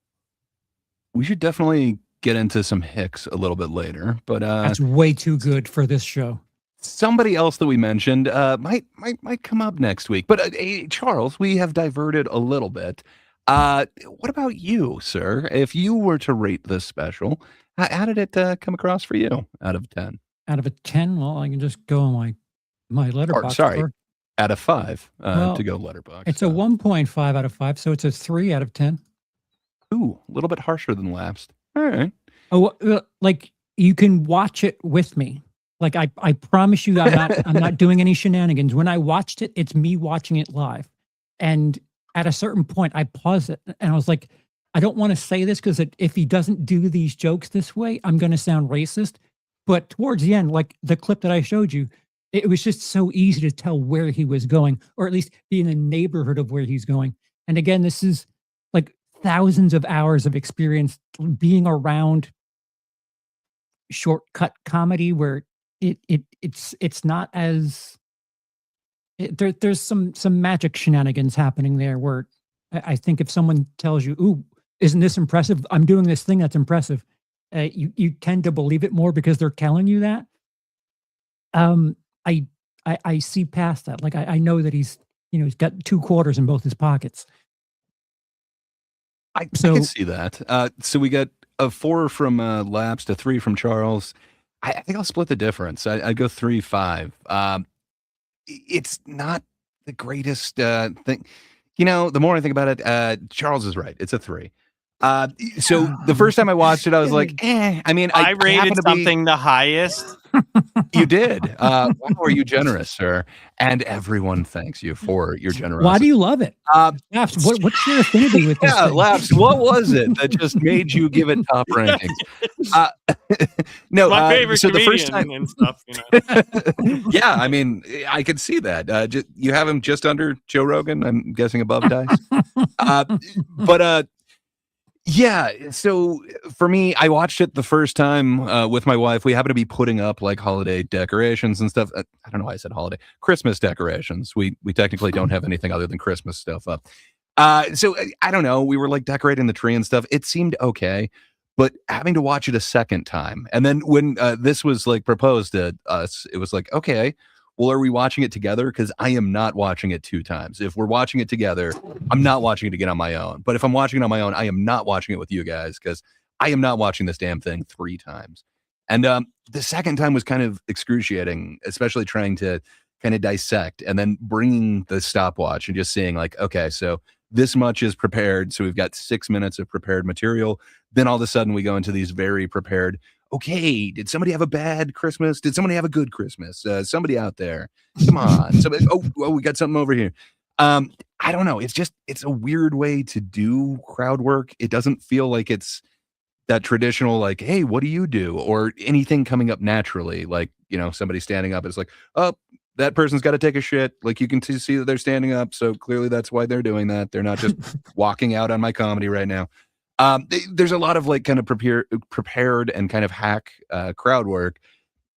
we should definitely get into some Hicks a little bit later, but That's way too good for this show. somebody else that we mentioned might come up next week. But hey, Charles, we have diverted a little bit. What about you, sir? If you were to rate this special, how did it come across for you out of 10? Out of a 10, well, I can just go on my Or letterbox. sorry, out of 5 Well, to go letterbox. It's a 1.5 out of 5, so it's a 3 out of 10. Ooh, a little bit harsher than Lapsed. All right. Oh, like you can watch it with me. Like I promise you, I'm not doing any shenanigans. When I watched it, it's me watching it live. And at a certain point, I paused it and I was like, I don't want to say this because if he doesn't do these jokes this way, I'm going to sound racist. But towards the end, like the clip that I showed you, it was just so easy to tell where he was going, or at least be in the neighborhood of where he's going. And again, this is like thousands of hours of experience being around shortcut comedy where it's not as there's some magic shenanigans happening there where I think if someone tells you, "Ooh, isn't this impressive? I'm doing this thing that's impressive," you tend to believe it more because they're telling you that. I see past that. Like I know that he's got 2 quarters in both his pockets. I can see that. So we got a 4 from Lapsed, a 3 from Charles. I think I'll split the difference. I'd go 3-5. It's not the greatest thing. The more I think about it, Charles is right. It's a 3. So the first time I watched it, I was like, eh. I mean, I rated something the highest. You did. Wow, are you generous, sir? And everyone thanks you for your generosity. Why do you love it? Laps, what's your affinity with this? Yeah, thing? Laps, what was it that just made you give it top rankings? No, My favorite so the comedian first time, and stuff. yeah, I mean, I could see that. You have him just under Joe Rogan. I'm guessing above Dice. But yeah, so for me, I watched it the first time with my wife. We happened to be putting up like holiday decorations and stuff. I don't know why I said holiday. Christmas decorations. We technically don't have anything other than Christmas stuff up. So I don't know. We were like decorating the tree and stuff. It seemed okay, but having to watch it a second time, and then when this was like proposed to us, it was like, okay, well, are we watching it together? Because I am not watching it 2 times. If we're watching it together, I'm not watching it again on my own. But if I'm watching it on my own, I am not watching it with you guys because I am not watching this damn thing 3 times. And the second time was kind of excruciating, especially trying to kind of dissect and then bringing the stopwatch and just seeing like, okay, so this much is prepared. So we've got 6 minutes of prepared material. Then all of a sudden we go into these very prepared. Okay, did somebody have a bad Christmas? Did somebody have a good Christmas? Somebody out there, come on. Somebody, oh, we got something over here. I don't know. It's a weird way to do crowd work. It doesn't feel like it's that traditional, like, hey, what do you do? Or anything coming up naturally. Like, somebody standing up. It's like, oh, that person's got to take a shit. Like you can see that they're standing up. So clearly that's why they're doing that. They're not just walking out on my comedy right now. There's a lot of like kind of prepared and kind of hack crowd work.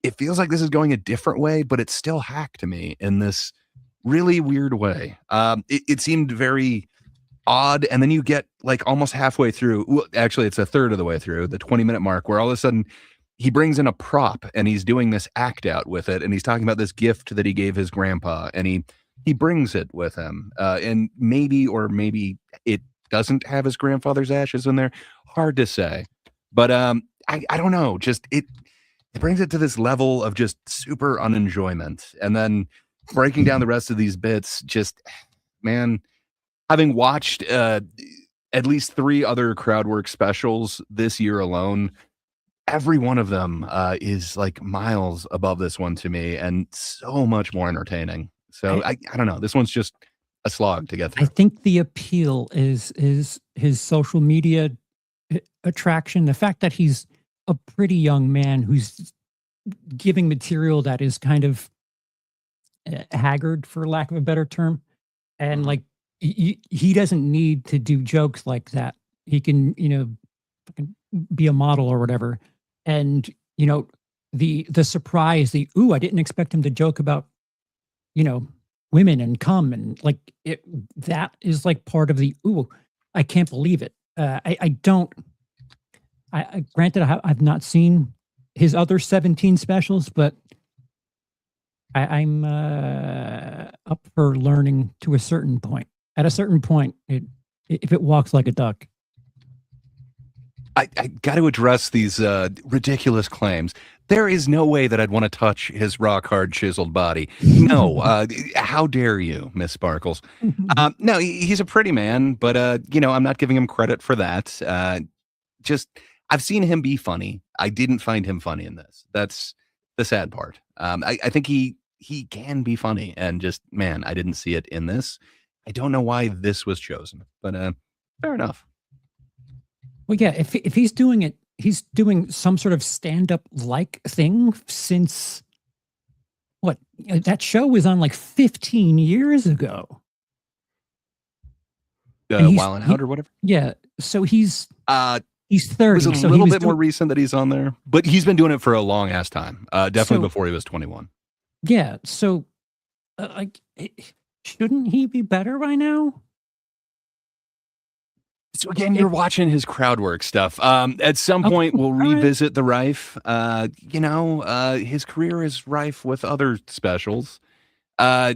It feels like this is going a different way, but it's still hack to me in this really weird way. It seemed very odd. And then you get like almost halfway through. Well, actually, it's a third of the way through the 20-minute mark where all of a sudden he brings in a prop and he's doing this act out with it. And he's talking about this gift that he gave his grandpa. And he he brings it with him, and maybe it doesn't have his grandfather's ashes in there. Hard to say, but I don't know. Just it brings it to this level of just super unenjoyment, and then breaking down the rest of these bits. Just man, having watched at least 3 other crowd work specials this year alone, every one of them is like miles above this one to me, and so much more entertaining. So I don't know. This one's just a slog to get I through. think the appeal is his social media attraction. The fact that he's a pretty young man who's giving material that is kind of haggard, for lack of a better term, and like he doesn't need to do jokes like that. He can, fucking be a model or whatever. And the surprise, ooh, I didn't expect him to joke about women and cum, and like that is like part of the ooh, I can't believe it. I don't. I granted I've not seen his other 17 specials, but I'm up for learning to a certain point. At a certain point, if it walks like a duck. I got to address these ridiculous claims. There is no way that I'd want to touch his rock hard chiseled body. No, how dare you, Miss Sparkles? No, he's a pretty man, but I'm not giving him credit for that. I've seen him be funny. I didn't find him funny in this. That's the sad part. I think he can be funny, and just man, I didn't see it in this. I don't know why this was chosen, but fair enough. Well, yeah, if he's doing it, he's doing some sort of stand-up like thing since what? That show was on like 15 years ago. While and Out or whatever. Yeah, so he's 30. It was a little bit more recent that he's on there, but he's been doing it for a long ass time. Definitely before he was 21. Yeah, so shouldn't he be better by now? So again, you're watching his crowd work stuff. At some point, we'll revisit the Rife. His career is rife with other specials. I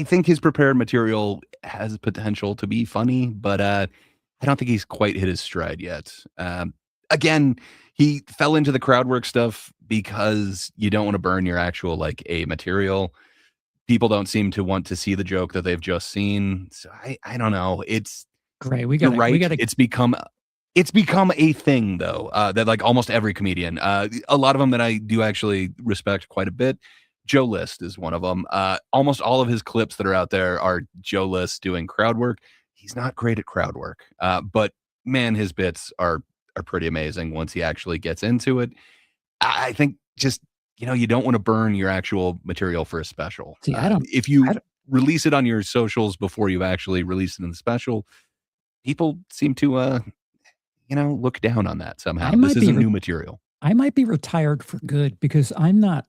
think his prepared material has potential to be funny, but I don't think he's quite hit his stride yet. Again, he fell into the crowd work stuff because you don't want to burn your actual A material. People don't seem to want to see the joke that they've just seen. So I don't know. It's great. You're right. It's become a thing though, that like almost every comedian, a lot of them that I do actually respect quite a bit. Joe List is one of them. Almost all of his clips that are out there are Joe List doing crowd work. He's not great at crowd work, but man, his bits are pretty amazing once he actually gets into it. I think just, you don't want to burn your actual material for a special. See, if you release it on your socials before you actually release it in the special, people seem to, look down on that somehow. This isn't new material. I might be retired for good because I'm not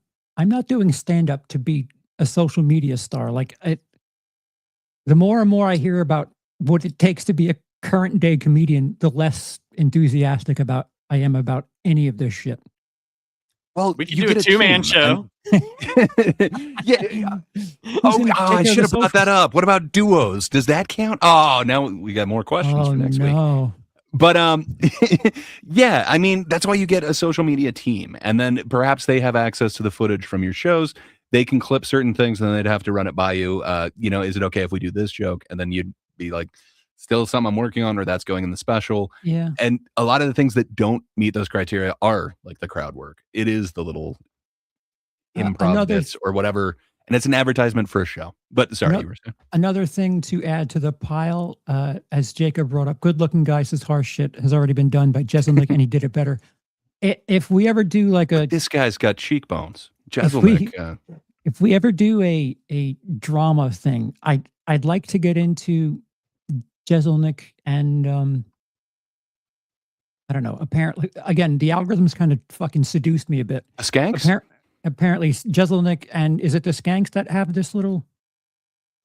doing stand-up to be a social media star. The more and more I hear about what it takes to be a current day comedian, the less enthusiastic I am about any of this shit. Well, we can do a 2-man show. Yeah. I should have brought that up. What about duos? Does that count? Oh, now we got more questions for next week. But yeah, I mean, that's why you get a social media team, and then perhaps they have access to the footage from your shows. They can clip certain things, and then they'd have to run it by you. Is it okay if we do this joke? And then you'd be like, still something I'm working on, or that's going in the special. Yeah. And a lot of the things that don't meet those criteria are like the crowd work. It is the little improv bits or whatever. And it's an advertisement for a show. But sorry, you were saying. Another thing to add to the pile, as Jacob brought up, Good Looking Guy Says Harsh Shit has already been done by Jeselnik, and he did it better. If we ever do this guy's got cheekbones. Jeselnik. If we ever do a drama thing, I'd like to get into Jeselnik and I don't know. Apparently, again, the algorithms kind of fucking seduced me a bit. A Skanks? Apparently, Jeselnik, and is it the Skanks that have this little?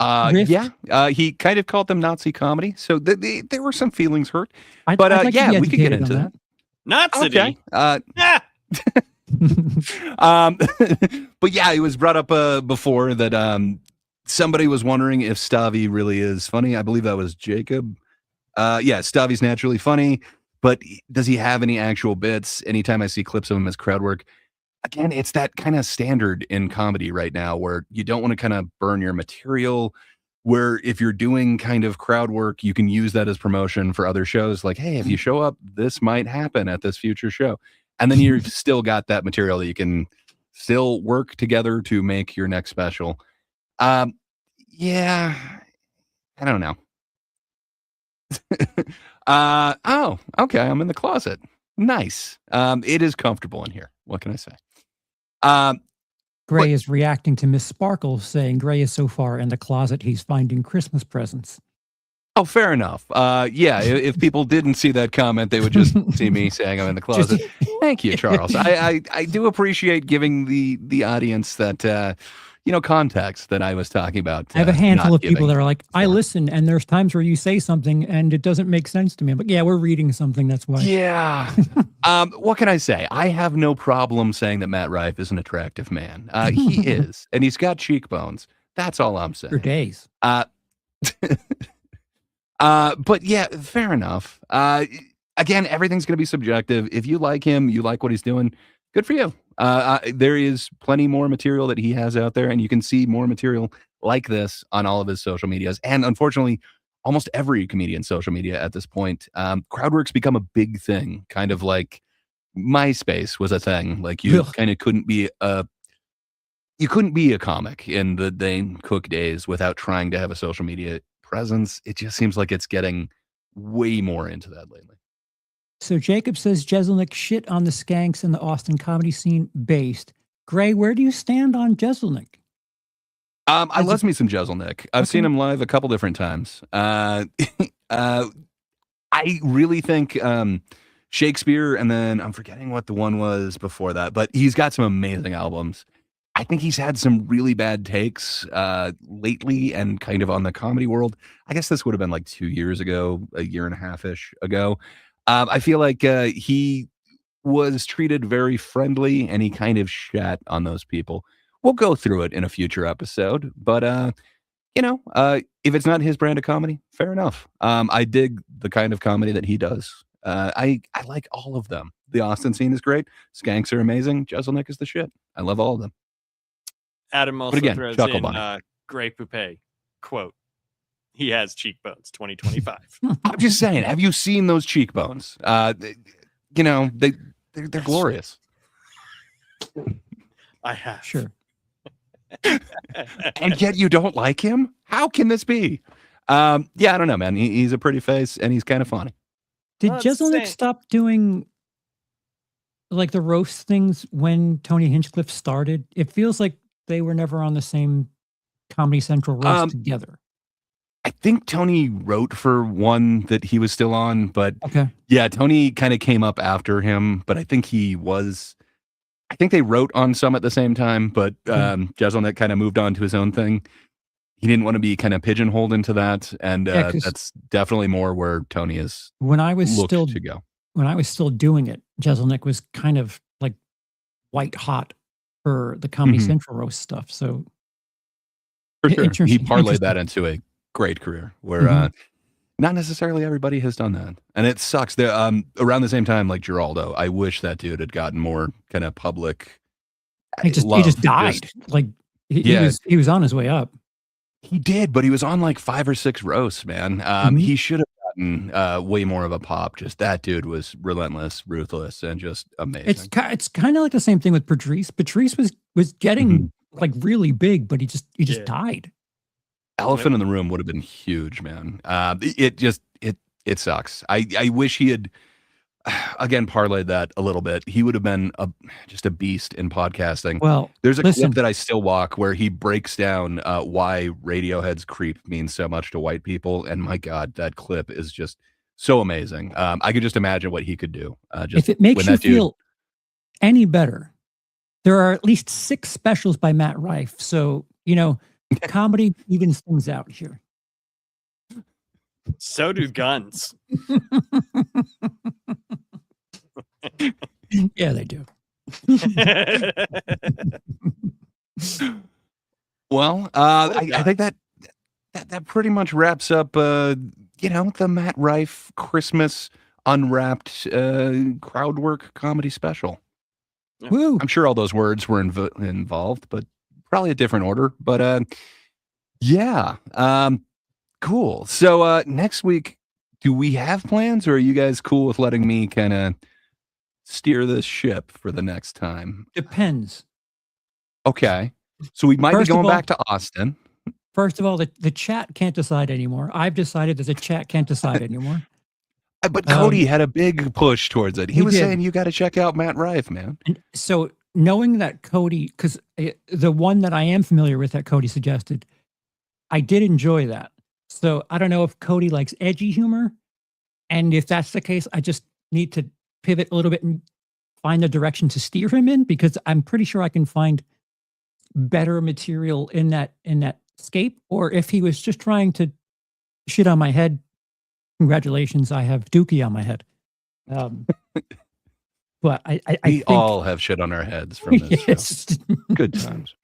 Rift? Yeah. He kind of called them Nazi comedy, so there were some feelings hurt. I'd like yeah, to be we could get into that. Nazi. Okay. But yeah, it was brought up before that somebody was wondering if Stavi really is funny. I believe that was Jacob. Yeah, Stavi's naturally funny, but does he have any actual bits? Anytime I see clips of him as crowd work, again, it's that kind of standard in comedy right now where you don't want to kind of burn your material, where if you're doing kind of crowd work, you can use that as promotion for other shows. Like, hey, if you show up, this might happen at this future show. And then you've still got that material that you can still work together to make your next special. Yeah, I don't know. Oh, okay. I'm in the closet. Nice. It is comfortable in here. What can I say? Gray is reacting to Miss Sparkle saying Gray is so far in the closet he's finding Christmas presents. Oh, fair enough. Yeah, if people didn't see that comment, they would just see me saying I'm in the closet. Thank you, Charles. I do appreciate giving the audience that context that I was talking about. I have a handful of people that are like, I listen, and there's times where you say something and it doesn't make sense to me. But yeah, we're reading something. That's why. Yeah. What can I say? I have no problem saying that Matt Rife is an attractive man. He is, and he's got cheekbones. That's all I'm saying. For days. But yeah, fair enough. Again, everything's going to be subjective. If you like him, you like what he's doing, good for you. There is plenty more material that he has out there, and you can see more material like this on all of his social medias. And unfortunately, almost every comedian's social media at this point, crowdwork's become a big thing, kind of like MySpace was a thing. Like you kind of couldn't be a comic in the Dane Cook days without trying to have a social media presence. It just seems like it's getting way more into that lately. So Jacob says Jeselnik shit on the skanks in the Austin comedy scene based. Gray, where do you stand on Jeselnik? I love me some Jeselnik. I've seen him live a couple different times. I really think Shakespeare, and then I'm forgetting what the one was before that, but he's got some amazing albums. I think he's had some really bad takes lately and kind of on the comedy world. I guess this would have been like 2 years ago, a year and a half-ish ago. I feel like he was treated very friendly and he kind of shat on those people. We'll go through it in a future episode, but if it's not his brand of comedy, fair enough. I dig the kind of comedy that he does. I like all of them. The Austin scene is great. Skanks are amazing. Jeselnik is the shit. I love all of them. Adam also again, throws Chuckle in Bunny. Gray Poupée, quote, he has cheekbones, 2025. I'm just saying, have you seen those cheekbones? They're glorious. I have. Sure. And yet you don't like him? How can this be? Yeah, I don't know, man. He's a pretty face and he's kind of funny. Did Jeselnik stop doing like the roast things when Tony Hinchcliffe started? It feels like they were never on the same Comedy Central roast together. I think Tony wrote for one that he was still on, but yeah, Tony kind of came up after him, but I think they wrote on some at the same time, but Jeselnik kind of moved on to his own thing. He didn't want to be kind of pigeonholed into that, and that's definitely more where Tony is. When I was looked still to go. When I was still doing it, Jeselnik was kind of like white hot for the Comedy Central roast stuff. So for sure, he parlayed that into a great career where not necessarily everybody has done that, and it sucks. Around the same time, like Geraldo, I wish that dude had gotten more kind of public. He just died. He was on his way up. He did, but he was on like 5 or 6 roasts, man. He should have gotten way more of a pop. Just that dude was relentless, ruthless, and just amazing. It's kind of like the same thing with Patrice. Patrice was getting like really big, but he just died. Elephant in the Room would have been huge, man. It sucks. I wish he had again parlayed that a little bit. He would have been just a beast in podcasting. Well, there's a clip that I still walk where he breaks down why Radiohead's Creep means so much to white people, and my God, that clip is just so amazing. I could just imagine what he could do. If it makes you feel any better, there are at least 6 specials by Matt Rife. So comedy evens things out here. So do guns. Yeah, they do. Well, I think that pretty much wraps up, the Matt Rife Christmas Unwrapped crowd work comedy special. Woo! I'm sure all those words were involved, but probably a different order. But yeah, cool. So next week, do we have plans, or are you guys cool with letting me kind of steer this ship for the next time? Depends. Okay. So we might First be of going all- back to Austin. First of all, the chat can't decide anymore. I've decided that the chat can't decide anymore. But Cody had a big push towards it. He was did. saying you got to check out Matt Rife, man. And so knowing that Cody, because the one that I am familiar with that Cody suggested, I did enjoy that. So I don't know if Cody likes edgy humor. And if that's the case, I just need to pivot a little bit and find the direction to steer him in, because I'm pretty sure I can find better material in that scape. Or if he was just trying to shit on my head, congratulations, I have Dookie on my head. But I We think, all have shit on our heads from this yes. show. Good times.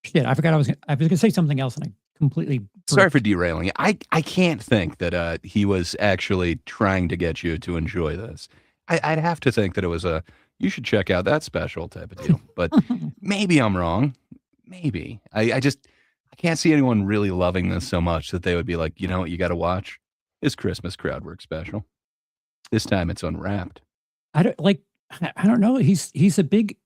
Shit, I forgot I was gonna say something else and I completely Sorry for derailing you. I can't think that he was actually trying to get you to enjoy this. I'd have to think that it was you should check out that special type of deal. But maybe I'm wrong. Maybe. I can't see anyone really loving this so much that they would be like, you know what you got to watch? His Christmas crowd work special. This time it's unwrapped. I don't know. He's a big,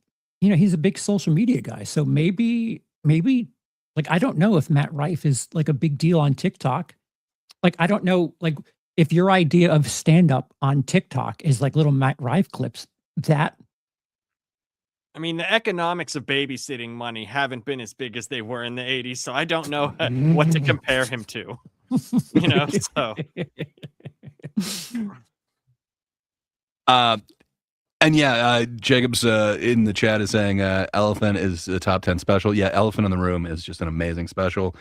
he's a big social media guy. So maybe like, I don't know if Matt Rife is like a big deal on TikTok. Like, I don't know, like, if your idea of stand-up on TikTok is like little Matt Rife clips, that I mean, the economics of babysitting money haven't been as big as they were in the 80s, so I don't know what to compare him to. So. And yeah, Jacob's in the chat is saying Elephant is the top 10 special. Yeah, Elephant in the Room is just an amazing special.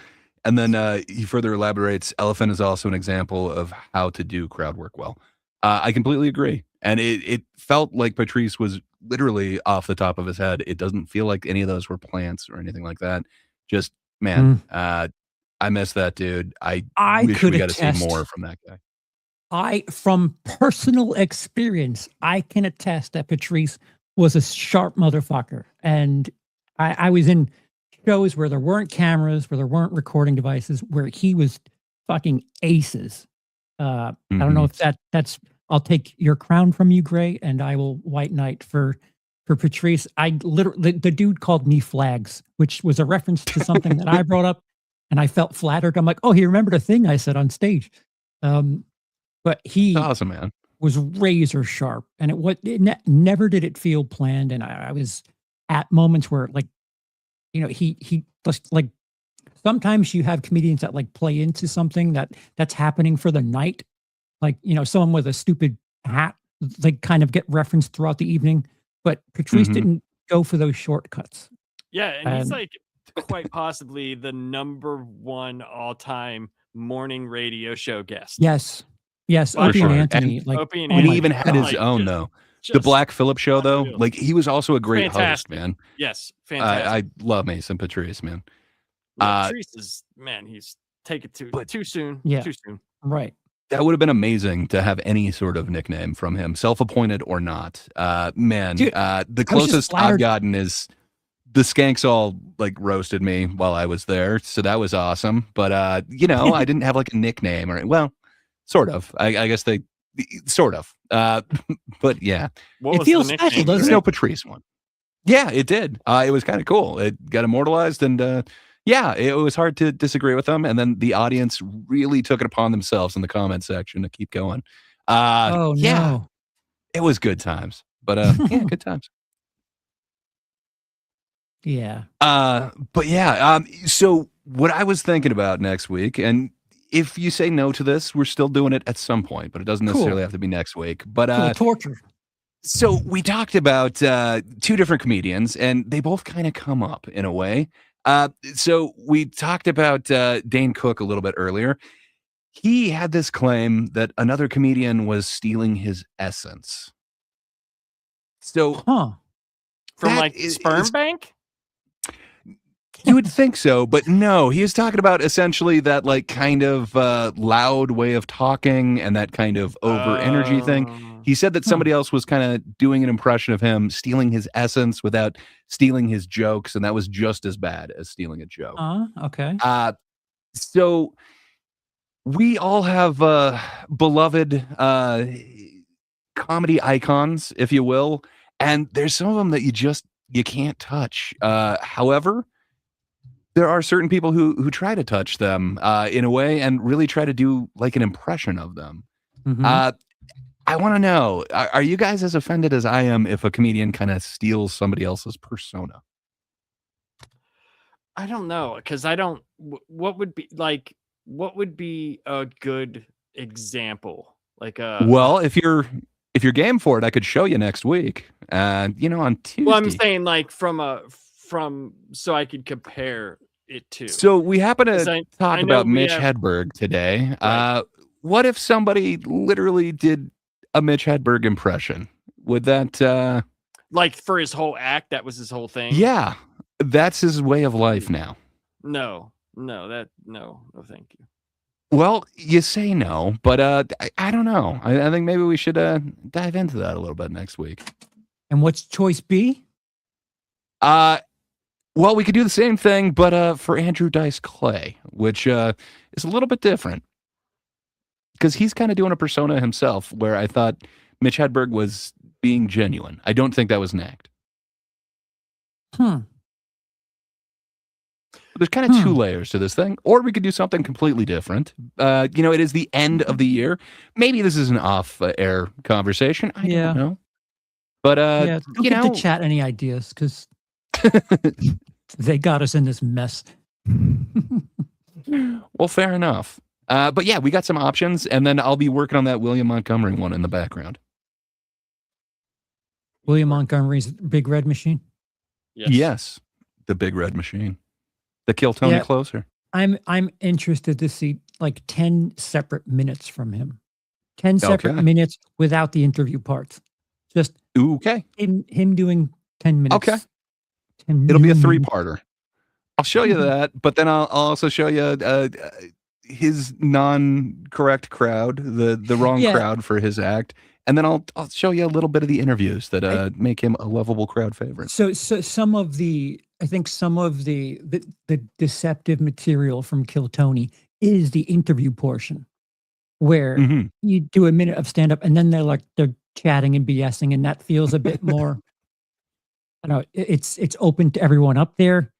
And then he further elaborates, Elephant is also an example of how to do crowd work well. I completely agree. And it felt like Patrice was literally off the top of his head. It doesn't feel like any of those were plants or anything like that. Just, man, I miss that dude. I wish we got to see more from that guy. From personal experience, I can attest that Patrice was a sharp motherfucker. And I was in shows where there weren't cameras, where there weren't recording devices, where he was fucking aces. I don't know if that's, I'll take your crown from you, Gray, and I will white knight for Patrice. I literally, the dude called me Flags, which was a reference to something that I brought up, and I felt flattered. I'm like, oh, he remembered a thing I said on stage. But he awesome, man. Was razor sharp, and never did it feel planned. And I was at moments where, like, he just, like, sometimes you have comedians that like play into something that's happening for the night, like, someone with a stupid hat, like, kind of get referenced throughout the evening. But Patrice didn't go for those shortcuts. Yeah, and he's like quite possibly the #1 all-time morning radio show guest. Yes, Opie and Anthony. And, like, Opie and he even had his own though. The Black Phillip Show though, like, he was also a great host, man. Yes, fantastic. I love me some Patrice, man. Patrice is, man, he's taken too soon. Yeah, too soon. Right. That would have been amazing to have any sort of nickname from him, self-appointed or not. Man, dude, the closest I've gotten is the Skanks all like roasted me while I was there, so that was awesome. But I didn't have like a nickname, or, well, sort of. I guess they sort of. But yeah, it feels special, doesn't it? No Patrice one. Yeah, it did. It was kind of cool. It got immortalized, and yeah, it was hard to disagree with them. And then the audience really took it upon themselves in the comment section to keep going. Oh, yeah, no. It was good times. But yeah, good times. Yeah. But yeah, so what I was thinking about next week, and if you say no to this, we're still doing it at some point, but it doesn't necessarily have to be next week. But torture. So we talked about two different comedians, and they both kind of come up in a way. So we talked about Dane Cook a little bit earlier. He had this claim that another comedian was stealing his essence. So, from like Sperm Bank? You would think so, but no, he is talking about essentially that like kind of loud way of talking and that kind of over energy thing. He said that somebody else was kind of doing an impression of him, stealing his essence without stealing his jokes, and that was just as bad as stealing a joke. Okay. So we all have beloved comedy icons, if you will, and there's some of them that you can't touch. However, there are certain people who try to touch them in a way and really try to do like an impression of them. Mhm. I want to know, are you guys as offended as I am if a comedian kind of steals somebody else's persona? I don't know, because I don't. What would be like? What would be a good example? Like Well, if you're game for it, I could show you next week. On Tuesday. Well, I'm saying like from so I could compare it to. So we happen to 'Cause talk I know about we Mitch have- Hedberg today. Right. What if somebody literally did a Mitch Hedberg impression? Would that Like for his whole act, that was his whole thing. yeah, that's his way of life now. No, thank you. Well, you say no, but I don't know. I think maybe we should dive into that a little bit next week. And what's choice B? Well, we could do the same thing, but for Andrew Dice Clay, which is a little bit different. Because he's kind of doing a persona himself, where I thought Mitch Hedberg was being genuine. I don't think that was an act. There's kind of two layers to this thing, or we could do something completely different. It is the end of the year. Maybe this is an off-air conversation. I don't know. But Don't give the chat any ideas, because they got us in this mess. Well, fair enough. But yeah, we got some options, and then I'll be working on that William Montgomery one in the background. William Montgomery's Big Red Machine. Yes, the Big Red Machine, the Kill Tony closer. I'm interested to see like 10 separate minutes from him. 10 separate minutes without the interview parts. Just him doing 10 minutes. Okay. It'll be a 3-parter. I'll show you that, but then I'll also show you his non-correct crowd, the wrong crowd for his act, and then I'll show you a little bit of the interviews that make him a lovable crowd favorite. So some of the deceptive material from Kill Tony is the interview portion, where you do a minute of stand-up and then they're chatting and BSing, and that feels a bit more. I don't know. It's open to everyone up there.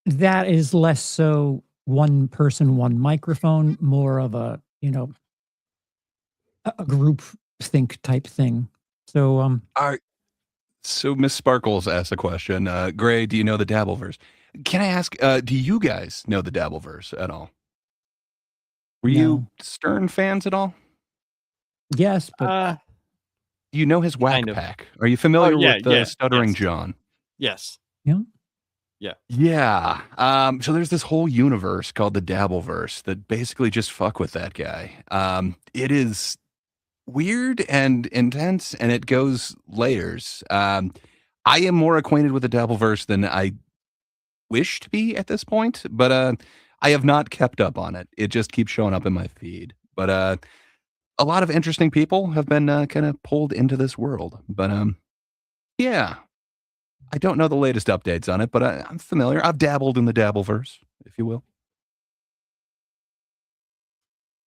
That is less so one person, one microphone, more of a group think type thing. So So Miss Sparkles asked a question. Gray, do you know the Dabbleverse? Can I ask, do you guys know the Dabbleverse at all? Were you Stern fans at all? Yes, but do you know his Whack Pack? Are you familiar with Stuttering yes. John? Yes. Yeah. So there's this whole universe called the Dabbleverse that basically just fuck with that guy. It is weird and intense, and it goes layers. I am more acquainted with the Dabbleverse than I wish to be at this point, but I have not kept up on it. It just keeps showing up in my feed. But a lot of interesting people have been kind of pulled into this world. But yeah. I don't know the latest updates on it, but I'm familiar. I've dabbled in the Dabbleverse, if you will.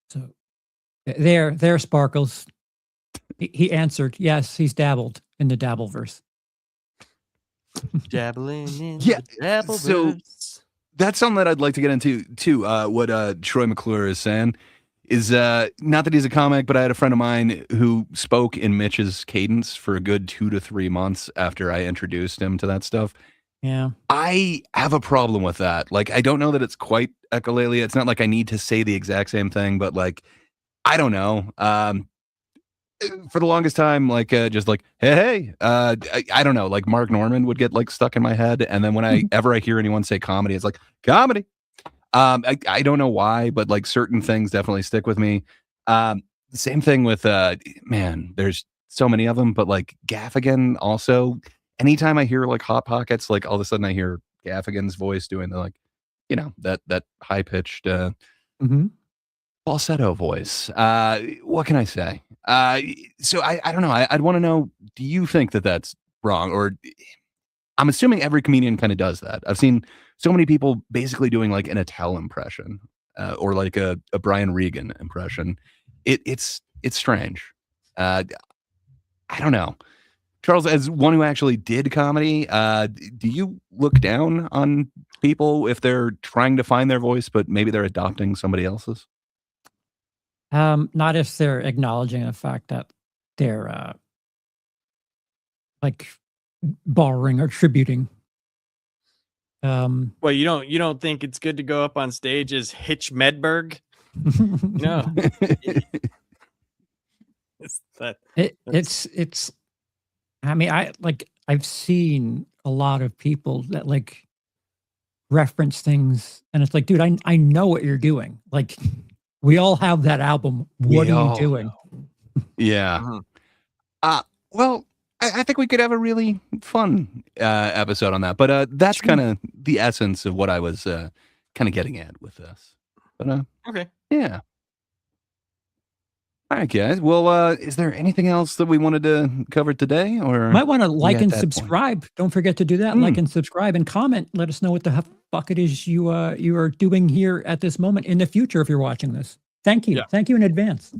So there, Sparkles. He answered, yes, he's dabbled in the Dabbleverse. Dabbling in Yeah, the Dabbleverse. so that's something that I'd like to get into too. What Troy McClure is saying is not that he's a comic, but I had a friend of mine who spoke in Mitch's cadence for a good 2 to 3 months after I introduced him to that stuff. Yeah. I have a problem with that. Like, I don't know that it's quite echolalia. It's not like I need to say the exact same thing, but like, I don't know. For the longest time, like, just like, hey, I don't know, like Mark Norman would get like stuck in my head. And then whenever I hear anyone say comedy, it's like, comedy. I don't know why, but like certain things definitely stick with me. Same thing with man, there's so many of them, but like Gaffigan also, anytime I hear like Hot Pockets, like all of a sudden I hear Gaffigan's voice doing the like, that high pitched falsetto voice. What can I say? So I don't know. I'd want to know, do you think that that's wrong? Or I'm assuming every comedian kind of does that. I've seen so many people basically doing like an Attell impression or like a Brian Regan impression. It's strange. I don't know. Charles, as one who actually did comedy, do you look down on people if they're trying to find their voice, but maybe they're adopting somebody else's? Not if they're acknowledging the fact that they're like borrowing or tributing. Well, you don't think it's good to go up on stage as Hitch Medberg? No. It's I mean, I've seen a lot of people that like reference things and it's like, dude, I know what you're doing. Like we all have that album. What are you doing? Yeah. Well, I think we could have a really fun episode on that. But that's kind of the essence of what I was kind of getting at with this. But okay. Yeah. All right, guys. Well, is there anything else that we wanted to cover today? Or might want to like and subscribe. Don't forget to do that. Like and subscribe and comment. Let us know what the fuck it is you are doing here at this moment in the future if you're watching this. Thank you. Yeah. Thank you in advance.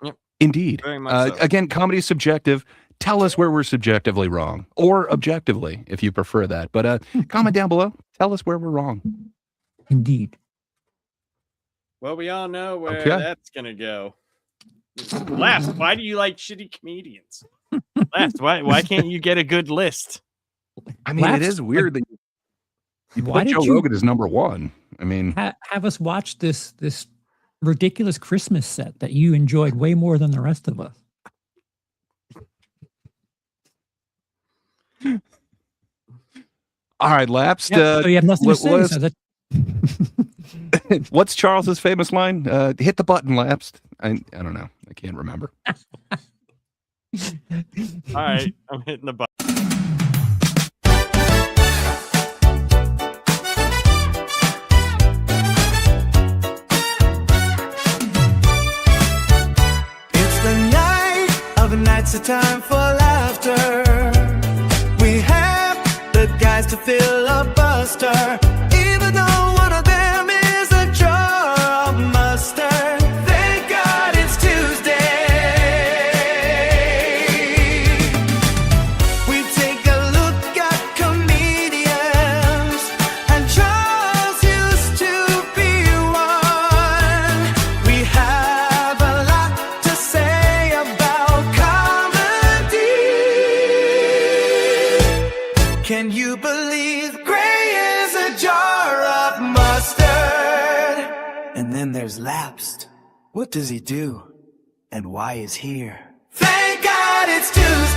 Yep. Indeed. Very much so. Again, comedy is subjective. Tell us where we're subjectively wrong, or objectively, if you prefer that. But comment down below. Tell us where we're wrong. Indeed. Well, we all know where that's gonna go. Last, why do you like shitty comedians? Last, why can't you get a good list? I mean, it is weird that you put Joe Rogan as number one. I mean, have us watch this ridiculous Christmas set that you enjoyed way more than the rest of us. All right, Lapsed. So you have nothing to say. So that... What's Charles's famous line? Hit the button, Lapsed. I don't know. I can't remember. All right, I'm hitting the button. It's the night of the nights, a time for laughter. We have the guys to fill a buster, even though one of them is a jar of mustard. Thank God it's Tuesday. We take a look at comedians, and Charles used to be one. We have a lot to say about comedy. Can you believe gray is a jar of mustard? And then there's Lapsed. What does he do? And why is here? Thank God it's Tuesday.